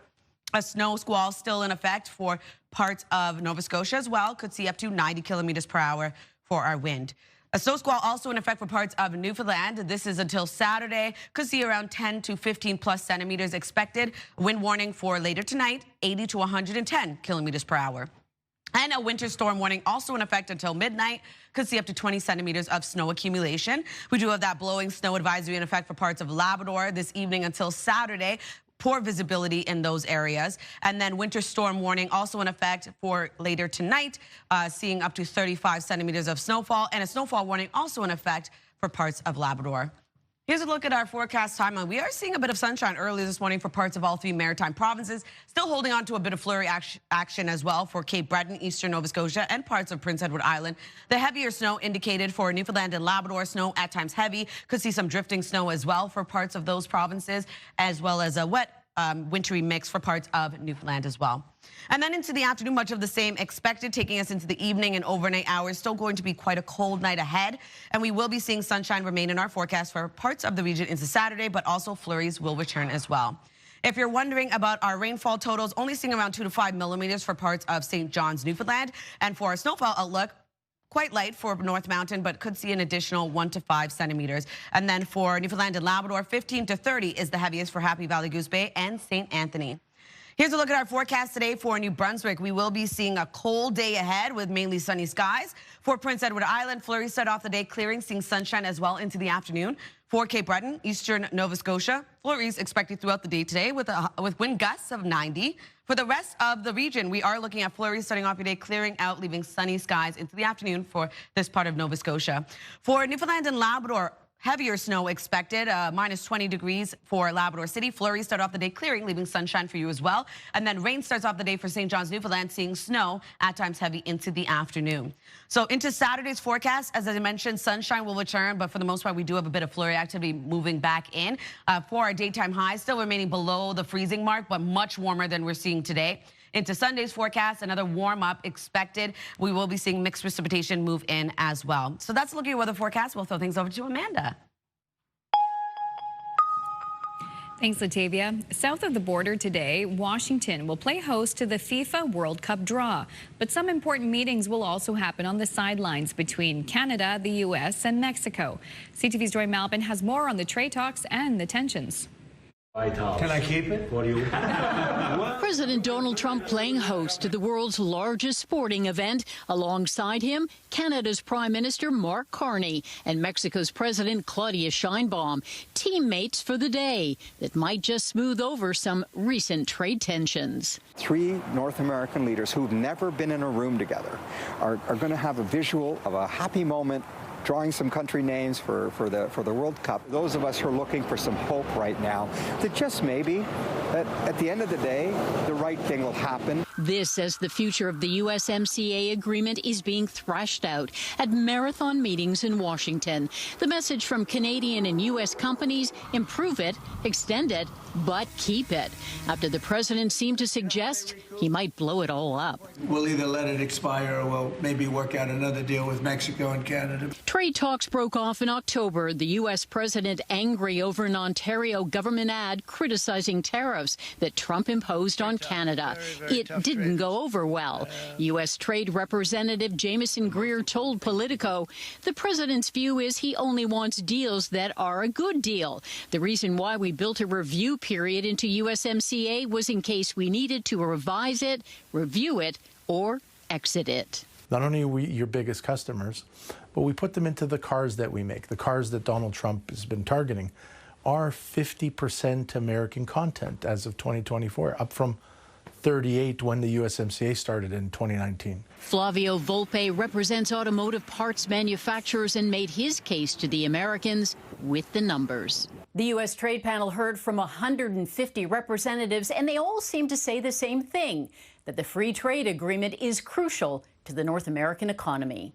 A snow squall still in effect for parts of Nova Scotia as well. Could see up to 90 kilometers per hour for our wind. A snow squall also in effect for parts of Newfoundland. This is until Saturday. Could see around 10 to 15 plus centimeters expected. Wind warning for later tonight, 80 to 110 kilometers per hour. And a winter storm warning also in effect until midnight. Could see up to 20 centimeters of snow accumulation. We do have that blowing snow advisory in effect for parts of Labrador this evening until Saturday. Poor visibility in those areas. And then winter storm warning also in effect for later tonight, seeing up to 35 centimeters of snowfall, and a snowfall warning also in effect for parts of Labrador. Here's a look at our forecast timeline. We are seeing a bit of sunshine early this morning for parts of all 3 maritime provinces. Still holding on to a bit of flurry action as well for Cape Breton, eastern Nova Scotia, and parts of Prince Edward Island. The heavier snow indicated for Newfoundland and Labrador. Snow at times heavy. Could see some drifting snow as well for parts of those provinces, as well as a wet wintry mix for parts of Newfoundland as well. And then into the afternoon, much of the same expected, taking us into the evening and overnight hours. Still going to be quite a cold night ahead. And we will be seeing sunshine remain in our forecast for parts of the region into Saturday, but also flurries will return as well. If you're wondering about our rainfall totals, only seeing around 2 to 5 millimeters for parts of St. John's, Newfoundland. And for our snowfall outlook, quite light for North Mountain, but could see an additional 1 to 5 centimeters. And then for Newfoundland and Labrador, 15 to 30 is the heaviest for Happy Valley Goose Bay and St. Anthony. Here's a look at our forecast today for New Brunswick. We will be seeing a cold day ahead with mainly sunny skies. For Prince Edward Island, flurries start off the day clearing, seeing sunshine as well into the afternoon. For Cape Breton, eastern Nova Scotia, flurries expected throughout the day today with wind gusts of 90. For the rest of the region, we are looking at flurries starting off your day, clearing out, leaving sunny skies into the afternoon for this part of Nova Scotia. For Newfoundland and Labrador, heavier snow expected, minus 20 degrees for Labrador City. Flurries start off the day clearing, leaving sunshine for you as well. And then rain starts off the day for St. John's, Newfoundland, seeing snow at times heavy into the afternoon. So into Saturday's forecast, as I mentioned, sunshine will return, but for the most part, we do have a bit of flurry activity moving back in. For our daytime highs, still remaining below the freezing mark, but much warmer than we're seeing today. Into Sunday's forecast, another warm up expected. We will be seeing mixed precipitation move in as well. So that's looking at weather forecast. We'll throw things over to Amanda. Thanks, Latavia. South of the border today, Washington will play host to the FIFA World Cup draw. But some important meetings will also happen on the sidelines between Canada, the U.S., and Mexico. CTV's Joy Malbin has more on the trade talks and the tensions. Can I keep it? What do you President Donald Trump playing host to the world's largest sporting event. Alongside him, Canada's Prime Minister Mark Carney and Mexico's President Claudia Sheinbaum, teammates for the day that might just smooth over some recent trade tensions. 3 North American leaders who've never been in a room together are going to have a visual of a happy moment, drawing some country names for the World Cup. Those of us who are looking for some hope right now, that just maybe, that at the end of the day, the right thing will happen. This as the future of the USMCA agreement is being thrashed out at marathon meetings in Washington. The message from Canadian and U.S. companies, improve it, extend it, but keep it. After the president seemed to suggest he might blow it all up. We'll either let it expire or we'll maybe work out another deal with Mexico and Canada. Trade talks broke off in October. The U.S. president angry over an Ontario government ad criticizing tariffs that Trump imposed on Canada. It didn't go over well. U.S. Trade Representative Jameson Greer told Politico, the president's view is he only wants deals that are a good deal. The reason why we built a review period into USMCA was in case we needed to revise it, review it, or exit it. Not only are we your biggest customers, but we put them into the cars that we make. The cars that Donald Trump has been targeting are 50% American content as of 2024, up from 38 when the USMCA started in 2019. Flavio Volpe represents automotive parts manufacturers and made his case to the Americans with the numbers. The U.S. trade panel heard from 150 representatives, and they all seem to say the same thing, that the free trade agreement is crucial to the North American economy.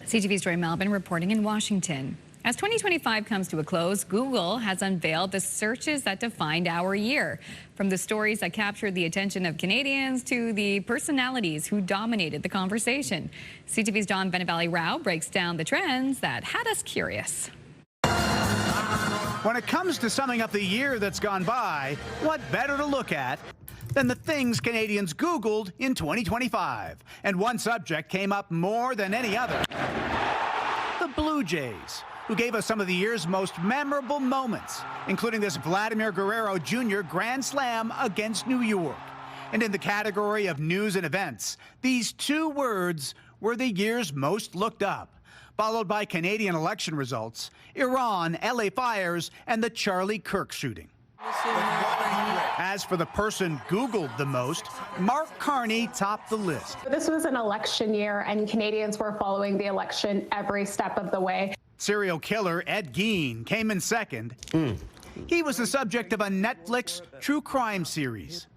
CTV's Joy Melvin reporting in Washington. As 2025 comes to a close, Google has unveiled the searches that defined our year. From the stories that captured the attention of Canadians to the personalities who dominated the conversation. CTV's Don Benavali-Rao breaks down the trends that had us curious. When it comes to summing up the year that's gone by, what better to look at than the things Canadians Googled in 2025? And one subject came up more than any other: the Blue Jays, who gave us some of the year's most memorable moments, including this Vladimir Guerrero Jr. Grand Slam against New York. And in the category of news and events, these two words were the year's most looked up, followed by Canadian election results, Iran, LA fires, and the Charlie Kirk shooting. As for the person Googled the most, Mark Carney topped the list. This was an election year, and Canadians were following the election every step of the way. Serial killer Ed Gein came in second. He was the subject of a Netflix true crime series.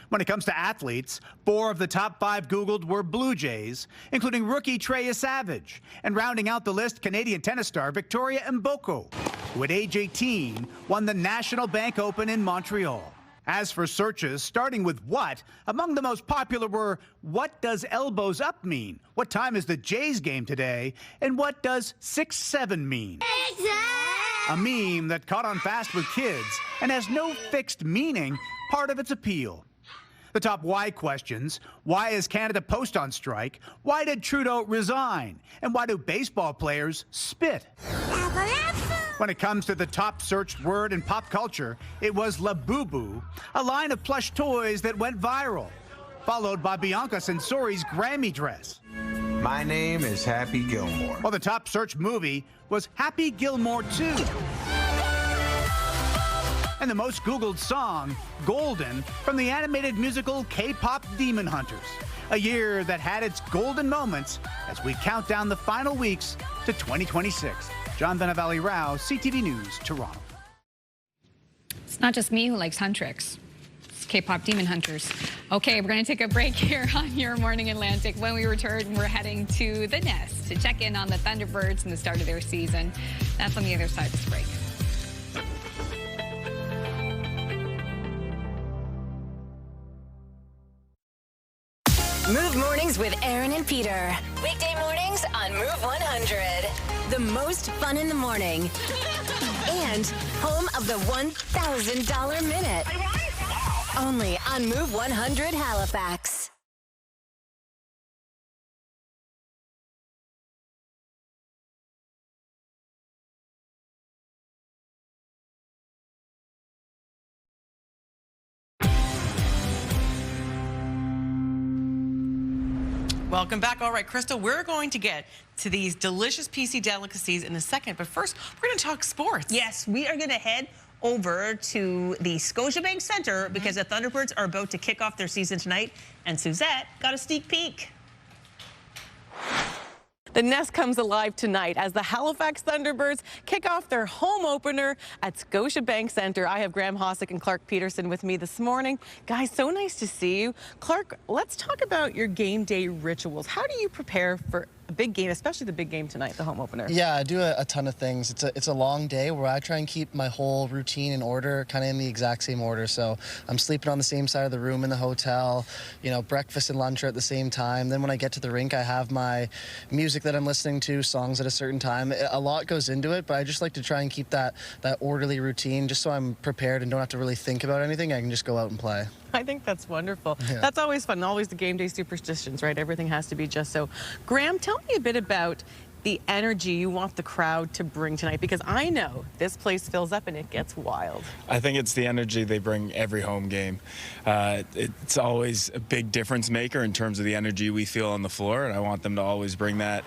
When it comes to athletes, 4 of the top 5 Googled were Blue Jays, including rookie Treya Savage, and rounding out the list, Canadian tennis star Victoria Mboko, who at age 18 won the National Bank Open in Montreal. As for searches, starting with what, among the most popular were, what does elbows up mean? What time is the Jays game today? And what does 6-7 mean? A meme that caught on fast with kids and has no fixed meaning, part of its appeal. The top why questions: why is Canada Post on strike? Why did Trudeau resign? And why do baseball players spit? When it comes to the top searched word in pop culture, it was La Boo Boo, a line of plush toys that went viral, followed by Bianca Censori's Grammy dress. My name is Happy Gilmore. Well, the top searched movie was Happy Gilmore 2. And the most Googled song, Golden, from the animated musical K-pop Demon Hunters. A year that had its golden moments as we count down the final weeks to 2026. John Benavali-Rao, CTV News, Toronto. It's not just me who likes Huntrix. It's K-pop Demon Hunters. Okay, we're going to take a break here on Your Morning Atlantic. When we return, we're heading to the Nest to check in on the Thunderbirds and the start of their season. That's on the other side of this break. Move Mornings with Aaron and Peter. Weekday mornings on Move 100. The most fun in the morning. And home of the $1,000 minute. Only on Move 100 Halifax. Welcome back. All right, Crystal, we're going to get to these delicious PC delicacies in a second, but first, we're going to talk sports. Yes, we are going to head over to the Scotiabank Centre because the Thunderbirds are about to kick off their season tonight, and Suzette got a sneak peek. The Nest comes alive tonight as the Halifax Thunderbirds kick off their home opener at Scotiabank Centre. I have Graham Hossack and Clark Peterson with me this morning. Guys, so nice to see you. Clark, let's talk about your game day rituals. How do you prepare for a big game, especially the big game tonight, the home opener? Yeah, I do a ton of things. It's a long day where I try and keep my whole routine in order, kind of in the exact same order. So I'm sleeping on the same side of the room in the hotel, you know, breakfast and lunch are at the same time. Then when I get to the rink, I have my music that I'm listening to, songs at a certain time. A lot goes into it, but I just like to try and keep that orderly routine just so I'm prepared and don't have to really think about anything. I can just go out and play. I think that's wonderful. Yeah. That's always fun. Always the game day superstitions, right? Everything has to be just so. Graham, tell me a bit about the energy you want the crowd to bring tonight? Because I know this place fills up and it gets wild. I think it's the energy they bring every home game. It's always a big difference maker in terms of the energy we feel on the floor, and I want them to always bring that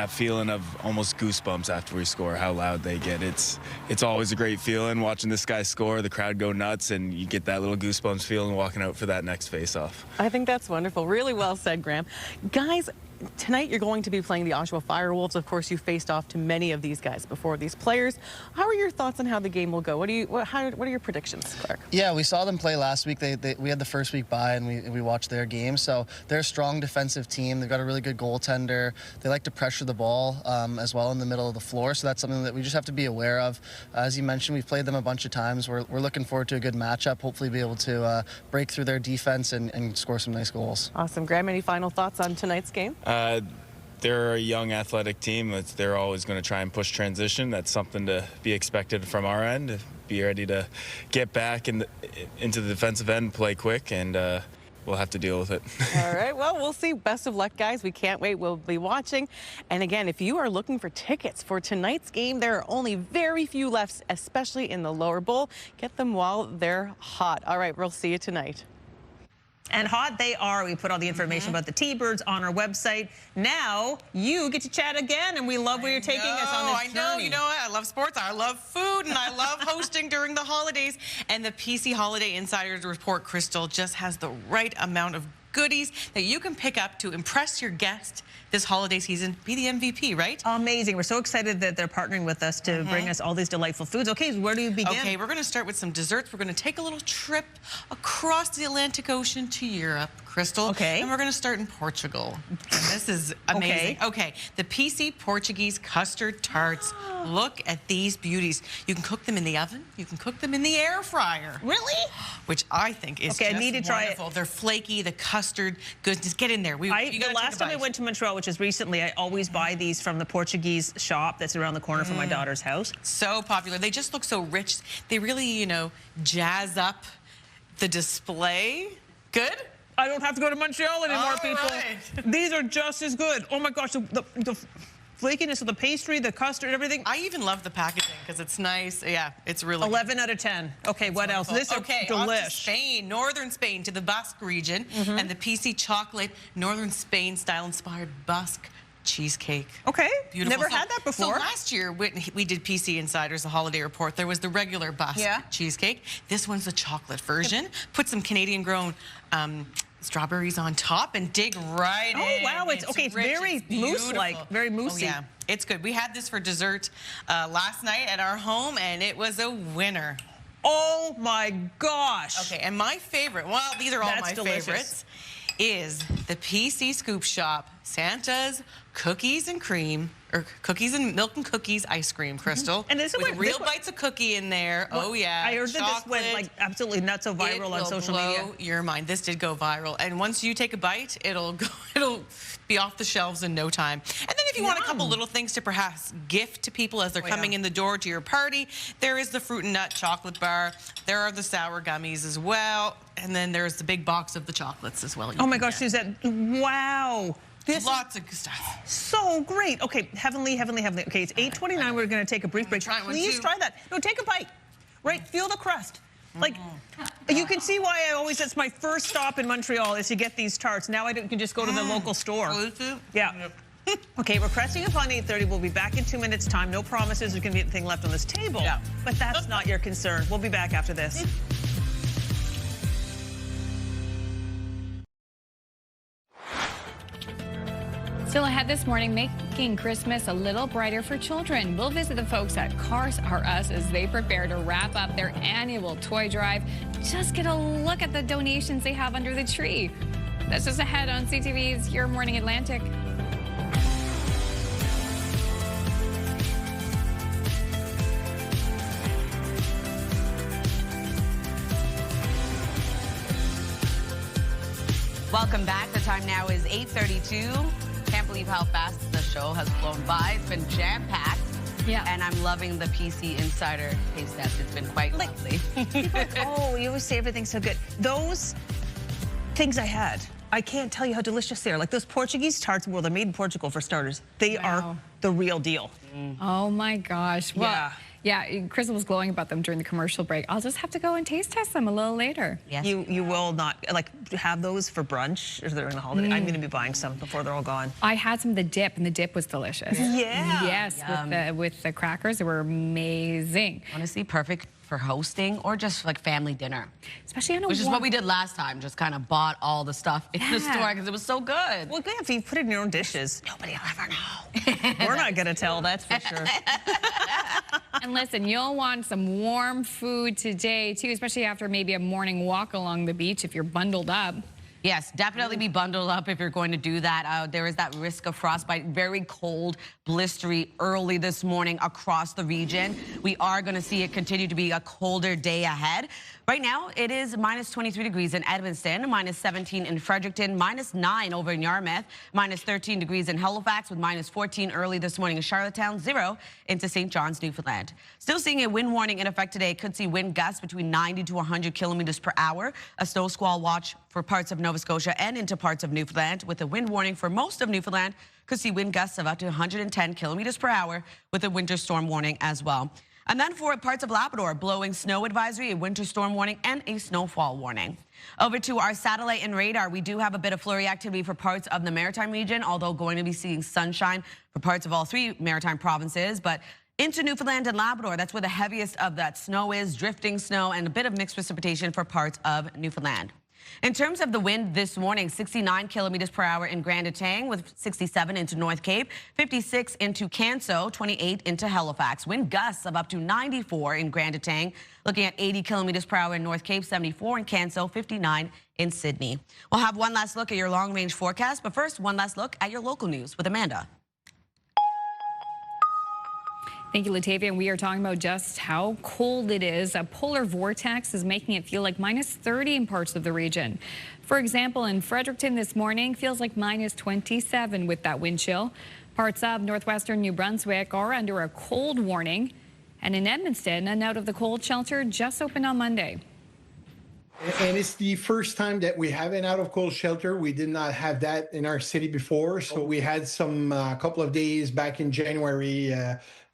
feeling of almost goosebumps after we score, how loud they get. It's always a great feeling watching this guy score, the crowd go nuts, and you get that little goosebumps feeling walking out for that next face-off. I think that's wonderful. Really well said, Graham. Guys, tonight you're going to be playing the Oshawa Firewolves. Of course, you faced off to many of these guys before, these players. How are your thoughts on how the game will go? What are your predictions, Clark? Yeah, we saw them play last week. We had the first week bye, and we watched their game. So they're a strong defensive team. They've got a really good goaltender. They like to pressure the ball as well in the middle of the floor. So that's something that we just have to be aware of. As you mentioned, we've played them a bunch of times. We're looking forward to a good matchup. Hopefully be able to break through their defense and score some nice goals. Awesome. Graham, any final thoughts on tonight's game? They're a young athletic team. They're always going to try and push transition. That's something to be expected from our end. Be ready to get back into the defensive end, play quick, and we'll have to deal with it. All right, well, we'll see. Best of luck, guys. We can't wait. We'll be watching. And again, if you are looking for tickets for tonight's game, there are only very few left, especially in the lower bowl. Get them while they're hot. All right, we'll see you tonight. And hot they are. We put all the information about the T-Birds on our website. Now you get to chat again, and we love where you're taking us on this journey. I know. You know what? I love sports. I love food, and I love hosting during the holidays. And the PC Holiday Insiders Report, Crystal, just has the right amount of goodies that you can pick up to impress your guest this holiday season. Be the MVP, right? Amazing. We're so excited that they're partnering with us to bring us all these delightful foods. Okay, where do you begin? Okay, we're going to start with some desserts. We're going to take a little trip across the Atlantic Ocean to Europe, Crystal. Okay. And we're going to start in Portugal. And this is amazing. Okay, the PC Portuguese custard tarts. Look at these beauties. You can cook them in the oven. You can cook them in the air fryer. Really? Which I think is I need to try wonderful. They're flaky, the custard goodness. Get in there. The last time I went to Montreal, which is recently, I always buy these from the Portuguese shop that's around the corner from my daughter's house. So popular. They just look so rich. They really, you know, jazz up the display. Good? I don't have to go to Montreal anymore, people. Right. These are just as good. Oh my gosh, the flakiness of the pastry, the custard, everything. I even love the packaging because it's nice. Yeah, it's really 11 out of 10. Okay, what else? This is delish. On to Spain, northern Spain, to the Basque region, and the PC chocolate, northern Spain style inspired Basque cheesecake. Okay, beautiful. Never had that before. So last year we did PC Insiders, the holiday report. There was the regular Basque cheesecake. This one's the chocolate version. Put some Canadian grown strawberries on top and dig right in. Oh wow, it's rich, very mousse-like, very moussey. Oh, yeah, it's good. We had this for dessert last night at our home, and it was a winner. Oh my gosh. Okay, and my favorite, well, these are all my favorites, is the PC Scoop Shop Santa's Cookies and Cream, or Cookies and Milk and Cookies ice cream, Crystal. And this with real bites of cookie in there. Oh yeah. I heard that this went like absolutely nuts, so viral on social media. It will blow your mind. This did go viral, and once you take a bite, it'll be off the shelves in no time. And then if you want a couple little things to perhaps gift to people as they're coming in the door to your party, there is the fruit and nut chocolate bar. There are the sour gummies as well, and then there's the big box of the chocolates as well. Oh my gosh, Suzette! Wow. Lots of good stuff. So great. Okay, heavenly. Okay, it's 8:29. We're going to take a brief break. Please try that. No, take a bite. Right, feel the crust. Like, you can see why that's my first stop in Montreal is to get these tarts. Now I can just go to the local store. Yeah. Okay, we're pressing upon 8:30. We'll be back in 2 minutes' time. No promises there's going to be anything left on this table. Yeah. But that's not your concern. We'll be back after this. Still ahead this morning, making Christmas a little brighter for children. We'll visit the folks at Cars R Us as they prepare to wrap up their annual toy drive. Just get a look at the donations they have under the tree. That's just ahead on CTV's Your Morning Atlantic. Welcome back. The time now is 8:32. Can't believe how fast the show has flown by. It's been jam-packed. Yeah. And I'm loving the PC Insider taste test. It's been quite lovely. Oh, you always say everything's so good. Those things I had, I can't tell you how delicious they are. Like those Portuguese tarts, well, they're made in Portugal for starters. They are the real deal. Oh my gosh. Well, yeah, Crystal was glowing about them during the commercial break. I'll just have to go and taste test them a little later. Yes. You will not have those for brunch if they're in the holiday. I'm going to be buying some before they're all gone. I had some of the dip, and the dip was delicious. Yeah. Yes, with the crackers, they were amazing. Honestly, perfect for hosting or just like family dinner. Especially on a Which is what we did last time, just kind of bought all the stuff in the store because it was so good. Well, if you put it in your own dishes, nobody will ever know. We're not going to tell, that's for sure. And listen, you'll want some warm food today, too, especially after maybe a morning walk along the beach if you're bundled up. Yes, definitely be bundled up if you're going to do that. There is that risk of frostbite, very cold, blistery early this morning across the region. We are going to see it continue to be a colder day ahead. Right now, it is minus 23 degrees in Edmonton, minus 17 in Fredericton, minus 9 over in Yarmouth, minus 13 degrees in Halifax, with minus 14 early this morning in Charlottetown, 0 into St. John's, Newfoundland. Still seeing a wind warning in effect today. Could see wind gusts between 90 to 100 kilometers per hour. A snow squall watch for parts of Nova Scotia and into parts of Newfoundland, with a wind warning for most of Newfoundland. Could see wind gusts of up to 110 kilometers per hour with a winter storm warning as well. And then for parts of Labrador, blowing snow advisory, a winter storm warning, and a snowfall warning. Over to our satellite and radar, we do have a bit of flurry activity for parts of the Maritime region, although going to be seeing sunshine for parts of all 3 Maritime provinces. But into Newfoundland and Labrador, that's where the heaviest of that snow is, drifting snow, and a bit of mixed precipitation for parts of Newfoundland. In terms of the wind this morning, 69 kilometers per hour in Grand Etang, with 67 into North Cape, 56 into Canso, 28 into Halifax. Wind gusts of up to 94 in Grand Etang, looking at 80 kilometers per hour in North Cape, 74 in Canso, 59 in Sydney. We'll have one last look at your long-range forecast, but first, one last look at your local news with Amanda. Thank you, Latavia. And we are talking about just how cold it is. A polar vortex is making it feel like minus 30 in parts of the region. For example, in Fredericton this morning, feels like minus 27 with that wind chill. Parts of northwestern New Brunswick are under a cold warning. And in Edmonton, an out of the cold shelter just opened on Monday. And it's the first time that we have an out of cold shelter. We did not have that in our city before. So we had some couple of days back in January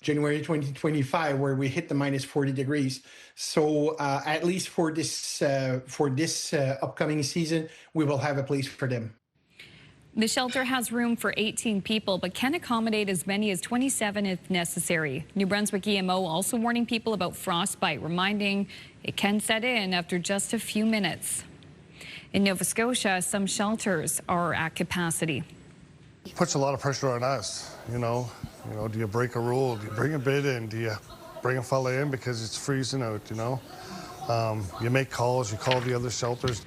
2025, where we hit the minus 40 degrees. So at least for this upcoming season, we will have a place for them. The shelter has room for 18 people, but can accommodate as many as 27 if necessary. New Brunswick EMO also warning people about frostbite, reminding it can set in after just a few minutes. In Nova Scotia, some shelters are at capacity. It puts a lot of pressure on us, you know, do you break a rule? Do you bring a bid in? Do you bring a fella in because it's freezing out, you know? You make calls, you call the other shelters.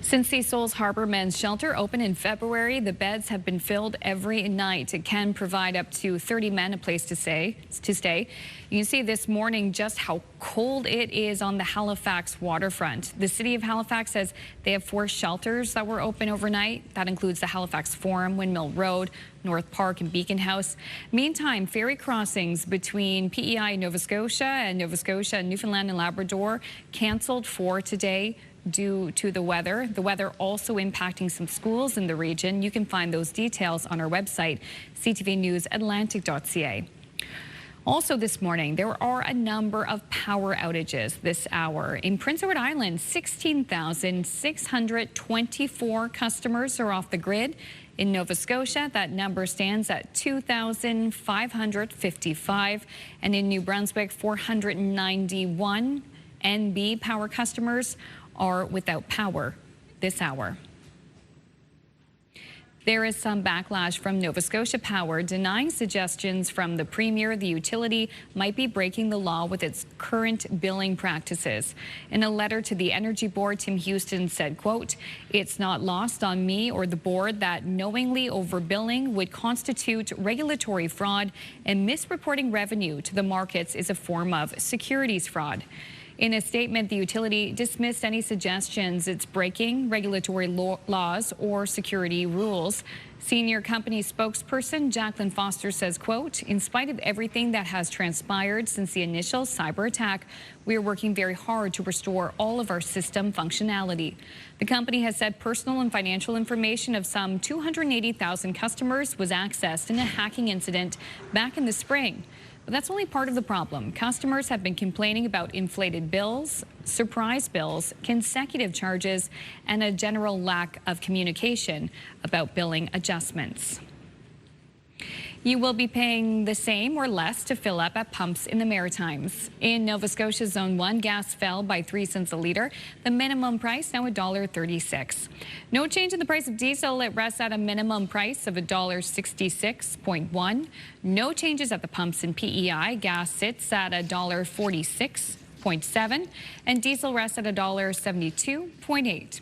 Since the Souls Harbor Men's Shelter opened in February, the beds have been filled every night. It can provide up to 30 men a place to stay. You can see this morning just how cold it is on the Halifax waterfront. The city of Halifax says they have 4 shelters that were open overnight. That includes the Halifax Forum, Windmill Road, North Park, and Beacon House. Meantime, ferry crossings between PEI and Nova Scotia, Newfoundland and Labrador canceled for today due to the weather. The weather also impacting some schools in the region. You can find those details on our website, ctvnewsatlantic.ca. Also this morning, there are a number of power outages this hour. In Prince Edward Island, 16,624 customers are off the grid. In Nova Scotia, that number stands at 2,555. And in New Brunswick, 491 NB power customers are without power this hour. There is some backlash from Nova Scotia Power denying suggestions from the Premier the utility might be breaking the law with its current billing practices. In a letter to the Energy Board, Tim Houston said, quote, "It's not lost on me or the board that knowingly overbilling would constitute regulatory fraud, and misreporting revenue to the markets is a form of securities fraud." In a statement, the utility dismissed any suggestions it's breaking regulatory laws or security rules. Senior company spokesperson Jacqueline Foster says, quote, "In spite of everything that has transpired since the initial cyber attack, we are working very hard to restore all of our system functionality." The company has said personal and financial information of some 280,000 customers was accessed in a hacking incident back in the spring. But that's only part of the problem. Customers have been complaining about inflated bills, surprise bills, consecutive charges, and a general lack of communication about billing adjustments. You will be paying the same or less to fill up at pumps in the Maritimes. In Nova Scotia Zone 1, gas fell by 3 cents a litre. The minimum price now $1.36. No change in the price of diesel. It rests at a minimum price of $1.66.1. No changes at the pumps in PEI. Gas sits at $1.46.7 and diesel rests at $1.72.8.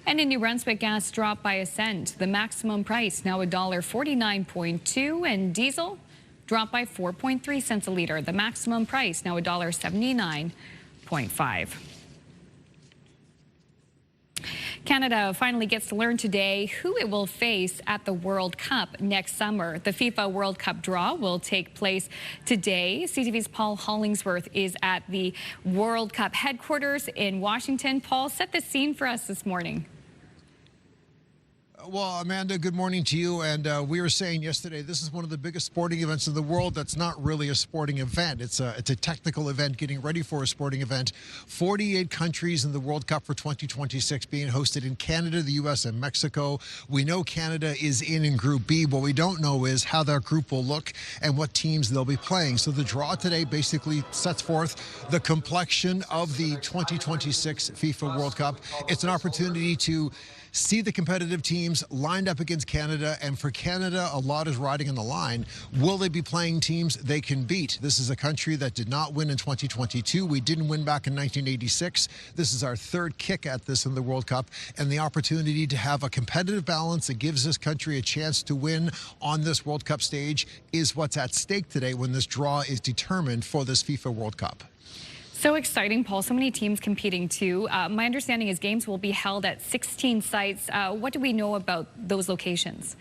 And in New Brunswick, gas dropped by a cent. The maximum price now $1.49.2, and diesel dropped by 4.3 cents a litre. The maximum price now $1.79.5. Canada finally gets to learn today who it will face at the World Cup next summer. The FIFA World Cup draw will take place today. CTV's Paul Hollingsworth is at the World Cup headquarters in Washington. Paul, set the scene for us this morning. Well, Amanda, good morning to you. And we were saying yesterday, this is one of the biggest sporting events in the world that's not really a sporting event. It's a technical event getting ready for a sporting event. 48 countries in the World Cup for 2026 being hosted in Canada, the U.S., and Mexico. We know Canada is in Group B. What we don't know is how that group will look and what teams they'll be playing. So the draw today basically sets forth the complexion of the 2026 FIFA World Cup. It's an opportunity to see the competitive teams lined up against Canada, and for Canada, a lot is riding on the line. Will they be playing teams they can beat? This is a country that did not win in 2022. We didn't win back in 1986. This is our third kick at this in the World Cup, and the opportunity to have a competitive balance that gives this country a chance to win on this World Cup stage is what's at stake today when this draw is determined for this FIFA World Cup. So exciting, Paul. So many teams competing too. My understanding is games will be held at 16 sites. What do we know about those locations?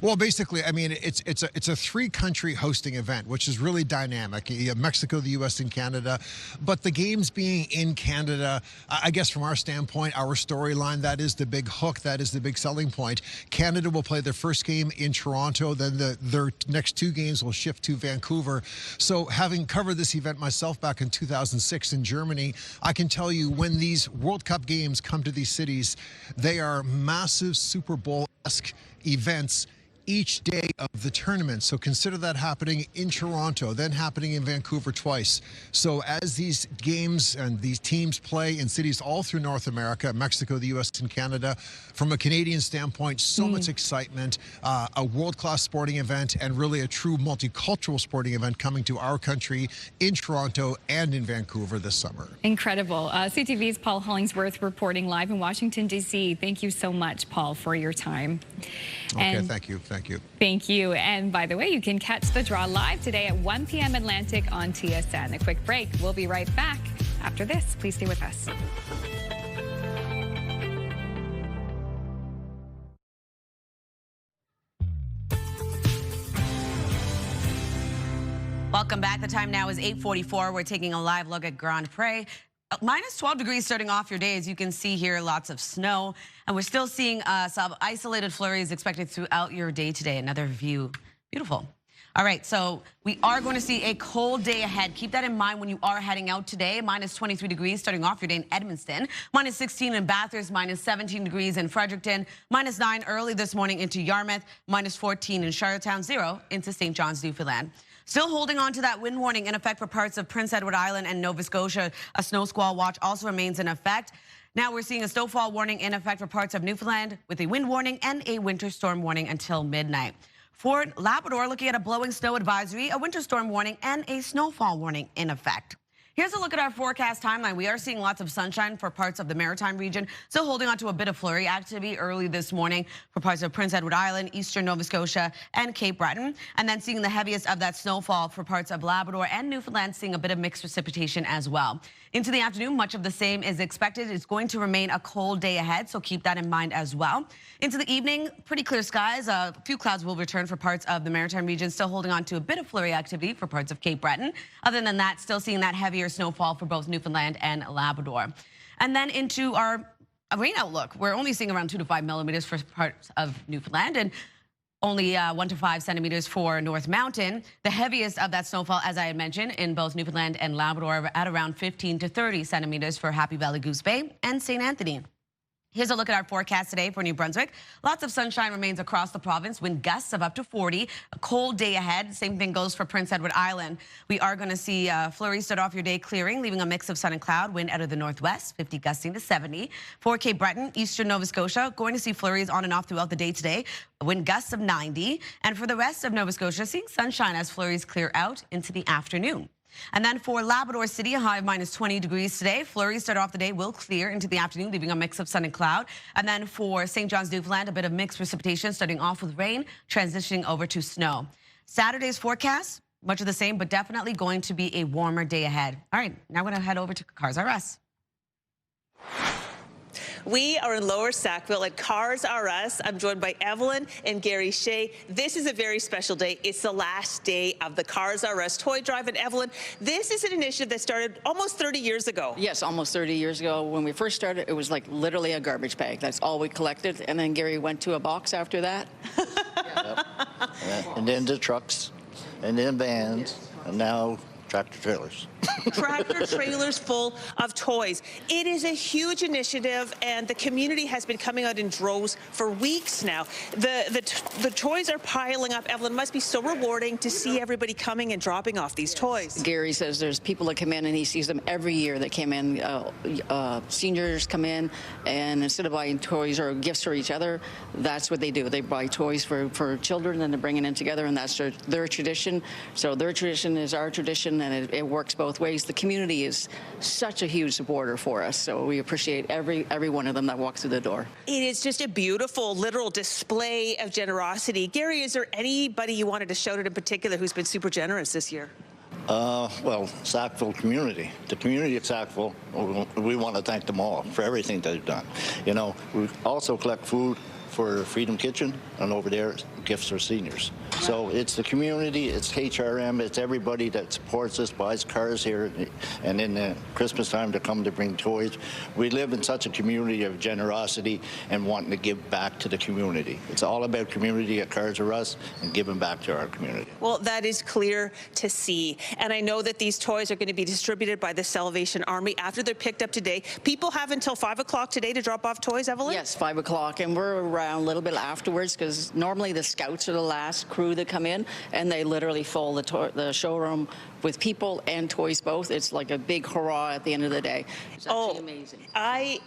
Well, basically, I mean, it's a three-country hosting event, which is really dynamic. You have Mexico, the U.S., and Canada. But the games being in Canada, I guess from our standpoint, our storyline, that is the big hook, that is the big selling point. Canada will play their first game in Toronto, then their next two games will shift to Vancouver. So having covered this event myself back in 2006 in Germany, I can tell you when these World Cup games come to these cities, they are massive Super Bowl-esque events each day of the tournament. So consider that happening in Toronto, then happening in Vancouver twice. So as these games and these teams play in cities all through North America, Mexico, the U.S., and Canada, from a Canadian standpoint, so much excitement, a world-class sporting event, and really a true multicultural sporting event coming to our country in Toronto and in Vancouver this summer. Incredible. CTV's Paul Hollingsworth reporting live in Washington, D.C. Thank you so much, Paul, for your time. Okay, And thank you. Thank you. Thank you. And by the way, you can catch the draw live today at 1 p.m. Atlantic on TSN. A quick break. We'll be right back after this. Please stay with us. Welcome back. The time now is 8:44. We're taking a live look at Grand Pré. Minus 12 degrees starting off your day. As you can see here, lots of snow. And we're still seeing some isolated flurries expected throughout your day today. Another view. Beautiful. All right, so we are going to see a cold day ahead. Keep that in mind when you are heading out today. Minus 23 degrees starting off your day in Edmundston. Minus 16 in Bathurst. Minus 17 degrees in Fredericton. Minus 9 early this morning into Yarmouth. Minus 14 in Charlottetown. 0 into St. John's, Newfoundland. Still holding on to that wind warning in effect for parts of Prince Edward Island and Nova Scotia. A snow squall watch also remains in effect. Now we're seeing a snowfall warning in effect for parts of Newfoundland with a wind warning and a winter storm warning until midnight. For Labrador, looking at a blowing snow advisory, a winter storm warning, and a snowfall warning in effect. Here's a look at our forecast timeline. We are seeing lots of sunshine for parts of the Maritime region, still holding on to a bit of flurry activity early this morning for parts of Prince Edward Island, eastern Nova Scotia, and Cape Breton. And then seeing the heaviest of that snowfall for parts of Labrador and Newfoundland, seeing a bit of mixed precipitation as well. Into the afternoon, much of the same is expected. It's going to remain a cold day ahead, so keep that in mind as well. Into the evening, pretty clear skies. A few clouds will return for parts of the Maritime region, still holding on to a bit of flurry activity for parts of Cape Breton. Other than that, still seeing that heavier snowfall for both Newfoundland and Labrador. And then into our rain outlook, we're only seeing around 2 to 5 millimeters for parts of Newfoundland and only 1 to 5 centimeters for North Mountain. The heaviest of that snowfall, as I had mentioned, in both Newfoundland and Labrador at around 15 to 30 centimeters for Happy Valley Goose Bay and St. Anthony. Here's a look at our forecast today for New Brunswick. Lots of sunshine remains across the province, wind gusts of up to 40. A cold day ahead. Same thing goes for Prince Edward Island. We are going to see flurries start off your day clearing, leaving a mix of sun and cloud. Wind out of the northwest, 50 gusting to 70. For Cape Breton, eastern Nova Scotia, going to see flurries on and off throughout the day today. Wind gusts of 90. And for the rest of Nova Scotia, seeing sunshine as flurries clear out into the afternoon. And then for Labrador City, a high of minus 20 degrees today. Flurries start off the day, will clear into the afternoon, leaving a mix of sun and cloud. And then for St. John's, Newfoundland, a bit of mixed precipitation, starting off with rain, transitioning over to snow. Saturday's forecast, much of the same, but definitely going to be a warmer day ahead. All right, now we're going to head over to Cars R Us. We are in Lower Sackville at Cars R Us. I'm joined by Evelyn and Gary Shea. This is a very special day. It's the last day of the Cars R Us toy drive. And Evelyn, this is an initiative that started almost 30 years ago. Yes, almost 30 years ago. When we first started, it was like literally a garbage bag. That's all we collected. And then Gary went to a box after that. And then the trucks, and then vans, and now tractor trailers. Tractor trailers full of toys. It is a huge initiative, and the community has been coming out in droves for weeks now. The toys are piling up. Evelyn, it must be so rewarding to see everybody coming and dropping off these toys. Gary says there's people that come in, and he sees them every year that came in. Seniors come in, and instead of buying toys or gifts for each other, that's what they do. They buy toys for children, and they're bringing it together, and that's their tradition. So their tradition is our tradition, and it works both ways. The community is such a huge supporter for us, so we appreciate every one of them that walks through the door. It is just a beautiful, literal display of generosity. Gary, is there anybody you wanted to shout at in particular who's been super generous this year? Well, Sackville community. The community of Sackville, we want to thank them all for everything they've done. You know, we also collect food for Freedom Kitchen, and over there, gifts for seniors. So it's the community, it's HRM, it's everybody that supports us, buys cars here, and in the Christmas time to come to bring toys. We live in such a community of generosity and wanting to give back to the community. It's all about community at Cars R Us and giving back to our community. Well, that is clear to see. And I know that these toys are going to be distributed by the Salvation Army after they're picked up today. People have until 5 o'clock today to drop off toys, Evelyn? Yes, 5 o'clock, and we're around a little bit afterwards because normally the scouts are the last crew that come in, and they literally fill the showroom with people and toys both. It's like a big hurrah at the end of the day. It's actually amazing.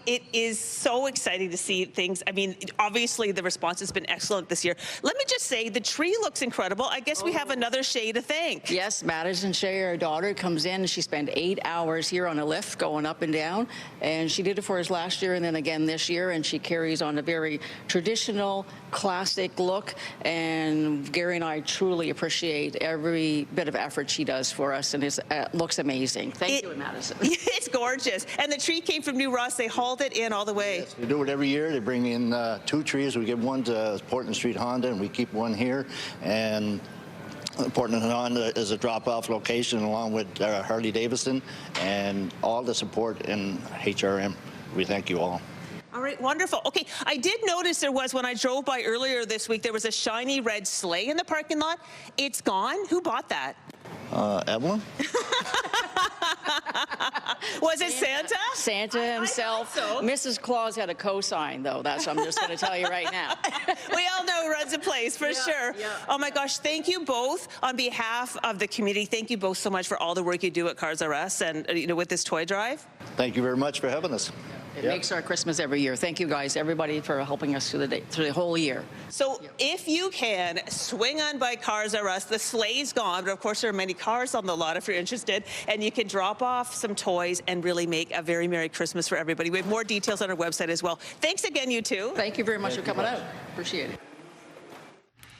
It is so exciting to see things. I mean, obviously the response has been excellent this year. Let me just say, the tree looks incredible. I guess we have another Shea to thank. Yes, Madison Shea, our daughter, comes in. She spent 8 hours here on a lift going up and down, and she did it for us last year and then again this year, and she carries on a very traditional, classic look, and Gary and I truly appreciate every bit of effort she does for us, and it looks amazing. Thank you, Madison. It's gorgeous. And the tree came from New Ross. They hauled it in all the way. Yes, we do it every year. They bring in 2 trees. We give one to Portland Street Honda, and we keep one here. And Portland Honda is a drop-off location along with Harley Davidson, and all the support in HRM. We thank you all. All right, wonderful. Okay, I did notice there was, when I drove by earlier this week, there was a shiny red sleigh in the parking lot. It's gone. Who bought that? Evelyn? Was it Santa? Santa himself. So. Mrs. Claus had a cosign, though. That's what I'm just going to tell you right now. We all know who runs the place, for sure. Yeah. Oh, my gosh. Thank you both on behalf of the community. Thank you both so much for all the work you do at Cars R Us and, with this toy drive. Thank you very much for having us. It makes our Christmas every year. Thank you guys, everybody, for helping us through the whole year. So if you can, swing on by Cars R Us. The sleigh's gone, but of course there are many cars on the lot if you're interested. And you can drop off some toys and really make a very Merry Christmas for everybody. We have more details on our website as well. Thanks again, you two. Thank you very much for coming out. Appreciate it.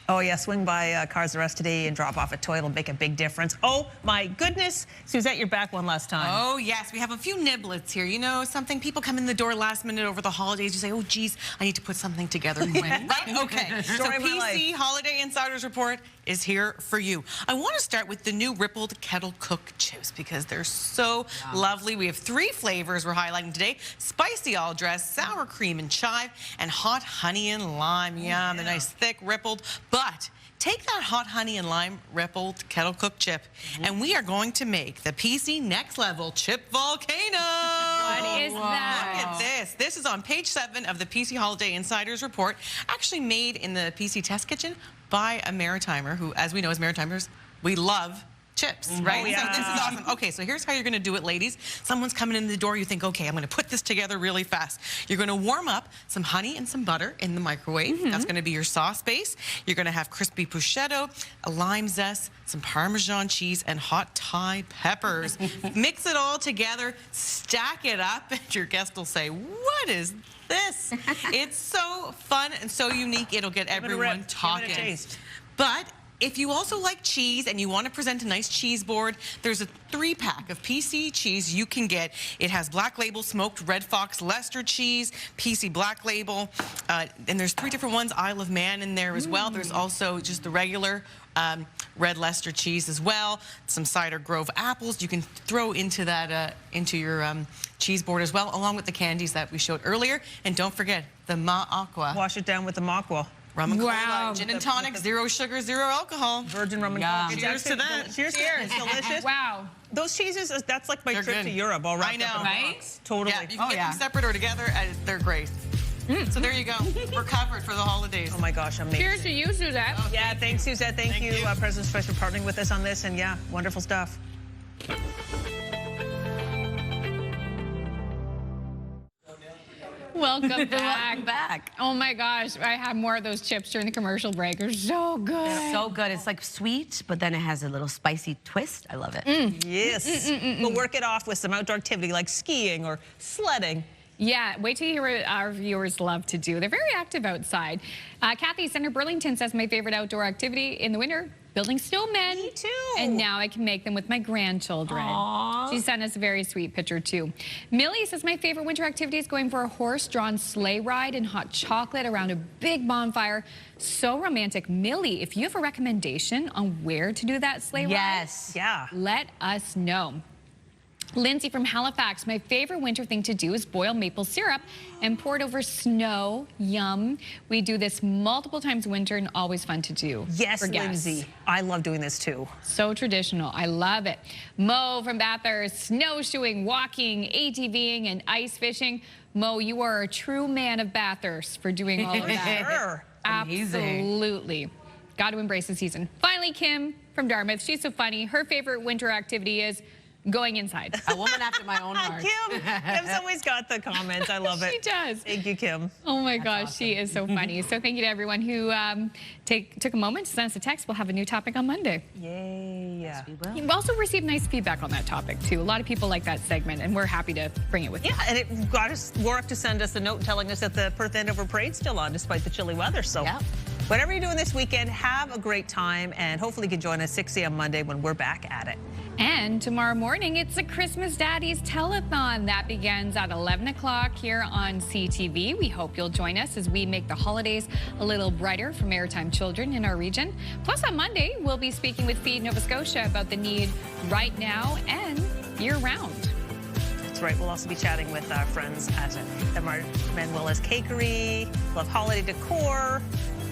Oh, yeah, swing by Cars R Us today and drop off a toy. It'll make a big difference. Oh, my goodness. Suzette, you're back one last time. Oh, yes. We have a few niblets here. You know, something people come in the door last minute over the holidays. You say, oh, geez, I need to put something together. Right? Okay. So PC Holiday Insiders Report is here for you. I want to start with the new Rippled Kettle Cook chips because they're so lovely. We have 3 flavors we're highlighting today. Spicy all dress, sour cream and chive, and hot honey and lime. Yum, they're nice, thick, rippled. But take that hot honey and lime rippled kettle cooked chip, and we are going to make the PC Next Level Chip Volcano. What is that? Look at this. This is on page 7 of the PC Holiday Insiders Report, actually made in the PC test kitchen by a Maritimer who, as we know as Maritimers, we love chips, right? Oh, yeah. So this is awesome. Okay, so here's how you're going to do it, ladies. Someone's coming in the door. You think, okay, I'm going to put this together really fast. You're going to warm up some honey and some butter in the microwave. That's going to be your sauce base. You're going to have crispy prosciutto, a lime zest, some Parmesan cheese, and hot Thai peppers. Mix it all together, stack it up, and your guest will say, what is this? It's so fun and so unique. It'll get everyone talking. Give it a taste. But if you also like cheese and you want to present a nice cheese board, there's a 3-pack of PC cheese you can get. It has Black Label smoked Red Fox Leicester cheese, PC Black Label, and there's 3 different ones, Isle of Man in there as well. There's also just the regular red Leicester cheese as well, some Cider Grove apples you can throw into that into your cheese board as well, along with the candies that we showed earlier. And don't forget the Ma Aqua. Wash it down with the Ma Aqua. Rum and cola, gin and tonic, 0 sugar, 0 alcohol. Virgin rum and cola. Cheers to that. Cheers. It's delicious. Wow. Those cheeses, that's like my trip to Europe. All right. I know, right? Totally. Yeah, you can get them separate or together, and they're great. So there you go. We're covered for the holidays. Oh my gosh, amazing. Cheers to you, Suzette. Oh, yeah, thanks, Suzette. Thank you, President's Choice, for partnering with us on this. And yeah, wonderful stuff. Welcome back. Oh my gosh, I had more of those chips during the commercial break. They're so good. It's so good. It's like sweet, but then it has a little spicy twist. I love it. Yes. We'll work it off with some outdoor activity like skiing or sledding. Yeah, wait till you hear what our viewers love to do. They're very active outside. Kathy, Senator Burlington says my favorite outdoor activity in the winter, building snowmen. Me too. And now I can make them with my grandchildren. Aww. She sent us a very sweet picture too. Millie says my favorite winter activity is going for a horse-drawn sleigh ride and hot chocolate around a big bonfire. So romantic. Millie, if you have a recommendation on where to do that sleigh ride, let us know. Lindsay from Halifax, my favorite winter thing to do is boil maple syrup and pour it over snow. Yum. We do this multiple times a winter and always fun to do. Yes, for guests. Lindsay. I love doing this too. So traditional. I love it. Mo from Bathurst, snowshoeing, walking, ATVing, and ice fishing. Mo, you are a true man of Bathurst for doing all of that. Sure. Absolutely. Got to embrace the season. Finally, Kim from Dartmouth. She's so funny. Her favorite winter activity is going inside. A woman after my own heart. Kim's always got the comments. I love it. She does. Thank you, Kim. Oh my gosh, awesome. She is so funny. So thank you to everyone who took a moment to send us a text. We'll have a new topic on Monday. Yay. Yes, we will. We've also received nice feedback on that topic too. A lot of people like that segment, and we're happy to bring it with you. Yeah, and it got us Warwick to send us a note telling us that the Perth Andover Parade's still on despite the chilly weather. So whatever you're doing this weekend, have a great time, and hopefully you can join us 6 a.m. Monday when we're back at it. And tomorrow morning, it's a Christmas Daddies Telethon. That begins at 11 o'clock here on CTV. We hope you'll join us as we make the holidays a little brighter for maritime children in our region. Plus, on Monday, we'll be speaking with Feed Nova Scotia about the need right now and year-round. That's right. We'll also be chatting with our friends at the Manuela's Cakery, Love Holiday Decor,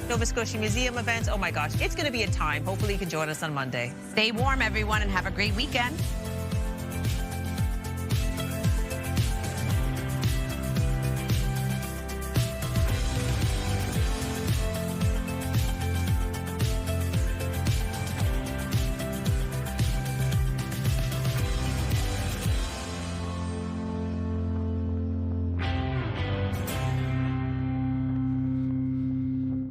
Nova Scotia Museum events. Oh my gosh, it's going to be a time. Hopefully you can join us on Monday. Stay warm, everyone, and have a great weekend.